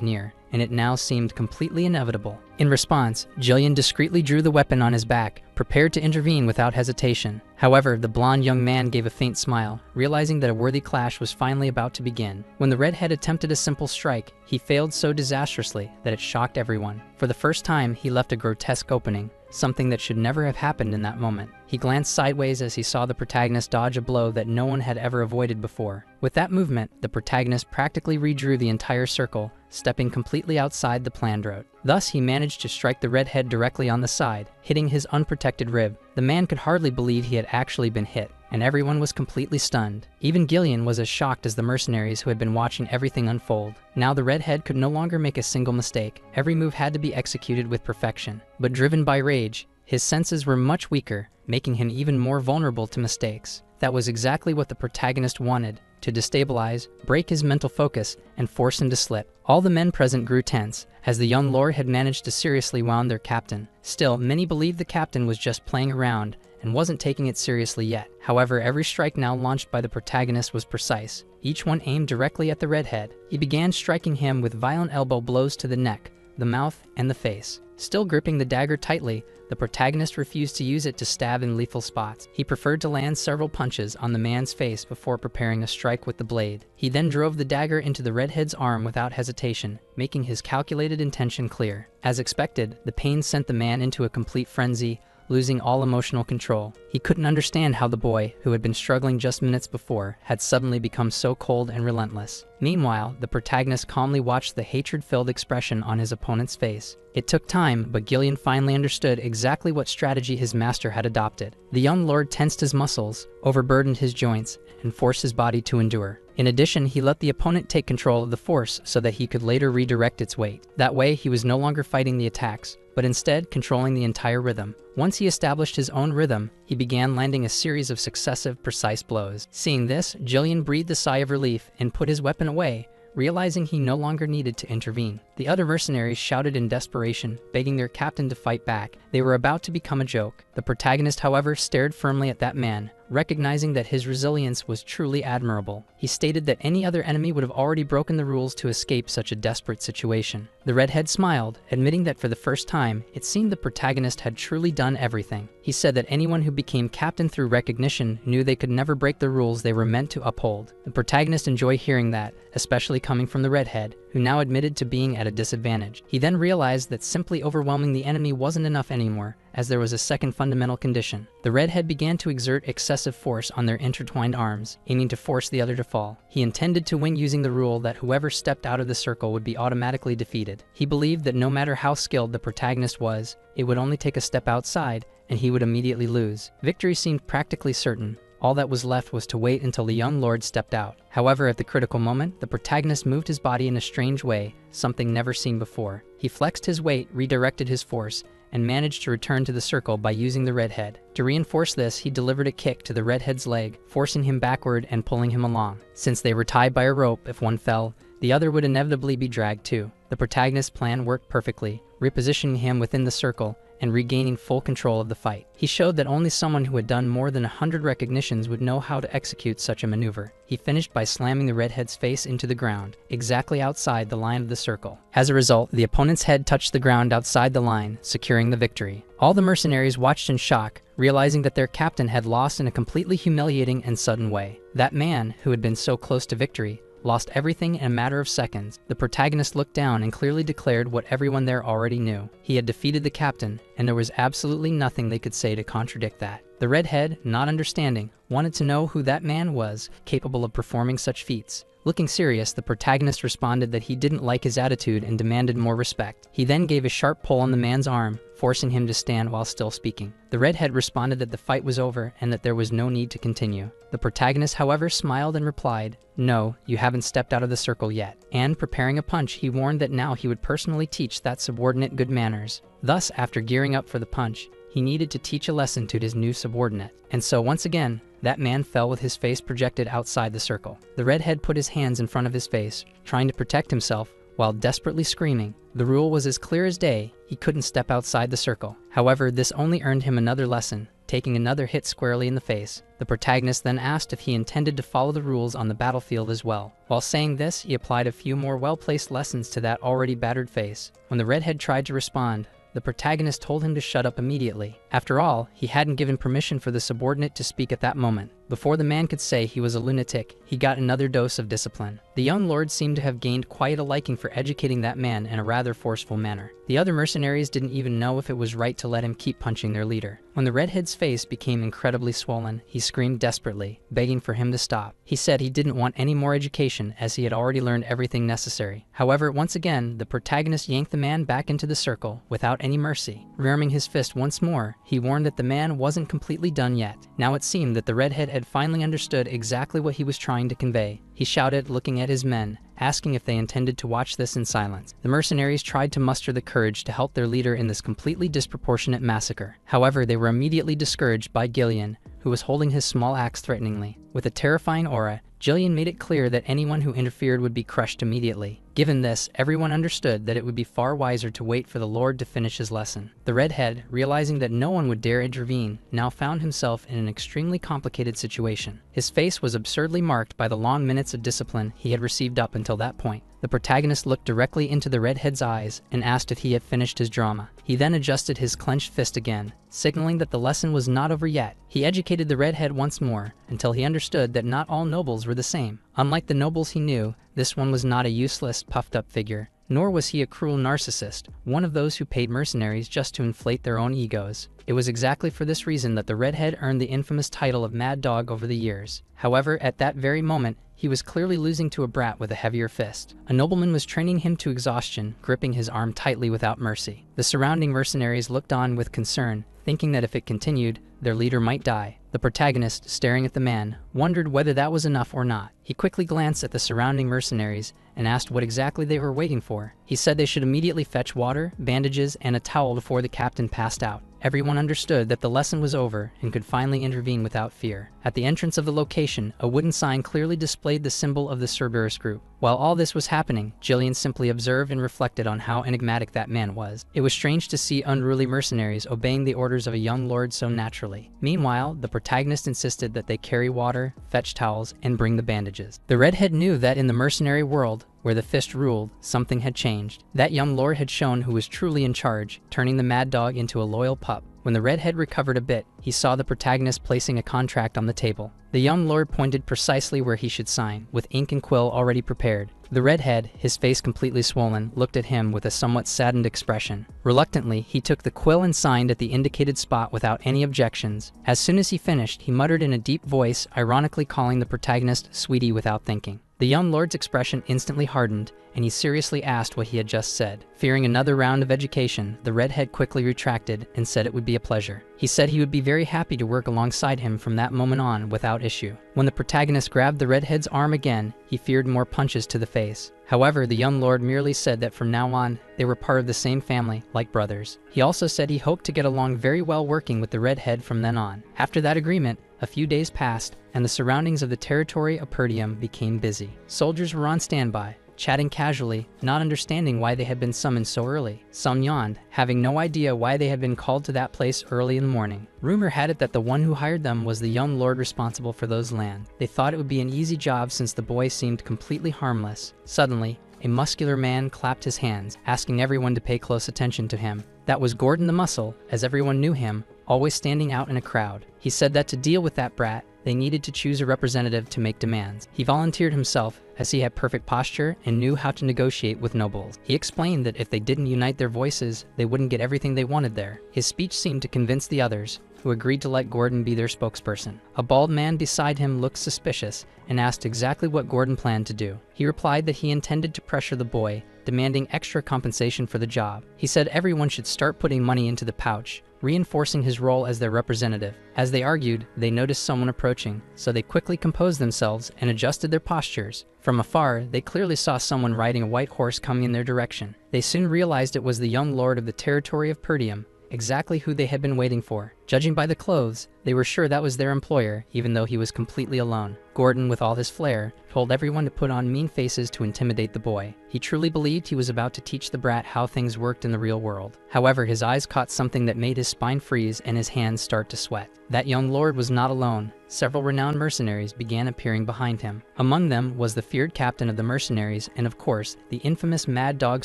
near, and it now seemed completely inevitable. In response, Jillian discreetly drew the weapon on his back, prepared to intervene without hesitation. However, the blonde young man gave a faint smile, realizing that a worthy clash was finally about to begin. When the redhead attempted a simple strike, he failed so disastrously that it shocked everyone. For the first time, he left a grotesque opening, something that should never have happened in that moment. He glanced sideways as he saw the protagonist dodge a blow that no one had ever avoided before. With that movement, the protagonist practically redrew the entire circle, stepping completely outside the planned route. Thus, he managed to strike the redhead directly on the side, hitting his unprotected rib. The man could hardly believe he had actually been hit, and everyone was completely stunned. Even Gillian was as shocked as the mercenaries who had been watching everything unfold. Now the redhead could no longer make a single mistake. Every move had to be executed with perfection. But driven by rage, his senses were much weaker, making him even more vulnerable to mistakes. That was exactly what the protagonist wanted, to destabilize, break his mental focus, and force him to slip. All the men present grew tense, as the young lord had managed to seriously wound their captain. Still, many believed the captain was just playing around and wasn't taking it seriously yet. However, every strike now launched by the protagonist was precise, each one aimed directly at the redhead. He began striking him with violent elbow blows to the neck, the mouth, and the face. Still gripping the dagger tightly, the protagonist refused to use it to stab in lethal spots. He preferred to land several punches on the man's face before preparing a strike with the blade. He then drove the dagger into the redhead's arm without hesitation, making his calculated intention clear. As expected, the pain sent the man into a complete frenzy, losing all emotional control. He couldn't understand how the boy, who had been struggling just minutes before, had suddenly become so cold and relentless. Meanwhile, the protagonist calmly watched the hatred-filled expression on his opponent's face. It took time, but Gillian finally understood exactly what strategy his master had adopted. The young lord tensed his muscles, overburdened his joints, and forced his body to endure. In addition, he let the opponent take control of the force so that he could later redirect its weight. That way, he was no longer fighting the attacks, but instead controlling the entire rhythm. Once he established his own rhythm, he began landing a series of successive, precise blows. Seeing this, Jillian breathed a sigh of relief and put his weapon away, realizing he no longer needed to intervene. The other mercenaries shouted in desperation, begging their captain to fight back. They were about to become a joke. The protagonist, however, stared firmly at that man, recognizing that his resilience was truly admirable. He stated that any other enemy would have already broken the rules to escape such a desperate situation. The redhead smiled, admitting that for the first time, it seemed the protagonist had truly done everything. He said that anyone who became captain through recognition knew they could never break the rules they were meant to uphold. The protagonist enjoyed hearing that, especially coming from the redhead, who now admitted to being at a disadvantage. He then realized that simply overwhelming the enemy wasn't enough anymore, as there was a second fundamental condition. The redhead began to exert excessive force on their intertwined arms, aiming to force the other to fall. He intended to win using the rule that whoever stepped out of the circle would be automatically defeated. He believed that no matter how skilled the protagonist was, it would only take a step outside, and he would immediately lose. Victory seemed practically certain. All that was left was to wait until the young lord stepped out. However, at the critical moment, the protagonist moved his body in a strange way, something never seen before. He flexed his weight, redirected his force, and managed to return to the circle by using the redhead. To reinforce this, he delivered a kick to the redhead's leg, forcing him backward and pulling him along. Since they were tied by a rope, if one fell, the other would inevitably be dragged too. The protagonist's plan worked perfectly, repositioning him within the circle and regaining full control of the fight. He showed that only someone who had done more than 100 recognitions would know how to execute such a maneuver. He finished by slamming the redhead's face into the ground, exactly outside the line of the circle. As a result, the opponent's head touched the ground outside the line, securing the victory. All the mercenaries watched in shock, realizing that their captain had lost in a completely humiliating and sudden way. That man, who had been so close to victory, lost everything in a matter of seconds. The protagonist looked down and clearly declared what everyone there already knew. He had defeated the captain, and there was absolutely nothing they could say to contradict that. The redhead, not understanding, wanted to know who that man was, capable of performing such feats. Looking serious, the protagonist responded that he didn't like his attitude and demanded more respect. He then gave a sharp pull on the man's arm, forcing him to stand while still speaking. The redhead responded that the fight was over and that there was no need to continue. The protagonist, however, smiled and replied, "No, you haven't stepped out of the circle yet." And preparing a punch, he warned that now he would personally teach that subordinate good manners. Thus, after gearing up for the punch, he needed to teach a lesson to his new subordinate. And so once again, that man fell with his face projected outside the circle. The redhead put his hands in front of his face, trying to protect himself while desperately screaming. The rule was as clear as day: he couldn't step outside the circle. However, this only earned him another lesson, taking another hit squarely in the face. The protagonist then asked if he intended to follow the rules on the battlefield as well. While saying this, he applied a few more well-placed lessons to that already battered face. When the redhead tried to respond, the protagonist told him to shut up immediately. After all, he hadn't given permission for the subordinate to speak at that moment. Before the man could say he was a lunatic, he got another dose of discipline. The young lord seemed to have gained quite a liking for educating that man in a rather forceful manner. The other mercenaries didn't even know if it was right to let him keep punching their leader. When the redhead's face became incredibly swollen, he screamed desperately, begging for him to stop. He said he didn't want any more education as he had already learned everything necessary. However, once again, the protagonist yanked the man back into the circle without any mercy. Rearming his fist once more, he warned that the man wasn't completely done yet. Now it seemed that the redhead had finally understood exactly what he was trying to convey. He shouted, looking at his men, asking if they intended to watch this in silence. The mercenaries tried to muster the courage to help their leader in this completely disproportionate massacre. However, they were immediately discouraged by Gillian, who was holding his small axe threateningly. With a terrifying aura, Gillian made it clear that anyone who interfered would be crushed immediately. Given this, everyone understood that it would be far wiser to wait for the Lord to finish his lesson. The redhead, realizing that no one would dare intervene, now found himself in an extremely complicated situation. His face was absurdly marked by the long minutes of discipline he had received up until that point. The protagonist looked directly into the redhead's eyes and asked if he had finished his drama. He then adjusted his clenched fist again, signaling that the lesson was not over yet. He educated the redhead once more until he understood that not all nobles were the same. Unlike the nobles he knew, this one was not a useless, puffed-up figure. Nor was he a cruel narcissist, one of those who paid mercenaries just to inflate their own egos. It was exactly for this reason that the redhead earned the infamous title of Mad Dog over the years. However, at that very moment, he was clearly losing to a brat with a heavier fist. A nobleman was training him to exhaustion, gripping his arm tightly without mercy. The surrounding mercenaries looked on with concern, thinking that if it continued, their leader might die. The protagonist, staring at the man, wondered whether that was enough or not. He quickly glanced at the surrounding mercenaries and asked what exactly they were waiting for. He said they should immediately fetch water, bandages, and a towel before the captain passed out. Everyone understood that the lesson was over and could finally intervene without fear. At the entrance of the location, a wooden sign clearly displayed the symbol of the Cerberus group. While all this was happening, Gillian simply observed and reflected on how enigmatic that man was. It was strange to see unruly mercenaries obeying the orders of a young lord so naturally. Meanwhile, the protagonist insisted that they carry water, fetch towels, and bring the bandages. The redhead knew that in the mercenary world, where the fist ruled, something had changed. That young lord had shown who was truly in charge, turning the mad dog into a loyal pup. When the redhead recovered a bit, he saw the protagonist placing a contract on the table. The young lord pointed precisely where he should sign, with ink and quill already prepared. The redhead, his face completely swollen, looked at him with a somewhat saddened expression. Reluctantly, he took the quill and signed at the indicated spot without any objections. As soon as he finished, he muttered in a deep voice, ironically calling the protagonist sweetie without thinking. The young lord's expression instantly hardened, and he seriously asked what he had just said. Fearing another round of education, the redhead quickly retracted and said it would be a pleasure. He said he would be very happy to work alongside him from that moment on without issue. When the protagonist grabbed the redhead's arm again, he feared more punches to the face. However, the young lord merely said that from now on, they were part of the same family, like brothers. He also said he hoped to get along very well working with the redhead from then on. After that agreement, a few days passed, and the surroundings of the territory of Perdium became busy. Soldiers were on standby, chatting casually, not understanding why they had been summoned so early. Some yawned, having no idea why they had been called to that place early in the morning. Rumor had it that the one who hired them was the young lord responsible for those lands. They thought it would be an easy job since the boy seemed completely harmless. Suddenly, a muscular man clapped his hands, asking everyone to pay close attention to him. That was Gordon the Muscle, as everyone knew him, always standing out in a crowd. He said that to deal with that brat, they needed to choose a representative to make demands. He volunteered himself, as he had perfect posture and knew how to negotiate with nobles. He explained that if they didn't unite their voices, they wouldn't get everything they wanted there. His speech seemed to convince the others, who agreed to let Gordon be their spokesperson. A bald man beside him looked suspicious and asked exactly what Gordon planned to do. He replied that he intended to pressure the boy, demanding extra compensation for the job. He said everyone should start putting money into the pouch, reinforcing his role as their representative. As they argued, they noticed someone approaching, so they quickly composed themselves and adjusted their postures. From afar, they clearly saw someone riding a white horse coming in their direction. They soon realized it was the young lord of the territory of Perdium, exactly who they had been waiting for. Judging by the clothes, they were sure that was their employer, even though he was completely alone. Gordon, with all his flair, told everyone to put on mean faces to intimidate the boy. He truly believed he was about to teach the brat how things worked in the real world. However, his eyes caught something that made his spine freeze and his hands start to sweat. That young lord was not alone. Several renowned mercenaries began appearing behind him. Among them was the feared captain of the mercenaries and, of course, the infamous mad dog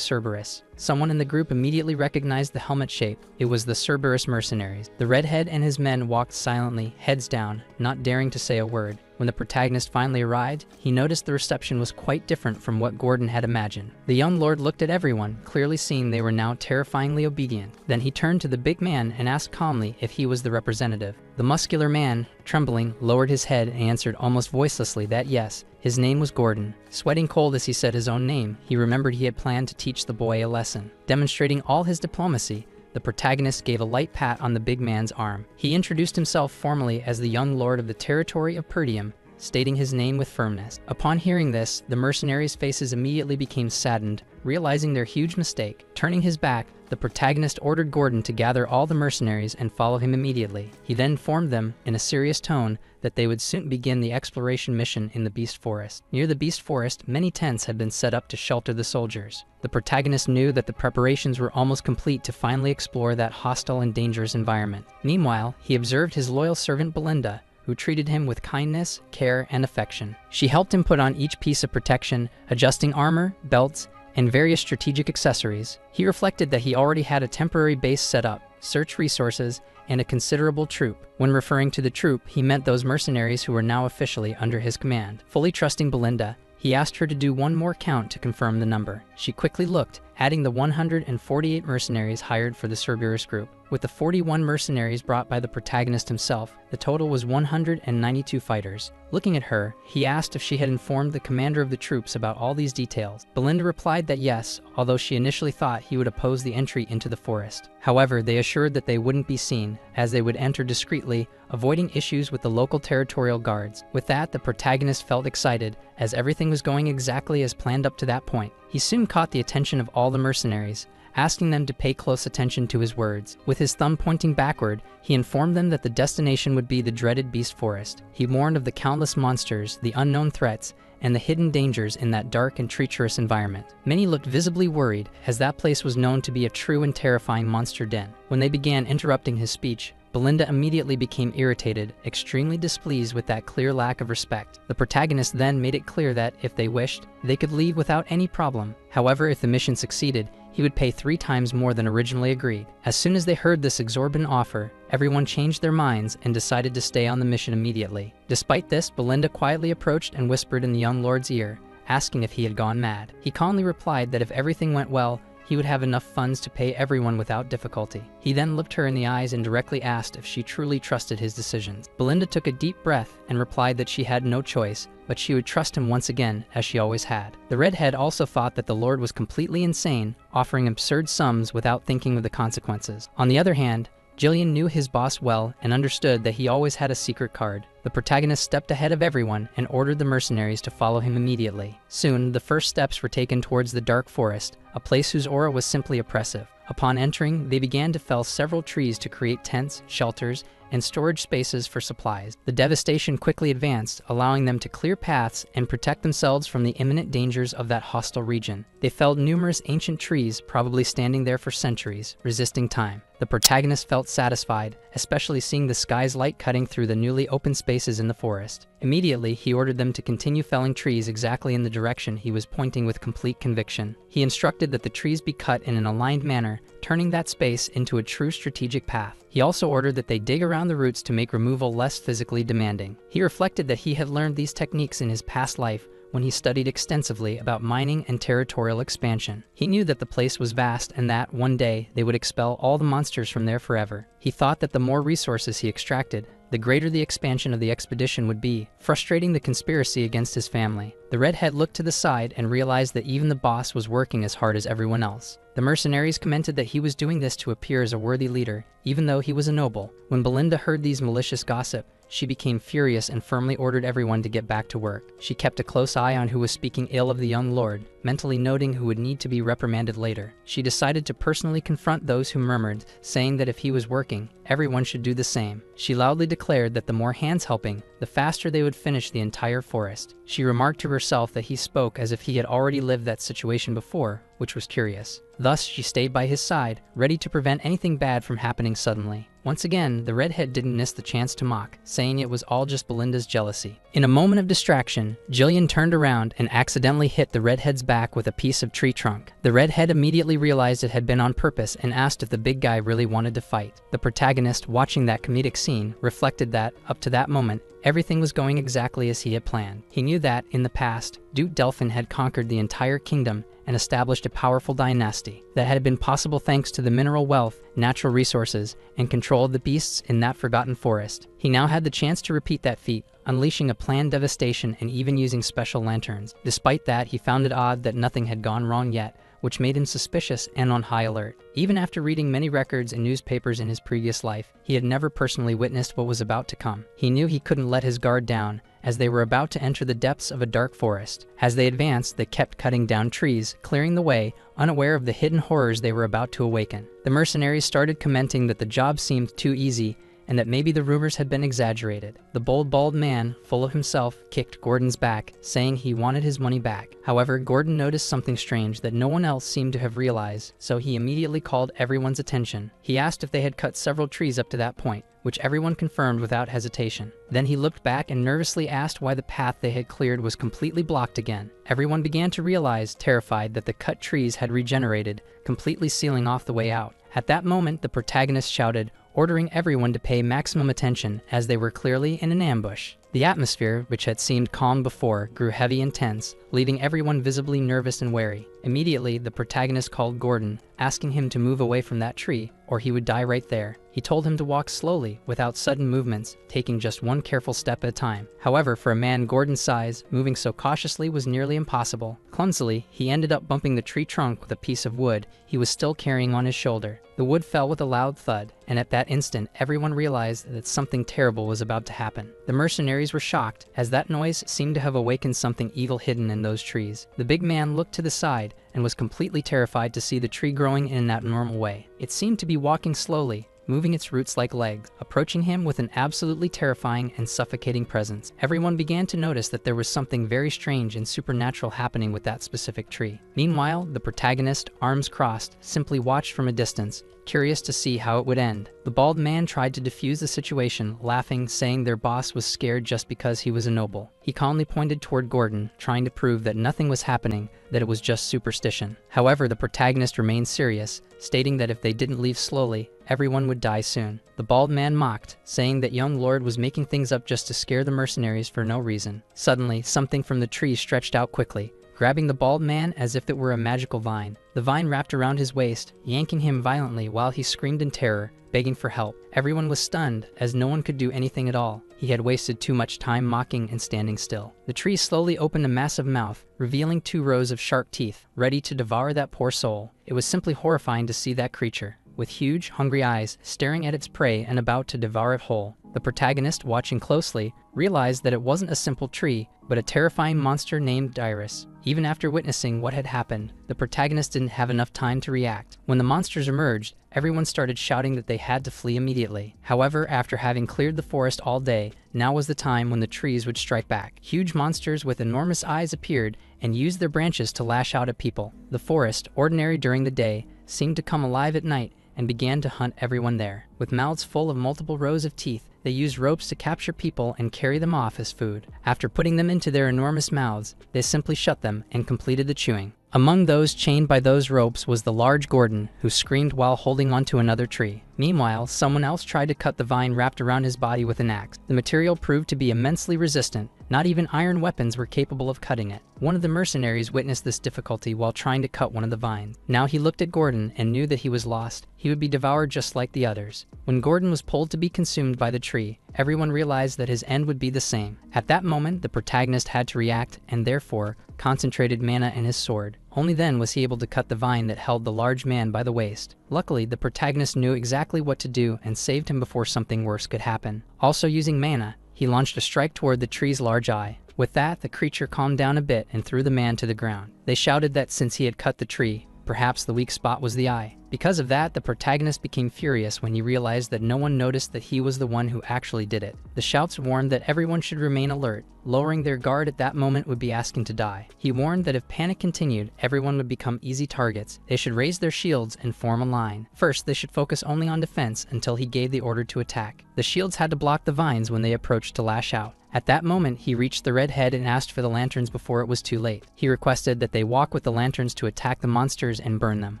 Cerberus. Someone in the group immediately recognized the helmet shape. It was the Cerberus mercenaries. The redhead and his men walked silently, heads down, not daring to say a word. When the protagonist finally arrived, he noticed the reception was quite different from what Gordon had imagined. The young lord looked at everyone, clearly seeing they were now terrifyingly obedient. Then he turned to the big man and asked calmly if he was the representative. The muscular man, trembling, lowered his head and answered almost voicelessly that yes, his name was Gordon. Sweating cold as he said his own name, he remembered he had planned to teach the boy a lesson. Demonstrating all his diplomacy, the protagonist gave a light pat on the big man's arm. He introduced himself formally as the young lord of the territory of Perdium, stating his name with firmness. Upon hearing this, the mercenaries' faces immediately became saddened, realizing their huge mistake. Turning his back, the protagonist ordered Gordon to gather all the mercenaries and follow him immediately. He then informed them, in a serious tone, that they would soon begin the exploration mission in the Beast Forest. Near the Beast Forest, many tents had been set up to shelter the soldiers. The protagonist knew that the preparations were almost complete to finally explore that hostile and dangerous environment. Meanwhile, he observed his loyal servant Belinda, who treated him with kindness, care, and affection. She helped him put on each piece of protection, adjusting armor, belts, and various strategic accessories. He reflected that he already had a temporary base set up, search resources, and a considerable troop. When referring to the troop, he meant those mercenaries who were now officially under his command. Fully trusting Belinda, he asked her to do one more count to confirm the number. She quickly looked, adding the 148 mercenaries hired for the Cerberus group. With the 41 mercenaries brought by the protagonist himself, the total was 192 fighters. Looking at her, he asked if she had informed the commander of the troops about all these details. Belinda replied that yes, although she initially thought he would oppose the entry into the forest. However, they assured that they wouldn't be seen, as they would enter discreetly, avoiding issues with the local territorial guards. With that, the protagonist felt excited, as everything was going exactly as planned up to that point. He soon caught the attention of all the mercenaries, asking them to pay close attention to his words. With his thumb pointing backward, he informed them that the destination would be the dreaded Beast Forest. He warned of the countless monsters, the unknown threats, and the hidden dangers in that dark and treacherous environment. Many looked visibly worried, as that place was known to be a true and terrifying monster den. When they began interrupting his speech, Belinda immediately became irritated, extremely displeased with that clear lack of respect. The protagonist then made it clear that, if they wished, they could leave without any problem. However, if the mission succeeded, he would pay 3 times more than originally agreed. As soon as they heard this exorbitant offer, everyone changed their minds and decided to stay on the mission immediately. Despite this, Belinda quietly approached and whispered in the young lord's ear, asking if he had gone mad. He calmly replied that if everything went well, he would have enough funds to pay everyone without difficulty. He then looked her in the eyes and directly asked if she truly trusted his decisions. Belinda took a deep breath and replied that she had no choice, but she would trust him once again, as she always had. The redhead also thought that the lord was completely insane, offering absurd sums without thinking of the consequences. On the other hand, Jillian knew his boss well and understood that he always had a secret card. The protagonist stepped ahead of everyone and ordered the mercenaries to follow him immediately. Soon, the first steps were taken towards the dark forest, a place whose aura was simply oppressive. Upon entering, they began to fell several trees to create tents, shelters, and storage spaces for supplies. The devastation quickly advanced, allowing them to clear paths and protect themselves from the imminent dangers of that hostile region. They felled numerous ancient trees, probably standing there for centuries, resisting time. The protagonist felt satisfied, especially seeing the sky's light cutting through the newly open spaces in the forest. Immediately, he ordered them to continue felling trees exactly in the direction he was pointing with complete conviction. He instructed that the trees be cut in an aligned manner, turning that space into a true strategic path. He also ordered that they dig around the roots to make removal less physically demanding. He reflected that he had learned these techniques in his past life when he studied extensively about mining and territorial expansion. He knew that the place was vast and that, one day, they would expel all the monsters from there forever. He thought that the more resources he extracted, the greater the expansion of the expedition would be, frustrating the conspiracy against his family. The redhead looked to the side and realized that even the boss was working as hard as everyone else. The mercenaries commented that he was doing this to appear as a worthy leader, even though he was a noble. When Belinda heard these malicious gossip, she became furious and firmly ordered everyone to get back to work. She kept a close eye on who was speaking ill of the young lord, mentally noting who would need to be reprimanded later. She decided to personally confront those who murmured, saying that if he was working, everyone should do the same. She loudly declared that the more hands helping, the faster they would finish the entire forest. She remarked to herself that he spoke as if he had already lived that situation before, which was curious. Thus, she stayed by his side, ready to prevent anything bad from happening suddenly. Once again, the redhead didn't miss the chance to mock, saying it was all just Belinda's jealousy. In a moment of distraction, Jillian turned around and accidentally hit the redhead's back with a piece of tree trunk. The redhead immediately realized it had been on purpose and asked if the big guy really wanted to fight. The protagonist, watching that comedic scene, reflected that, up to that moment, everything was going exactly as he had planned. He knew that, in the past, Duke Delphin had conquered the entire kingdom and established a powerful dynasty that had been possible thanks to the mineral wealth, natural resources, and control of the beasts in that forgotten forest. He now had the chance to repeat that feat, unleashing a planned devastation and even using special lanterns. Despite that, he found it odd that nothing had gone wrong yet, which made him suspicious and on high alert. Even after reading many records and newspapers in his previous life, he had never personally witnessed what was about to come. He knew he couldn't let his guard down, as they were about to enter the depths of a dark forest. As they advanced, they kept cutting down trees, clearing the way, unaware of the hidden horrors they were about to awaken. The mercenaries started commenting that the job seemed too easy, and that maybe the rumors had been exaggerated. The bold, bald man, full of himself, kicked Gordon's back, saying he wanted his money back. However, Gordon noticed something strange that no one else seemed to have realized, so he immediately called everyone's attention. He asked if they had cut several trees up to that point, which everyone confirmed without hesitation. Then he looked back and nervously asked why the path they had cleared was completely blocked again. Everyone began to realize, terrified, that the cut trees had regenerated, completely sealing off the way out. At that moment, the protagonist shouted, ordering everyone to pay maximum attention as they were clearly in an ambush. The atmosphere, which had seemed calm before, grew heavy and tense, leaving everyone visibly nervous and wary. Immediately, the protagonist called Gordon, asking him to move away from that tree, or he would die right there. He told him to walk slowly, without sudden movements, taking just one careful step at a time. However, for a man Gordon's size, moving so cautiously was nearly impossible. Clumsily, he ended up bumping the tree trunk with a piece of wood he was still carrying on his shoulder. The wood fell with a loud thud, and at that instant, everyone realized that something terrible was about to happen. The mercenaries were shocked, as that noise seemed to have awakened something evil hidden in those trees. The big man looked to the side and was completely terrified to see the tree growing in an abnormal way. It seemed to be walking slowly, moving its roots like legs, approaching him with an absolutely terrifying and suffocating presence. Everyone began to notice that there was something very strange and supernatural happening with that specific tree. Meanwhile, the protagonist, arms crossed, simply watched from a distance, curious to see how it would end. The bald man tried to defuse the situation, laughing, saying their boss was scared just because he was a noble. He calmly pointed toward Gordon, trying to prove that nothing was happening, that it was just superstition. However, the protagonist remained serious, stating that if they didn't leave slowly, everyone would die soon. The bald man mocked, saying that young lord was making things up just to scare the mercenaries for no reason. Suddenly, something from the tree stretched out quickly, grabbing the bald man as if it were a magical vine. The vine wrapped around his waist, yanking him violently while he screamed in terror, begging for help. Everyone was stunned, as no one could do anything at all. He had wasted too much time mocking and standing still. The tree slowly opened a massive mouth, revealing 2 rows of sharp teeth, ready to devour that poor soul. It was simply horrifying to see that creature, with huge, hungry eyes, staring at its prey and about to devour it whole. The protagonist, watching closely, realized that it wasn't a simple tree, but a terrifying monster named Dyrus. Even after witnessing what had happened, the protagonist didn't have enough time to react. When the monsters emerged, everyone started shouting that they had to flee immediately. However, after having cleared the forest all day, now was the time when the trees would strike back. Huge monsters with enormous eyes appeared and used their branches to lash out at people. The forest, ordinary during the day, seemed to come alive at night and began to hunt everyone there. With mouths full of multiple rows of teeth, they used ropes to capture people and carry them off as food. After putting them into their enormous mouths, they simply shut them and completed the chewing. Among those chained by those ropes was the large Gordon, who screamed while holding onto another tree. Meanwhile, someone else tried to cut the vine wrapped around his body with an axe. The material proved to be immensely resistant, Not even iron weapons were capable of cutting it. One of the mercenaries witnessed this difficulty while trying to cut one of the vines. Now he looked at Gordon and knew that he was lost. He would be devoured just like the others. When Gordon was pulled to be consumed by the tree, everyone realized that his end would be the same. At that moment, the protagonist had to react and therefore concentrated mana in his sword. Only then was he able to cut the vine that held the large man by the waist. Luckily, the protagonist knew exactly what to do and saved him before something worse could happen. Also using mana, he launched a strike toward the tree's large eye. With that, the creature calmed down a bit and threw the man to the ground. They shouted that since he had cut the tree, perhaps the weak spot was the eye. Because of that, the protagonist became furious when he realized that no one noticed that he was the one who actually did it. The shouts warned that everyone should remain alert. Lowering their guard at that moment would be asking to die. He warned that if panic continued, everyone would become easy targets. They should raise their shields and form a line. First, they should focus only on defense until he gave the order to attack. The shields had to block the vines when they approached to lash out. At that moment, he reached the red head and asked for the lanterns before it was too late. He requested that they walk with the lanterns to attack the monsters and burn them.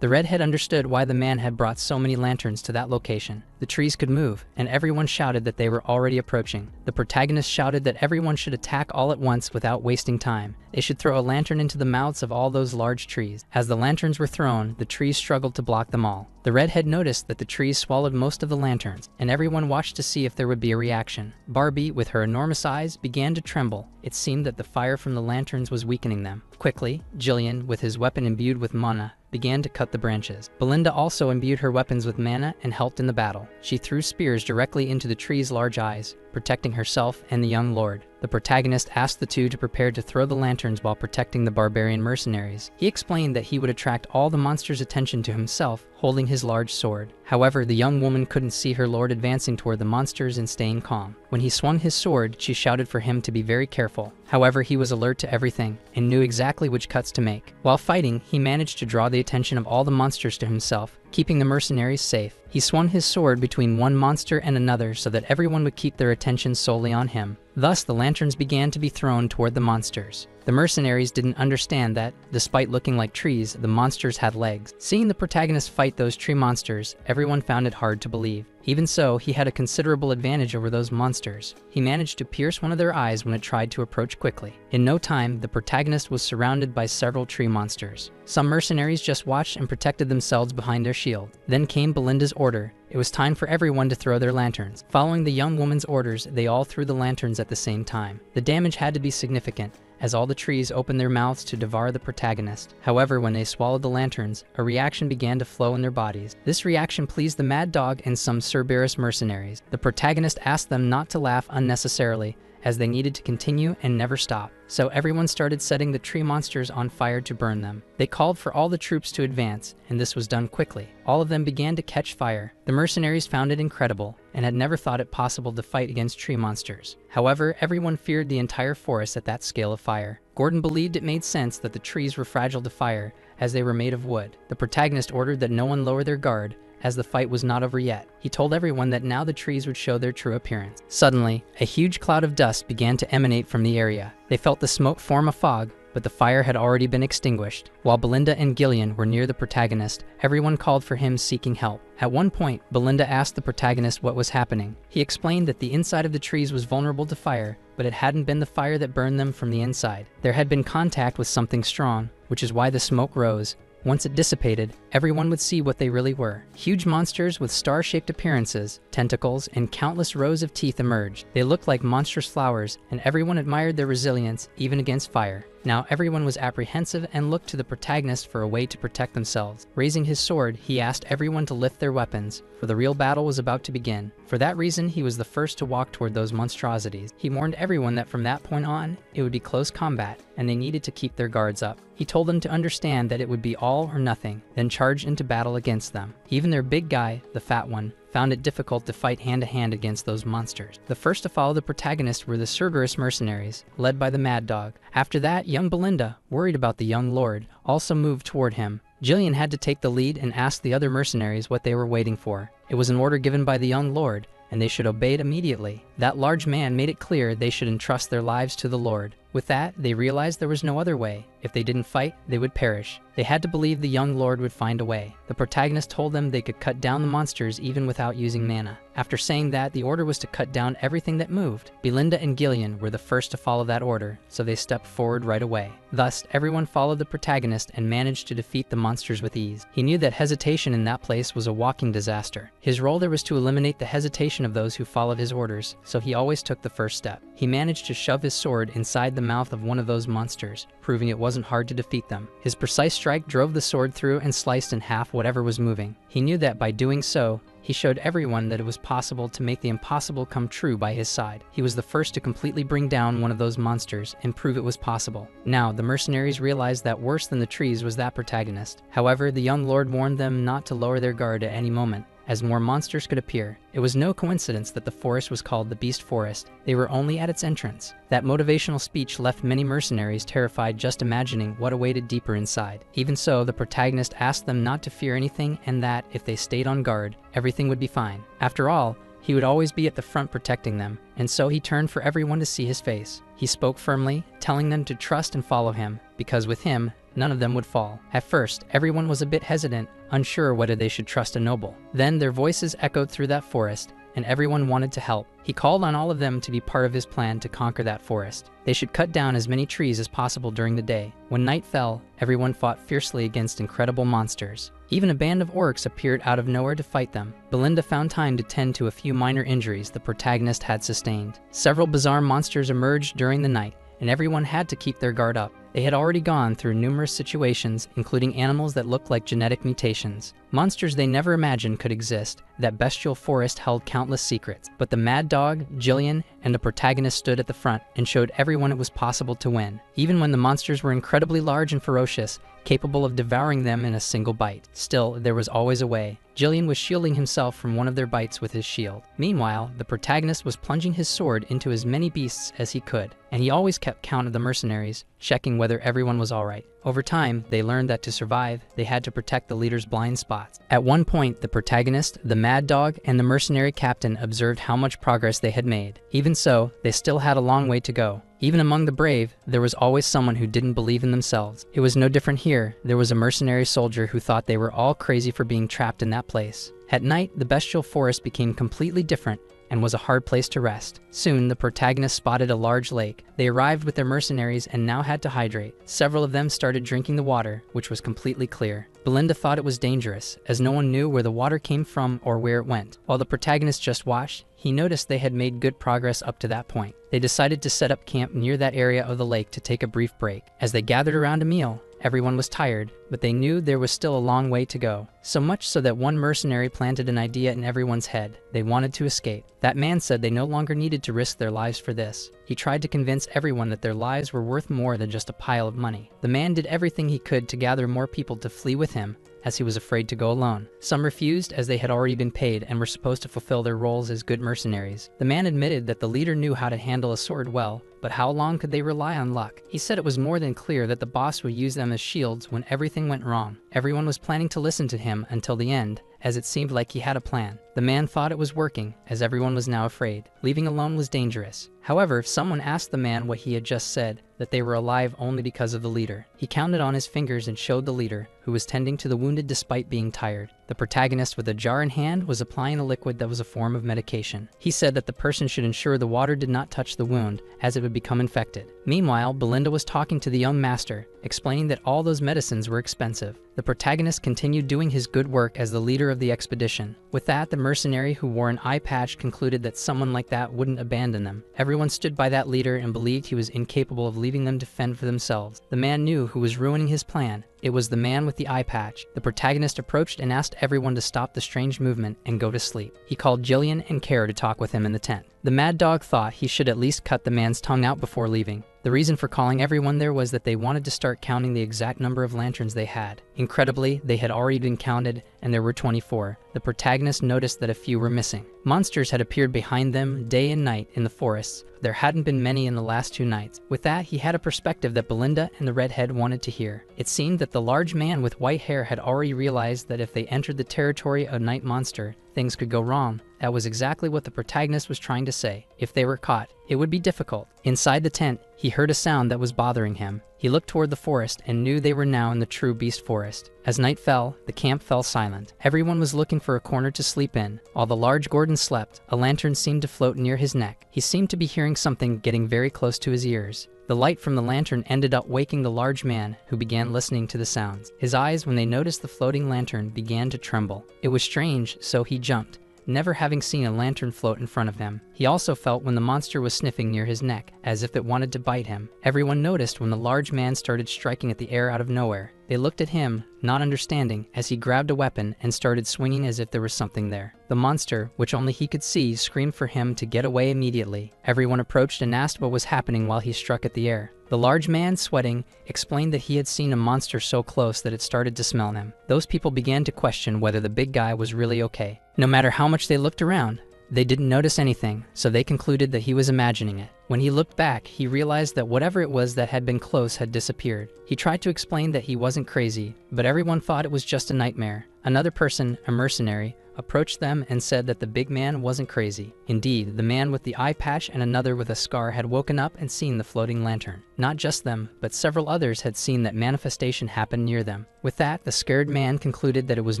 The redhead understood why the man had brought so many lanterns to that location. The trees could move, and everyone shouted that they were already approaching. The protagonist shouted that everyone should attack all at once without wasting time. They should throw a lantern into the mouths of all those large trees. As the lanterns were thrown, the trees struggled to block them all. The redhead noticed that the trees swallowed most of the lanterns, and everyone watched to see if there would be a reaction. Barbie, with her enormous eyes, began to tremble. It seemed that the fire from the lanterns was weakening them. Quickly, Jillian, with his weapon imbued with mana, began to cut the branches. Belinda also imbued her weapons with mana and helped in the battle. She threw spears directly into the tree's large eyes, protecting herself and the young lord. The protagonist asked the two to prepare to throw the lanterns while protecting the barbarian mercenaries. He explained that he would attract all the monsters' attention to himself, holding his large sword. However, the young woman couldn't see her lord advancing toward the monsters and staying calm. When he swung his sword, she shouted for him to be very careful. However, he was alert to everything and knew exactly which cuts to make. While fighting, he managed to draw the attention of all the monsters to himself, keeping the mercenaries safe. He swung his sword between one monster and another so that everyone would keep their attention solely on him. Thus, the lanterns began to be thrown toward the monsters. The mercenaries didn't understand that, despite looking like trees, the monsters had legs. Seeing the protagonist fight those tree monsters, everyone found it hard to believe. Even so, he had a considerable advantage over those monsters. He managed to pierce one of their eyes when it tried to approach quickly. In no time, the protagonist was surrounded by several tree monsters. Some mercenaries just watched and protected themselves behind their shield. Then came Belinda's order. It was time for everyone to throw their lanterns. Following the young woman's orders, they all threw the lanterns at the same time. The damage had to be significant, as all the trees opened their mouths to devour the protagonist. However, when they swallowed the lanterns, a reaction began to flow in their bodies. This reaction pleased the Mad Dog and some Cerberus mercenaries. The protagonist asked them not to laugh unnecessarily, as they needed to continue and never stop. So everyone started setting the tree monsters on fire to burn them. They called for all the troops to advance, and this was done quickly. All of them began to catch fire. The mercenaries found it incredible, and had never thought it possible to fight against tree monsters. However, everyone feared the entire forest at that scale of fire. Gordon believed it made sense that the trees were fragile to fire, as they were made of wood. The protagonist ordered that no one lower their guard, as the fight was not over yet. He told everyone that now the trees would show their true appearance. Suddenly, a huge cloud of dust began to emanate from the area. They felt the smoke form a fog, but the fire had already been extinguished. While Belinda and Gillian were near the protagonist, everyone called for him seeking help. At one point, Belinda asked the protagonist what was happening. He explained that the inside of the trees was vulnerable to fire, but it hadn't been the fire that burned them from the inside. There had been contact with something strong, which is why the smoke rose. Once it dissipated, everyone would see what they really were. Huge monsters with star-shaped appearances, tentacles, and countless rows of teeth emerged. They looked like monstrous flowers, and everyone admired their resilience, even against fire. Now everyone was apprehensive and looked to the protagonist for a way to protect themselves. Raising his sword, he asked everyone to lift their weapons, for the real battle was about to begin. For that reason, he was the first to walk toward those monstrosities. He warned everyone that from that point on, it would be close combat, and they needed to keep their guards up. He told them to understand that it would be all or nothing, then charge into battle against them. Even their big guy, the fat one, found it difficult to fight hand-to-hand against those monsters. The first to follow the protagonist were the Cerberus mercenaries, led by the Mad Dog. After that, young Belinda, worried about the young lord, also moved toward him. Jillian had to take the lead and ask the other mercenaries what they were waiting for. It was an order given by the young lord, and they should obey it immediately. That large man made it clear they should entrust their lives to the Lord. With that, they realized there was no other way. If they didn't fight, they would perish. They had to believe the young lord would find a way. The protagonist told them they could cut down the monsters even without using mana. After saying that, the order was to cut down everything that moved. Belinda and Gillian were the first to follow that order, so they stepped forward right away. Thus, everyone followed the protagonist and managed to defeat the monsters with ease. He knew that hesitation in that place was a walking disaster. His role there was to eliminate the hesitation of those who followed his orders, so he always took the first step. He managed to shove his sword inside the mouth of one of those monsters, proving it wasn't hard to defeat them. His precise strike drove the sword through and sliced in half whatever was moving. He knew that by doing so, he showed everyone that it was possible to make the impossible come true by his side. He was the first to completely bring down one of those monsters and prove it was possible. Now, the mercenaries realized that worse than the trees was that protagonist. However, the young lord warned them not to lower their guard at any moment, as more monsters could appear. It was no coincidence that the forest was called the Beast Forest. They were only at its entrance. That motivational speech left many mercenaries terrified just imagining what awaited deeper inside. Even so, the protagonist asked them not to fear anything and that, if they stayed on guard, everything would be fine. After all, he would always be at the front protecting them, and so he turned for everyone to see his face. He spoke firmly, telling them to trust and follow him, because with him, none of them would fall. At first, everyone was a bit hesitant, unsure whether they should trust a noble. Then their voices echoed through that forest, and everyone wanted to help. He called on all of them to be part of his plan to conquer that forest. They should cut down as many trees as possible during the day. When night fell, everyone fought fiercely against incredible monsters. Even a band of orcs appeared out of nowhere to fight them. Belinda found time to tend to a few minor injuries the protagonist had sustained. Several bizarre monsters emerged during the night, and everyone had to keep their guard up. They had already gone through numerous situations, including animals that looked like genetic mutations. Monsters they never imagined could exist. That bestial forest held countless secrets. But the mad dog, Jillian, and the protagonist stood at the front and showed everyone it was possible to win. Even when the monsters were incredibly large and ferocious, capable of devouring them in a single bite. Still, there was always a way. Jillian was shielding himself from one of their bites with his shield. Meanwhile, the protagonist was plunging his sword into as many beasts as he could, and he always kept count of the mercenaries, checking whether everyone was alright. Over time, they learned that to survive, they had to protect the leader's blind spots. At one point, the protagonist, the mad dog, and the mercenary captain observed how much progress they had made. Even so, they still had a long way to go. Even among the brave, there was always someone who didn't believe in themselves. It was no different here. There was a mercenary soldier who thought they were all crazy for being trapped in that place. At night, the bestial forest became completely different and was a hard place to rest. Soon, the protagonist spotted a large lake. They arrived with their mercenaries and now had to hydrate. Several of them started drinking the water, which was completely clear. Belinda thought it was dangerous, as no one knew where the water came from or where it went. While the protagonist just watched, he noticed they had made good progress up to that point. They decided to set up camp near that area of the lake to take a brief break. As they gathered around a meal, everyone was tired, but they knew there was still a long way to go. So much so that one mercenary planted an idea in everyone's head. They wanted to escape. That man said they no longer needed to risk their lives for this. He tried to convince everyone that their lives were worth more than just a pile of money. The man did everything he could to gather more people to flee with him, as he was afraid to go alone. Some refused, as they had already been paid and were supposed to fulfill their roles as good mercenaries. The man admitted that the leader knew how to handle a sword well, but how long could they rely on luck? He said it was more than clear that the boss would use them as shields when everything went wrong. Everyone was planning to listen to him until the end, as it seemed like he had a plan. The man thought it was working, as everyone was now afraid. Leaving alone was dangerous. However, someone asked the man what he had just said, that they were alive only because of the leader. He counted on his fingers and showed the leader, who was tending to the wounded despite being tired. The protagonist, with a jar in hand, was applying a liquid that was a form of medication. He said that the person should ensure the water did not touch the wound, as it would become infected. Meanwhile, Belinda was talking to the young master, explaining that all those medicines were expensive. The protagonist continued doing his good work as the leader of the expedition. With that, the mercenary who wore an eye patch concluded that someone like that wouldn't abandon them. Everyone stood by that leader and believed he was incapable of leaving them to fend for themselves. The man knew who was ruining his plan. It was the man with the eye patch. The protagonist approached and asked everyone to stop the strange movement and go to sleep. He called Jillian and Kara to talk with him in the tent. The mad dog thought he should at least cut the man's tongue out before leaving. The reason for calling everyone there was that they wanted to start counting the exact number of lanterns they had. Incredibly, they had already been counted, and there were 24. The protagonist noticed that a few were missing. Monsters had appeared behind them day and night in the forests. There hadn't been many in the last 2 nights. With that, he had a perspective that Belinda and the redhead wanted to hear. It seemed that the large man with white hair had already realized that if they entered the territory of night monster, things could go wrong. That was exactly what the protagonist was trying to say. If they were caught, it would be difficult. Inside the tent, he heard a sound that was bothering him. He looked toward the forest and knew they were now in the true beast forest. As night fell, the camp fell silent. Everyone was looking for a corner to sleep in. While the large Gordon slept, a lantern seemed to float near his neck. He seemed to be hearing something getting very close to his ears. The light from the lantern ended up waking the large man, who began listening to the sounds. His eyes, when they noticed the floating lantern, began to tremble. It was strange, so he jumped, never having seen a lantern float in front of him. He also felt when the monster was sniffing near his neck, as if it wanted to bite him. Everyone noticed when the large man started striking at the air out of nowhere. They looked at him, not understanding, as he grabbed a weapon and started swinging as if there was something there. The monster, which only he could see, screamed for him to get away immediately. Everyone approached and asked what was happening while he struck at the air. The large man, sweating, explained that he had seen a monster so close that it started to smell him. Those people began to question whether the big guy was really okay. No matter how much they looked around, they didn't notice anything, so they concluded that he was imagining it. When he looked back, he realized that whatever it was that had been close had disappeared. He tried to explain that he wasn't crazy, but everyone thought it was just a nightmare. Another person, a mercenary, approached them and said that the big man wasn't crazy. Indeed, the man with the eye patch and another with a scar had woken up and seen the floating lantern. Not just them, but several others had seen that manifestation happen near them. With that, the scared man concluded that it was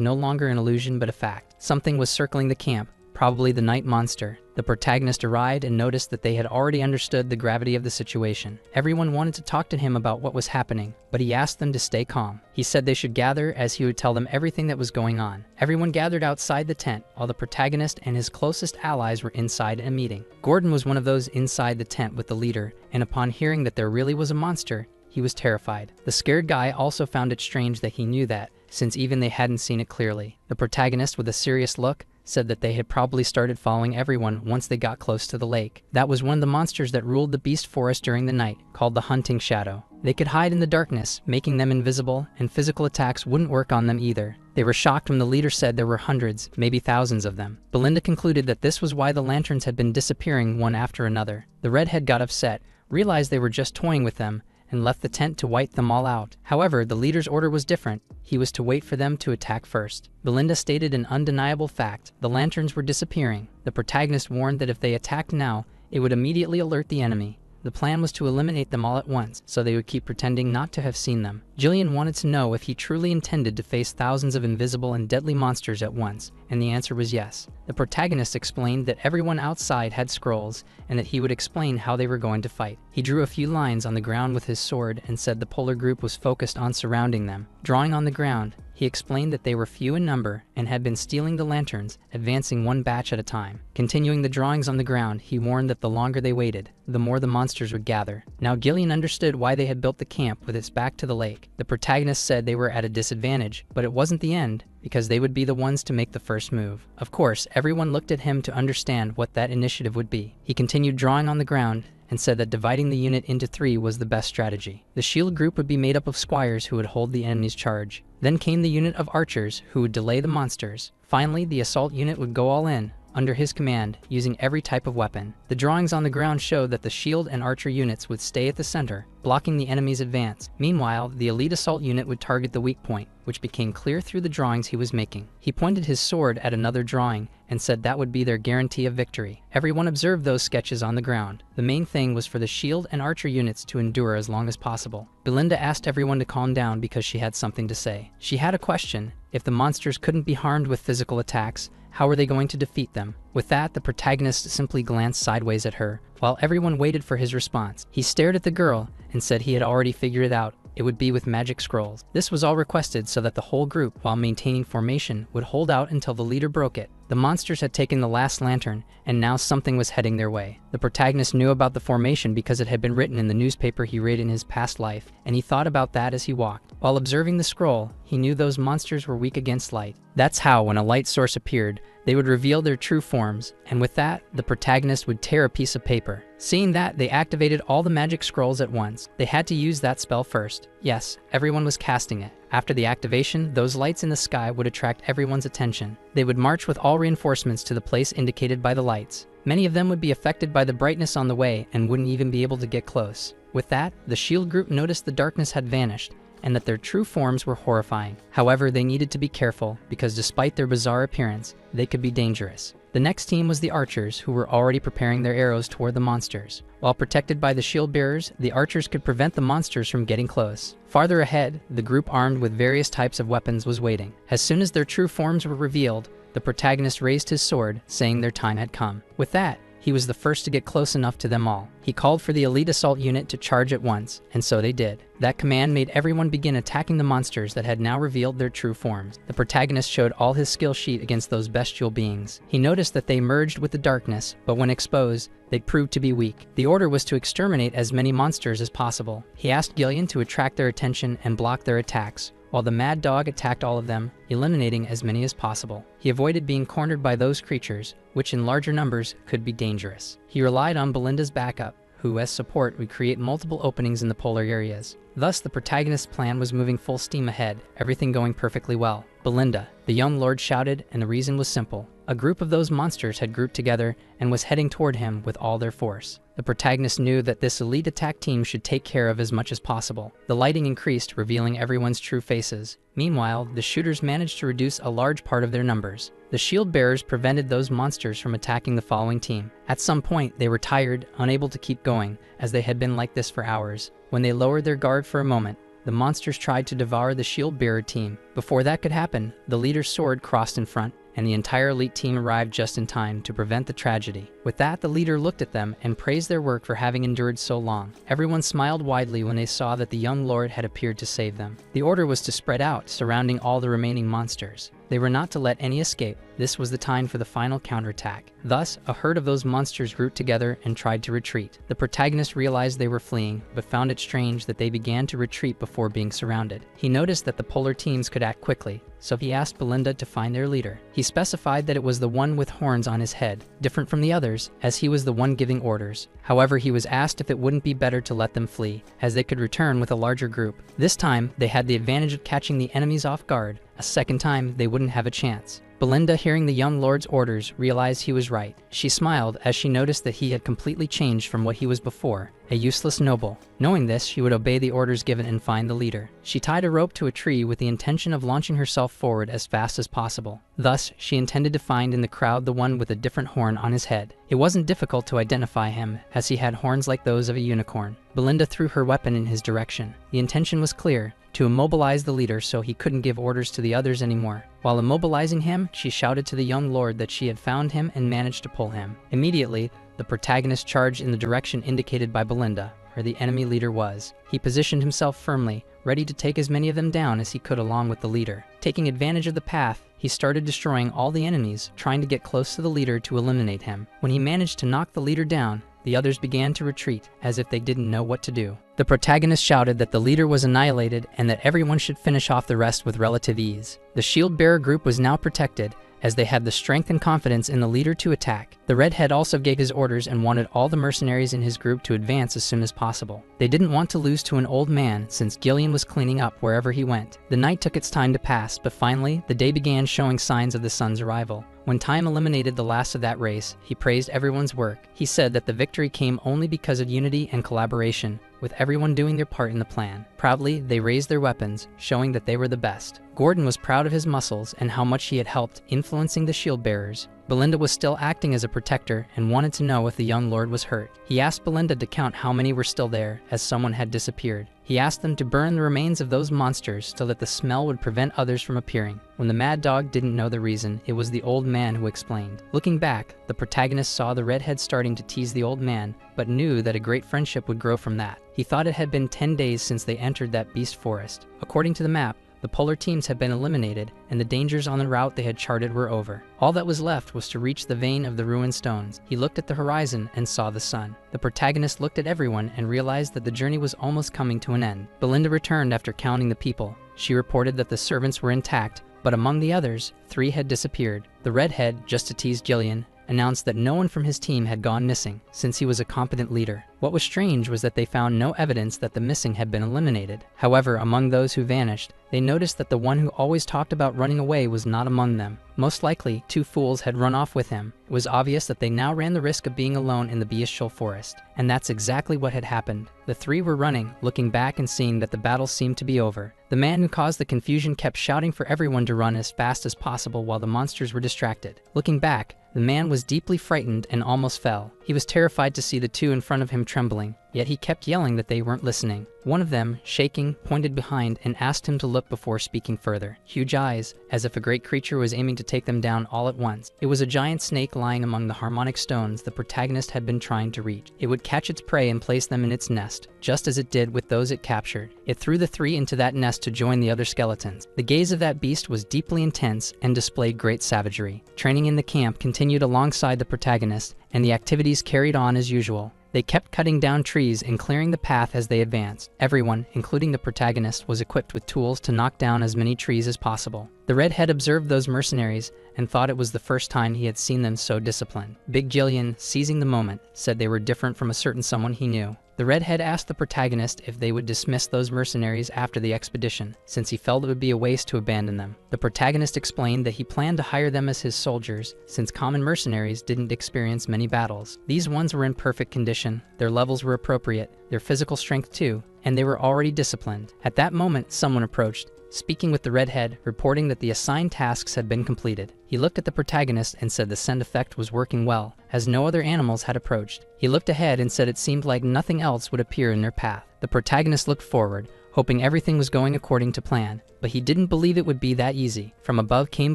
no longer an illusion but a fact. Something was circling the camp, probably the night monster. The protagonist arrived and noticed that they had already understood the gravity of the situation. Everyone wanted to talk to him about what was happening, but he asked them to stay calm. He said they should gather as he would tell them everything that was going on. Everyone gathered outside the tent, while the protagonist and his closest allies were inside a meeting. Gordon was one of those inside the tent with the leader, and upon hearing that there really was a monster, he was terrified. The scared guy also found it strange that he knew that, since even they hadn't seen it clearly. The protagonist, with a serious look, said that they had probably started following everyone once they got close to the lake. That was one of the monsters that ruled the beast forest during the night, called the Hunting Shadow. They could hide in the darkness, making them invisible, and physical attacks wouldn't work on them either. They were shocked when the leader said there were hundreds, maybe thousands of them. Belinda concluded that this was why the lanterns had been disappearing one after another. The redhead got upset, realized they were just toying with them, and left the tent to wipe them all out. However, the leader's order was different. He was to wait for them to attack first. Belinda stated an undeniable fact: the lanterns were disappearing. The protagonist warned that if they attacked now, it would immediately alert the enemy. The plan was to eliminate them all at once, so they would keep pretending not to have seen them. Jillian wanted to know if he truly intended to face thousands of invisible and deadly monsters at once, and the answer was yes. The protagonist explained that everyone outside had scrolls, and that he would explain how they were going to fight. He drew a few lines on the ground with his sword and said the polar group was focused on surrounding them. Drawing on the ground, he explained that they were few in number and had been stealing the lanterns, advancing one batch at a time. Continuing the drawings on the ground, he warned that the longer they waited, the more the monsters would gather. Now Gillian understood why they had built the camp with its back to the lake. The protagonist said they were at a disadvantage, but it wasn't the end, because they would be the ones to make the first move. Of course, everyone looked at him to understand what that initiative would be. He continued drawing on the ground and said that dividing the unit into 3 was the best strategy. The shield group would be made up of squires who would hold the enemy's charge. Then came the unit of archers who would delay the monsters. Finally, the assault unit would go all in, under his command, using every type of weapon. The drawings on the ground showed that the shield and archer units would stay at the center, blocking the enemy's advance. Meanwhile, the elite assault unit would target the weak point, which became clear through the drawings he was making. He pointed his sword at another drawing and said that would be their guarantee of victory. Everyone observed those sketches on the ground. The main thing was for the shield and archer units to endure as long as possible. Belinda asked everyone to calm down because she had something to say. She had a question: if the monsters couldn't be harmed with physical attacks, how were they going to defeat them? With that, the protagonist simply glanced sideways at her, while everyone waited for his response. He stared at the girl and said he had already figured it out. It would be with magic scrolls. This was all requested so that the whole group, while maintaining formation, would hold out until the leader broke it. The monsters had taken the last lantern, and now something was heading their way. The protagonist knew about the formation because it had been written in the newspaper he read in his past life, and he thought about that as he walked. While observing the scroll, he knew those monsters were weak against light. That's how, when a light source appeared, they would reveal their true forms, and with that, the protagonist would tear a piece of paper. Seeing that, they activated all the magic scrolls at once. They had to use that spell first. Yes, everyone was casting it. After the activation, those lights in the sky would attract everyone's attention. They would march with all reinforcements to the place indicated by the lights. Many of them would be affected by the brightness on the way and wouldn't even be able to get close. With that, the shield group noticed the darkness had vanished, and that their true forms were horrifying. However, they needed to be careful, because despite their bizarre appearance, they could be dangerous. The next team was the archers, who were already preparing their arrows toward the monsters. While protected by the shield bearers, the archers could prevent the monsters from getting close. Farther ahead, the group armed with various types of weapons was waiting. As soon as their true forms were revealed, the protagonist raised his sword, saying their time had come. With that, he was the first to get close enough to them all. He called for the elite assault unit to charge at once, and so they did. That command made everyone begin attacking the monsters that had now revealed their true forms. The protagonist showed all his skill sheet against those bestial beings. He noticed that they merged with the darkness, but when exposed, they proved to be weak. The order was to exterminate as many monsters as possible. He asked Gillian to attract their attention and block their attacks, while the mad dog attacked all of them, eliminating as many as possible. He avoided being cornered by those creatures, which in larger numbers could be dangerous. He relied on Belinda's backup, who as support would create multiple openings in the polar areas. Thus, the protagonist's plan was moving full steam ahead, everything going perfectly well. Belinda, the young lord shouted, and the reason was simple. A group of those monsters had grouped together and was heading toward him with all their force. The protagonist knew that this elite attack team should take care of as much as possible. The lighting increased, revealing everyone's true faces. Meanwhile, the shooters managed to reduce a large part of their numbers. The shield bearers prevented those monsters from attacking the following team. At some point, they were tired, unable to keep going, as they had been like this for hours. When they lowered their guard for a moment, the monsters tried to devour the shield bearer team. Before that could happen, the leader's sword crossed in front, and the entire elite team arrived just in time to prevent the tragedy. With that, the leader looked at them and praised their work for having endured so long. Everyone smiled widely when they saw that the young lord had appeared to save them. The order was to spread out, surrounding all the remaining monsters. They were not to let any escape. This was the time for the final counterattack. Thus, a herd of those monsters grouped together and tried to retreat. The protagonist realized they were fleeing, but found it strange that they began to retreat before being surrounded. He noticed that the polar teams could act quickly, so he asked Belinda to find their leader. He specified that it was the one with horns on his head, different from the others, as he was the one giving orders. However, he was asked if it wouldn't be better to let them flee, as they could return with a larger group. This time, they had the advantage of catching the enemies off guard. A second time, they wouldn't have a chance. Belinda, hearing the young lord's orders, realized he was right. She smiled as she noticed that he had completely changed from what he was before, a useless noble. Knowing this, she would obey the orders given and find the leader. She tied a rope to a tree with the intention of launching herself forward as fast as possible. Thus, she intended to find in the crowd the one with a different horn on his head. It wasn't difficult to identify him, as he had horns like those of a unicorn. Belinda threw her weapon in his direction. The intention was clear: to immobilize the leader so he couldn't give orders to the others anymore. While immobilizing him, she shouted to the young lord that she had found him and managed to pull him. Immediately, the protagonist charged in the direction indicated by Belinda, where the enemy leader was. He positioned himself firmly, ready to take as many of them down as he could along with the leader. Taking advantage of the path, he started destroying all the enemies, trying to get close to the leader to eliminate him. When he managed to knock the leader down, the others began to retreat, as if they didn't know what to do. The protagonist shouted that the leader was annihilated and that everyone should finish off the rest with relative ease. The shield-bearer group was now protected, as they had the strength and confidence in the leader to attack. The redhead also gave his orders and wanted all the mercenaries in his group to advance as soon as possible. They didn't want to lose to an old man, since Gillian was cleaning up wherever he went. The night took its time to pass, but finally, the day began showing signs of the sun's arrival. When time eliminated the last of that race, he praised everyone's work. He said that the victory came only because of unity and collaboration, with everyone doing their part in the plan. Proudly, they raised their weapons, showing that they were the best. Gordon was proud of his muscles and how much he had helped influencing the shield bearers. Belinda was still acting as a protector and wanted to know if the young lord was hurt. He asked Belinda to count how many were still there, as someone had disappeared. He asked them to burn the remains of those monsters so that the smell would prevent others from appearing. When the mad dog didn't know the reason, it was the old man who explained. Looking back, the protagonist saw the redhead starting to tease the old man, but knew that a great friendship would grow from that. He thought it had been 10 days since they entered that beast forest. According to the map, the polar teams had been eliminated, and the dangers on the route they had charted were over. All that was left was to reach the vein of the ruined stones. He looked at the horizon and saw the sun. The protagonist looked at everyone and realized that the journey was almost coming to an end. Belinda returned after counting the people. She reported that the servants were intact, but among the others, 3 had disappeared. The redhead, just to tease Gillian, announced that no one from his team had gone missing, since he was a competent leader. What was strange was that they found no evidence that the missing had been eliminated. However, among those who vanished, they noticed that the one who always talked about running away was not among them. Most likely, 2 fools had run off with him. It was obvious that they now ran the risk of being alone in the bestial forest. And that's exactly what had happened. The 3 were running, looking back and seeing that the battle seemed to be over. The man who caused the confusion kept shouting for everyone to run as fast as possible while the monsters were distracted. Looking back, The man was deeply frightened and almost fell. He was terrified to see the two in front of him trembling, yet he kept yelling that they weren't listening. One of them, shaking, pointed behind and asked him to look before speaking further. Huge eyes, as if a great creature was aiming to take them down all at once. It was a giant snake lying among the harmonic stones the protagonist had been trying to reach. It would catch its prey and place them in its nest, just as it did with those it captured. It threw the three into that nest to join the other skeletons. The gaze of that beast was deeply intense and displayed great savagery. Training in the camp continued alongside the protagonist, and the activities carried on as usual. They kept cutting down trees and clearing the path as they advanced. Everyone, including the protagonist, was equipped with tools to knock down as many trees as possible. The redhead observed those mercenaries and thought it was the first time he had seen them so disciplined. Big Jillian, seizing the moment, said they were different from a certain someone he knew. The redhead asked the protagonist if they would dismiss those mercenaries after the expedition, since he felt it would be a waste to abandon them. The protagonist explained that he planned to hire them as his soldiers, since common mercenaries didn't experience many battles. These ones were in perfect condition, their levels were appropriate, their physical strength too, and they were already disciplined. At that moment, someone approached, speaking with the redhead, reporting that the assigned tasks had been completed. He looked at the protagonist and said the scent effect was working well, as no other animals had approached. He looked ahead and said it seemed like nothing else would appear in their path. The protagonist looked forward, hoping everything was going according to plan, but he didn't believe it would be that easy. From above came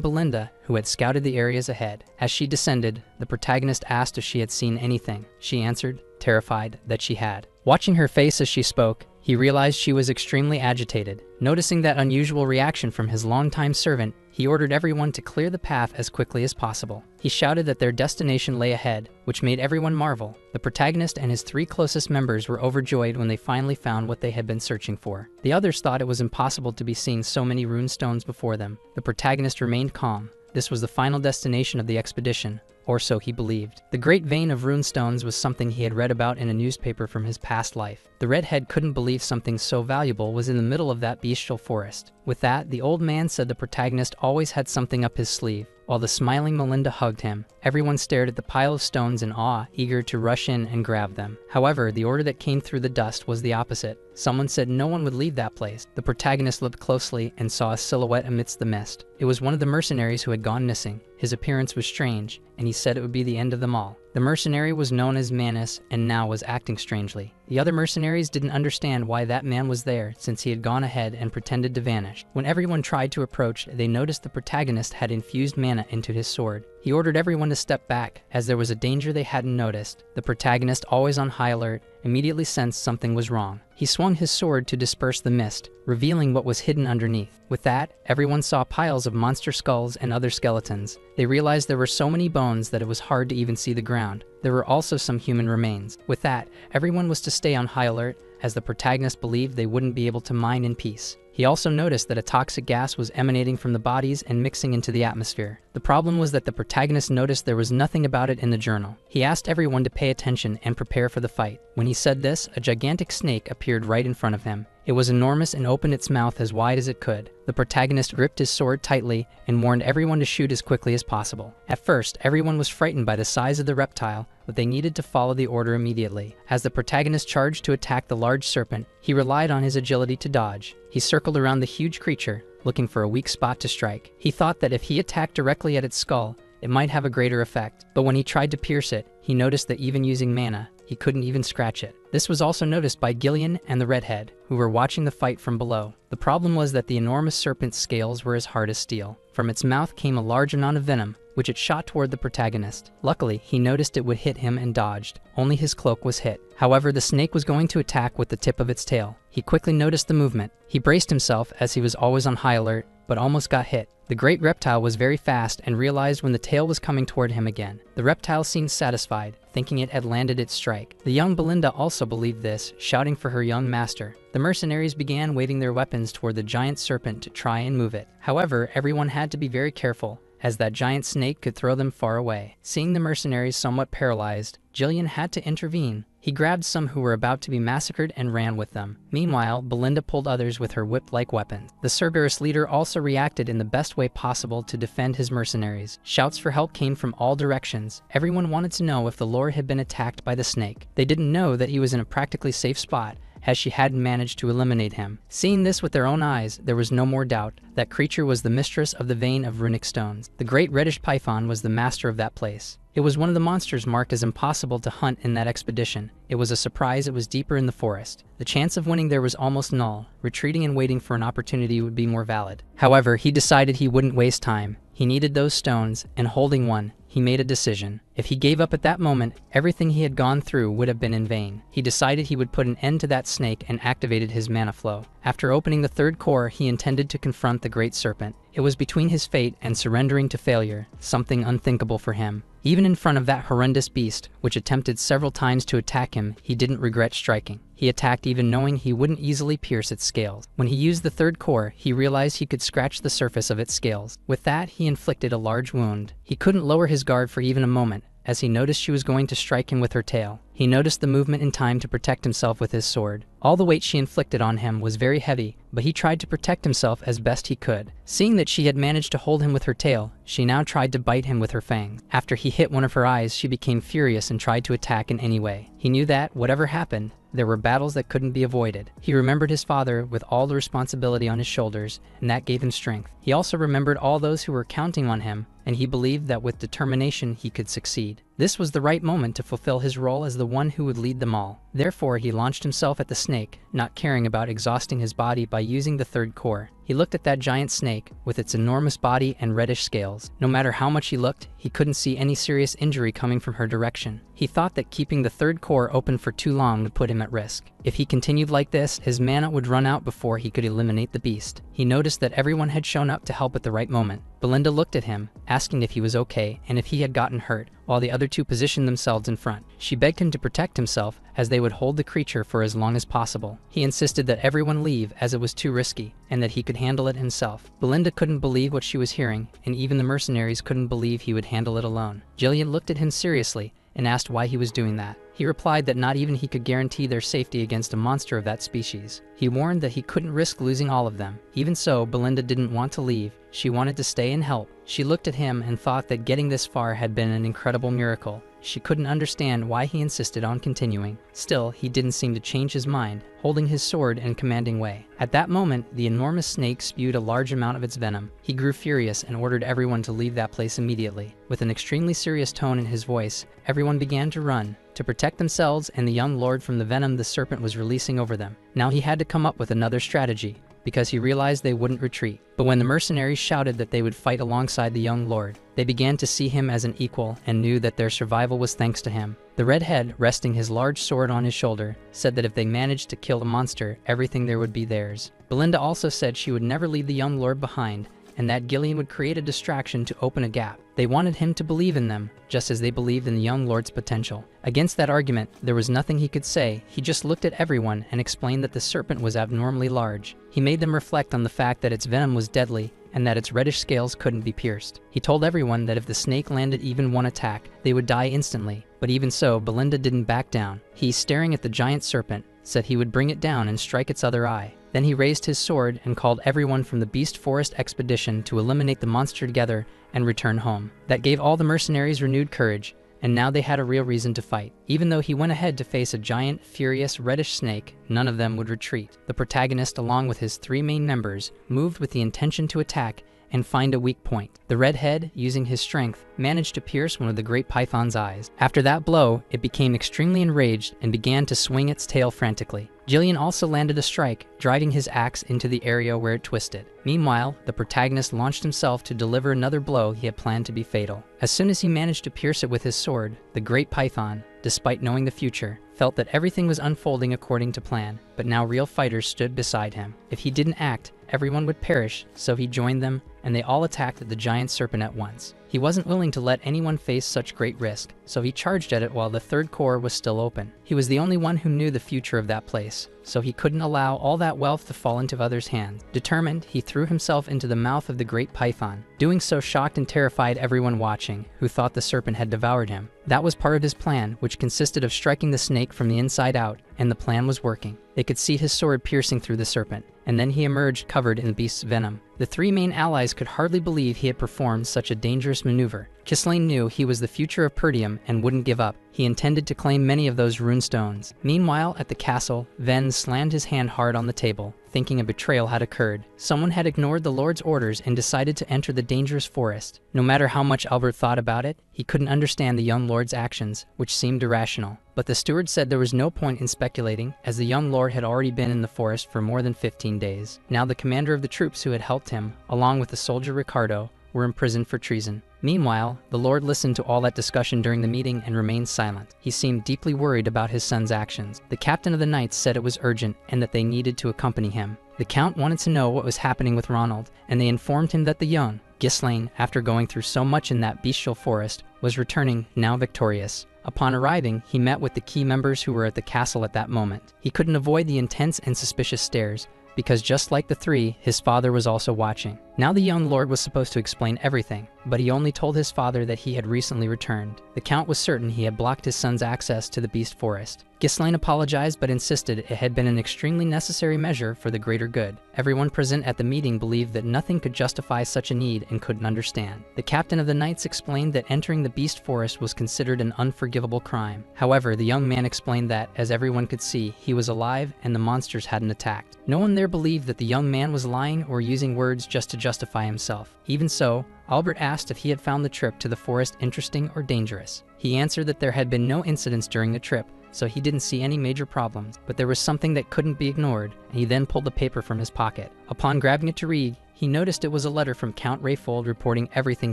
Belinda, who had scouted the areas ahead. As she descended, the protagonist asked if she had seen anything. She answered, terrified, that she had. Watching her face as she spoke, he realized she was extremely agitated. Noticing that unusual reaction from his longtime servant, he ordered everyone to clear the path as quickly as possible. He shouted that their destination lay ahead, which made everyone marvel. The protagonist and his three closest members were overjoyed when they finally found what they had been searching for. The others thought it was impossible to be seeing so many rune stones before them. The protagonist remained calm. This was the final destination of the expedition, or so he believed. The Great Vein of Runestones was something he had read about in a newspaper from his past life. The redhead couldn't believe something so valuable was in the middle of that bestial forest. With that, the old man said the protagonist always had something up his sleeve. While the smiling Melinda hugged him, everyone stared at the pile of stones in awe, eager to rush in and grab them. However, the order that came through the dust was the opposite. Someone said no one would leave that place. The protagonist looked closely and saw a silhouette amidst the mist. It was one of the mercenaries who had gone missing. His appearance was strange, and he said it would be the end of them all. The mercenary was known as Manus and now was acting strangely. The other mercenaries didn't understand why that man was there, since he had gone ahead and pretended to vanish. When everyone tried to approach, they noticed the protagonist had infused mana into his sword. He ordered everyone to step back, as there was a danger they hadn't noticed. The protagonist, always on high alert, immediately sensed something was wrong. He swung his sword to disperse the mist, revealing what was hidden underneath. With that, everyone saw piles of monster skulls and other skeletons. They realized there were so many bones that it was hard to even see the ground. There were also some human remains. With that, everyone was to stay on high alert, as the protagonist believed they wouldn't be able to mine in peace. He also noticed that a toxic gas was emanating from the bodies and mixing into the atmosphere. The problem was that the protagonist noticed there was nothing about it in the journal. He asked everyone to pay attention and prepare for the fight. When he said this, a gigantic snake appeared right in front of him. It was enormous and opened its mouth as wide as it could. The protagonist gripped his sword tightly and warned everyone to shoot as quickly as possible. At first, everyone was frightened by the size of the reptile, but they needed to follow the order immediately. As the protagonist charged to attack the large serpent, he relied on his agility to dodge. He circled around the huge creature, looking for a weak spot to strike. He thought that if he attacked directly at its skull, it might have a greater effect. But when he tried to pierce it, he noticed that even using mana, he couldn't even scratch it. This was also noticed by Gillian and the redhead, who were watching the fight from below. The problem was that the enormous serpent's scales were as hard as steel. From its mouth came a large amount of venom, which it shot toward the protagonist. Luckily, he noticed it would hit him and dodged. Only his cloak was hit. However, the snake was going to attack with the tip of its tail. He quickly noticed the movement. He braced himself, as he was always on high alert, but almost got hit. The great reptile was very fast and realized when the tail was coming toward him again. The reptile seemed satisfied, thinking it had landed its strike. The young Belinda also believed this, shouting for her young master. The mercenaries began waving their weapons toward the giant serpent to try and move it. However, everyone had to be very careful, as that giant snake could throw them far away. Seeing the mercenaries somewhat paralyzed, Jillian had to intervene. He grabbed some who were about to be massacred and ran with them. Meanwhile, Belinda pulled others with her whip-like weapons. The Cerberus leader also reacted in the best way possible to defend his mercenaries. Shouts for help came from all directions. Everyone wanted to know if the Lord had been attacked by the snake. They didn't know that he was in a practically safe spot, as she hadn't managed to eliminate him. Seeing this with their own eyes, there was no more doubt. That creature was the mistress of the vein of runic stones. The great reddish python was the master of that place. It was one of the monsters marked as impossible to hunt in that expedition. It was a surprise it was deeper in the forest. The chance of winning there was almost null. Retreating and waiting for an opportunity would be more valid. However, he decided he wouldn't waste time. He needed those stones, and holding one, he made a decision. If he gave up at that moment, everything he had gone through would have been in vain. He decided he would put an end to that snake and activated his mana flow. After opening the third core, he intended to confront the great serpent. It was between his fate and surrendering to failure, something unthinkable for him. Even in front of that horrendous beast, which attempted several times to attack him, he didn't regret striking. He attacked even knowing he wouldn't easily pierce its scales. When he used the third core, he realized he could scratch the surface of its scales. With that, he inflicted a large wound. He couldn't lower his guard for even a moment, as he noticed she was going to strike him with her tail. He noticed the movement in time to protect himself with his sword. All the weight she inflicted on him was very heavy, but he tried to protect himself as best he could. Seeing that she had managed to hold him with her tail, she now tried to bite him with her fangs. After he hit one of her eyes, she became furious and tried to attack in any way. He knew that, whatever happened, there were battles that couldn't be avoided. He remembered his father with all the responsibility on his shoulders, and that gave him strength. He also remembered all those who were counting on him, and he believed that with determination he could succeed. This was the right moment to fulfill his role as the one who would lead them all. Therefore, he launched himself at the snake, not caring about exhausting his body by using the third core. He looked at that giant snake, with its enormous body and reddish scales. No matter how much he looked, he couldn't see any serious injury coming from her direction. He thought that keeping the third core open for too long would put him at risk. If he continued like this, his mana would run out before he could eliminate the beast. He noticed that everyone had shown up to help at the right moment. Belinda looked at him, asking if he was okay and if he had gotten hurt, while the other two positioned themselves in front. She begged him to protect himself, as they would hold the creature for as long as possible. He insisted that everyone leave as it was too risky, and that he could handle it himself. Belinda couldn't believe what she was hearing, and even the mercenaries couldn't believe he would handle it alone. Jillian looked at him seriously and asked why he was doing that. He replied that not even he could guarantee their safety against a monster of that species. He warned that he couldn't risk losing all of them. Even so, Belinda didn't want to leave. She wanted to stay and help. She looked at him and thought that getting this far had been an incredible miracle. She couldn't understand why he insisted on continuing. Still, he didn't seem to change his mind, holding his sword in a commanding way. At that moment, the enormous snake spewed a large amount of its venom. He grew furious and ordered everyone to leave that place immediately. With an extremely serious tone in his voice, everyone began to run, to protect themselves and the young lord from the venom the serpent was releasing over them. Now he had to come up with another strategy, because he realized they wouldn't retreat. But when the mercenaries shouted that they would fight alongside the young lord, they began to see him as an equal and knew that their survival was thanks to him. The redhead, resting his large sword on his shoulder, said that if they managed to kill the monster, everything there would be theirs. Belinda also said she would never leave the young lord behind, and that Gillian would create a distraction to open a gap. They wanted him to believe in them, just as they believed in the young lord's potential. Against that argument, there was nothing he could say. He just looked at everyone and explained that the serpent was abnormally large. He made them reflect on the fact that its venom was deadly and that its reddish scales couldn't be pierced. He told everyone that if the snake landed even one attack, they would die instantly. But even so, Belinda didn't back down. He, staring at the giant serpent, said he would bring it down and strike its other eye. Then he raised his sword and called everyone from the Beast Forest expedition to eliminate the monster together and return home. That gave all the mercenaries renewed courage, and now they had a real reason to fight. Even though he went ahead to face a giant, furious, reddish snake, none of them would retreat. The protagonist, along with his three main members, moved with the intention to attack and find a weak point. The redhead, using his strength, managed to pierce one of the great python's eyes. After that blow, it became extremely enraged and began to swing its tail frantically. Gillian also landed a strike, driving his axe into the area where it twisted. Meanwhile, the protagonist launched himself to deliver another blow he had planned to be fatal. As soon as he managed to pierce it with his sword, the great python, despite knowing the future, felt that everything was unfolding according to plan, but now real fighters stood beside him. If he didn't act, everyone would perish, so he joined them, and they all attacked the giant serpent at once. He wasn't willing to let anyone face such great risk, so he charged at it while the third core was still open. He was the only one who knew the future of that place, so he couldn't allow all that wealth to fall into others' hands. Determined, he threw himself into the mouth of the great python. Doing so shocked and terrified everyone watching, who thought the serpent had devoured him. That was part of his plan, which consisted of striking the snake snake from the inside out, and the plan was working. They could see his sword piercing through the serpent, and then he emerged covered in the beast's venom. The three main allies could hardly believe he had performed such a dangerous maneuver. Ghislaine knew he was the future of Perdium and wouldn't give up. He intended to claim many of those rune stones. Meanwhile, at the castle, Ven slammed his hand hard on the table, thinking a betrayal had occurred. Someone had ignored the Lord's orders and decided to enter the dangerous forest. No matter how much Albert thought about it, he couldn't understand the young Lord's actions, which seemed irrational. But the steward said there was no point in speculating, as the young lord had already been in the forest for more than 15 days. Now the commander of the troops who had helped him, along with the soldier Ricardo, were imprisoned for treason. Meanwhile, the Lord listened to all that discussion during the meeting and remained silent. He seemed deeply worried about his son's actions. The captain of the knights said it was urgent and that they needed to accompany him. The count wanted to know what was happening with Ronald, and they informed him that the young Ghislaine, after going through so much in that bestial forest, was returning, now victorious. Upon arriving, he met with the key members who were at the castle at that moment. He couldn't avoid the intense and suspicious stares, because just like the three, his father was also watching. Now the young lord was supposed to explain everything, but he only told his father that he had recently returned. The count was certain he had blocked his son's access to the beast forest. Ghislaine apologized but insisted it had been an extremely necessary measure for the greater good. Everyone present at the meeting believed that nothing could justify such a need and couldn't understand. The captain of the knights explained that entering the beast forest was considered an unforgivable crime. However, the young man explained that, as everyone could see, he was alive and the monsters hadn't attacked. No one there believed that the young man was lying or using words just to justify himself. Even so, Albert asked if he had found the trip to the forest interesting or dangerous. He answered that there had been no incidents during the trip, so he didn't see any major problems, but there was something that couldn't be ignored, and he then pulled the paper from his pocket. Upon grabbing it to read, he noticed it was a letter from Count Rayfold reporting everything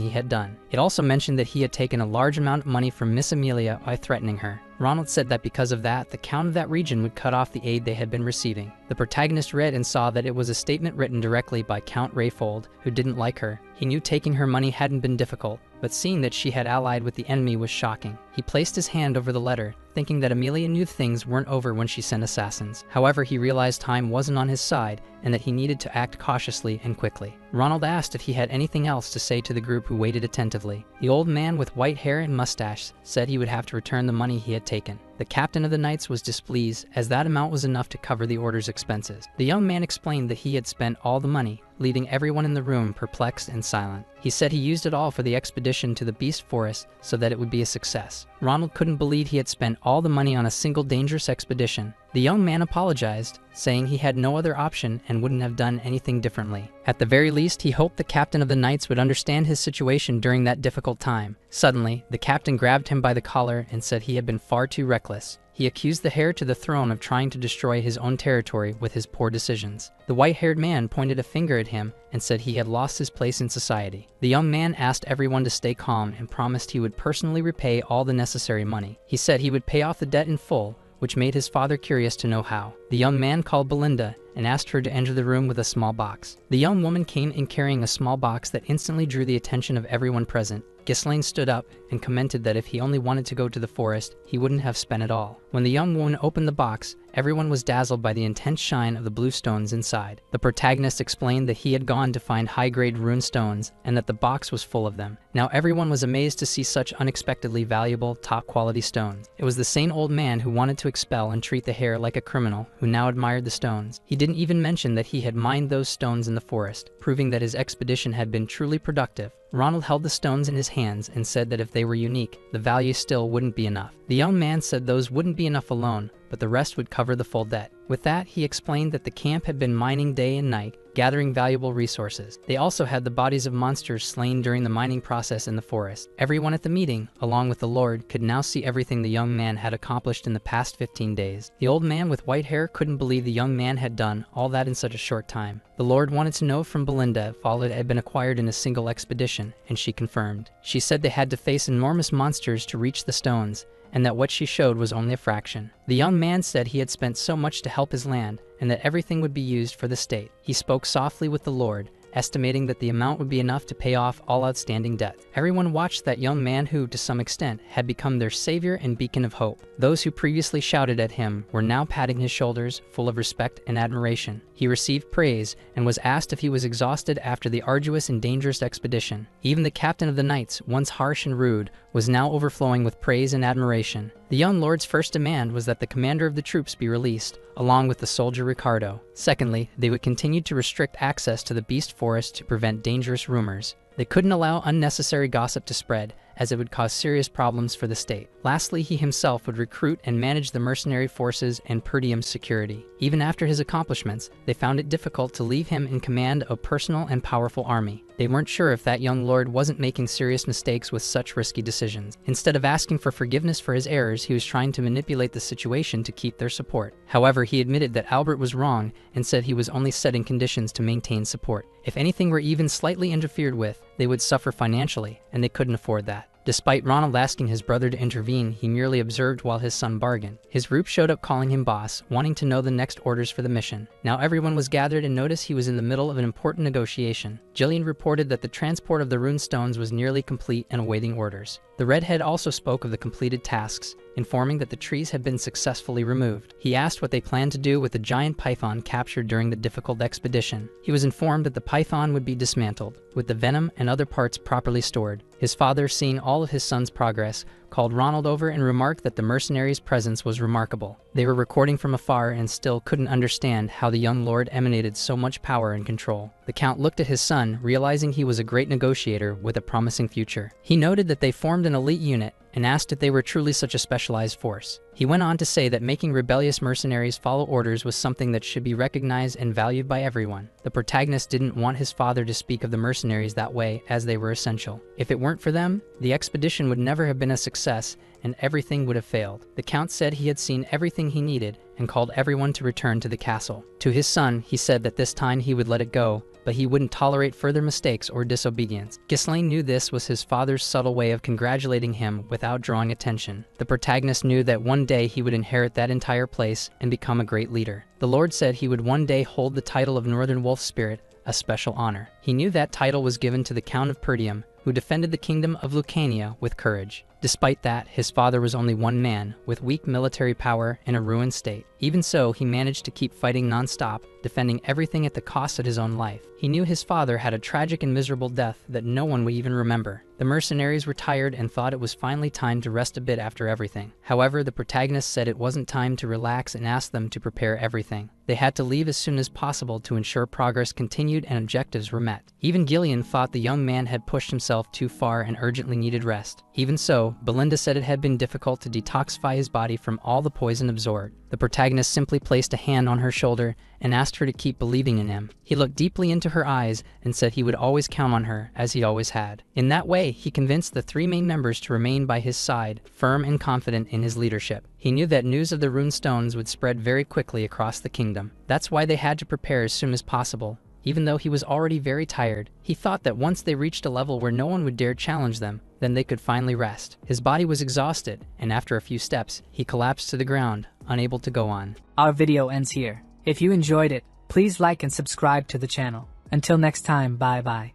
he had done. It also mentioned that he had taken a large amount of money from Miss Amelia by threatening her. Ronald said that because of that, the Count of that region would cut off the aid they had been receiving. The protagonist read and saw that it was a statement written directly by Count Rayfold, who didn't like her. He knew taking her money hadn't been difficult, but seeing that she had allied with the enemy was shocking. He placed his hand over the letter, thinking that Amelia knew things weren't over when she sent assassins. However, he realized time wasn't on his side and that he needed to act cautiously and quickly. Ronald asked if he had anything else to say to the group who waited attentively. The old man with white hair and mustache said he would have to return the money he had taken. The captain of the knights was displeased, as that amount was enough to cover the order's expenses. The young man explained that he had spent all the money, leaving everyone in the room perplexed and silent. He said he used it all for the expedition to the beast forest so that it would be a success. Ronald couldn't believe he had spent all the money on a single dangerous expedition. The young man apologized, saying he had no other option and wouldn't have done anything differently. At the very least, he hoped the captain of the knights would understand his situation during that difficult time. Suddenly, the captain grabbed him by the collar and said he had been far too reckless. He accused the heir to the throne of trying to destroy his own territory with his poor decisions. The white-haired man pointed a finger at him and said he had lost his place in society. The young man asked everyone to stay calm and promised he would personally repay all the necessary money. He said he would pay off the debt in full, which made his father curious to know how. The young man called Belinda and asked her to enter the room with a small box. The young woman came in carrying a small box that instantly drew the attention of everyone present. Ghislaine stood up and commented that if he only wanted to go to the forest, he wouldn't have spent it all. When the young woman opened the box, everyone was dazzled by the intense shine of the blue stones inside. The protagonist explained that he had gone to find high-grade rune stones and that the box was full of them. Now everyone was amazed to see such unexpectedly valuable, top-quality stones. It was the same old man who wanted to expel and treat the heir like a criminal who now admired the stones. He didn't even mention that he had mined those stones in the forest, proving that his expedition had been truly productive. Ronald held the stones in his hands and said that if they were unique, the value still wouldn't be enough. The young man said those wouldn't be enough alone, but the rest would cover the full debt. With that, he explained that the camp had been mining day and night, gathering valuable resources. They also had the bodies of monsters slain during the mining process in the forest. Everyone at the meeting, along with the Lord, could now see everything the young man had accomplished in the past 15 days. The old man with white hair couldn't believe the young man had done all that in such a short time. The Lord wanted to know from Belinda if all it had been acquired in a single expedition, and she confirmed. She said they had to face enormous monsters to reach the stones, and that what she showed was only a fraction. The young man said he had spent so much to help his land, and that everything would be used for the state. He spoke softly with the Lord, estimating that the amount would be enough to pay off all outstanding debt. Everyone watched that young man who, to some extent, had become their savior and beacon of hope. Those who previously shouted at him were now patting his shoulders, full of respect and admiration. He received praise and was asked if he was exhausted after the arduous and dangerous expedition. Even the captain of the knights, once harsh and rude, was now overflowing with praise and admiration. The young lord's first demand was that the commander of the troops be released, along with the soldier Ricardo. Secondly, they would continue to restrict access to the beast forest to prevent dangerous rumors. They couldn't allow unnecessary gossip to spread, as it would cause serious problems for the state. Lastly, he himself would recruit and manage the mercenary forces and Perdium's security. Even after his accomplishments, they found it difficult to leave him in command of a personal and powerful army. They weren't sure if that young lord wasn't making serious mistakes with such risky decisions. Instead of asking for forgiveness for his errors, he was trying to manipulate the situation to keep their support. However, he admitted that Albert was wrong and said he was only setting conditions to maintain support. If anything were even slightly interfered with, they would suffer financially, and they couldn't afford that. Despite Ronald asking his brother to intervene, he merely observed while his son bargained. His group showed up calling him boss, wanting to know the next orders for the mission. Now everyone was gathered and noticed he was in the middle of an important negotiation. Jillian reported that the transport of the rune stones was nearly complete and awaiting orders. The redhead also spoke of the completed tasks, informing that the trees had been successfully removed. He asked what they planned to do with the giant python captured during the difficult expedition. He was informed that the python would be dismantled, with the venom and other parts properly stored. His father, seeing all of his son's progress, called Ronald over and remarked that the mercenaries' presence was remarkable. They were recording from afar and still couldn't understand how the young lord emanated so much power and control. The count looked at his son, realizing he was a great negotiator with a promising future. He noted that they formed an elite unit and asked if they were truly such a specialized force. He went on to say that making rebellious mercenaries follow orders was something that should be recognized and valued by everyone. The protagonist didn't want his father to speak of the mercenaries that way, as they were essential. If it weren't for them, the expedition would never have been a success and everything would have failed. The count said he had seen everything he needed and called everyone to return to the castle. To his son, he said that this time he would let it go, but he wouldn't tolerate further mistakes or disobedience. Ghislaine knew this was his father's subtle way of congratulating him without drawing attention. The protagonist knew that one day he would inherit that entire place and become a great leader. The Lord said he would one day hold the title of Northern Wolf Spirit, a special honor. He knew that title was given to the Count of Perdium, who defended the kingdom of Lucania with courage. Despite that, his father was only one man, with weak military power and a ruined state. Even so, he managed to keep fighting non-stop, defending everything at the cost of his own life. He knew his father had a tragic and miserable death that no one would even remember. The mercenaries were tired and thought it was finally time to rest a bit after everything. However, the protagonist said it wasn't time to relax and asked them to prepare everything. They had to leave as soon as possible to ensure progress continued and objectives were met. Even Gillian thought the young man had pushed himself too far and urgently needed rest. Even so, Belinda said it had been difficult to detoxify his body from all the poison absorbed. The protagonist simply placed a hand on her shoulder and asked her to keep believing in him. He looked deeply into her eyes and said he would always count on her, as he always had. In that way, he convinced the three main members to remain by his side, firm and confident in his leadership. He knew that news of the rune stones would spread very quickly across the kingdom. That's why they had to prepare as soon as possible. Even though he was already very tired, he thought that once they reached a level where no one would dare challenge them, then they could finally rest. His body was exhausted, and after a few steps, he collapsed to the ground, unable to go on. Our video ends here. If you enjoyed it, please like and subscribe to the channel. Until next time, bye bye.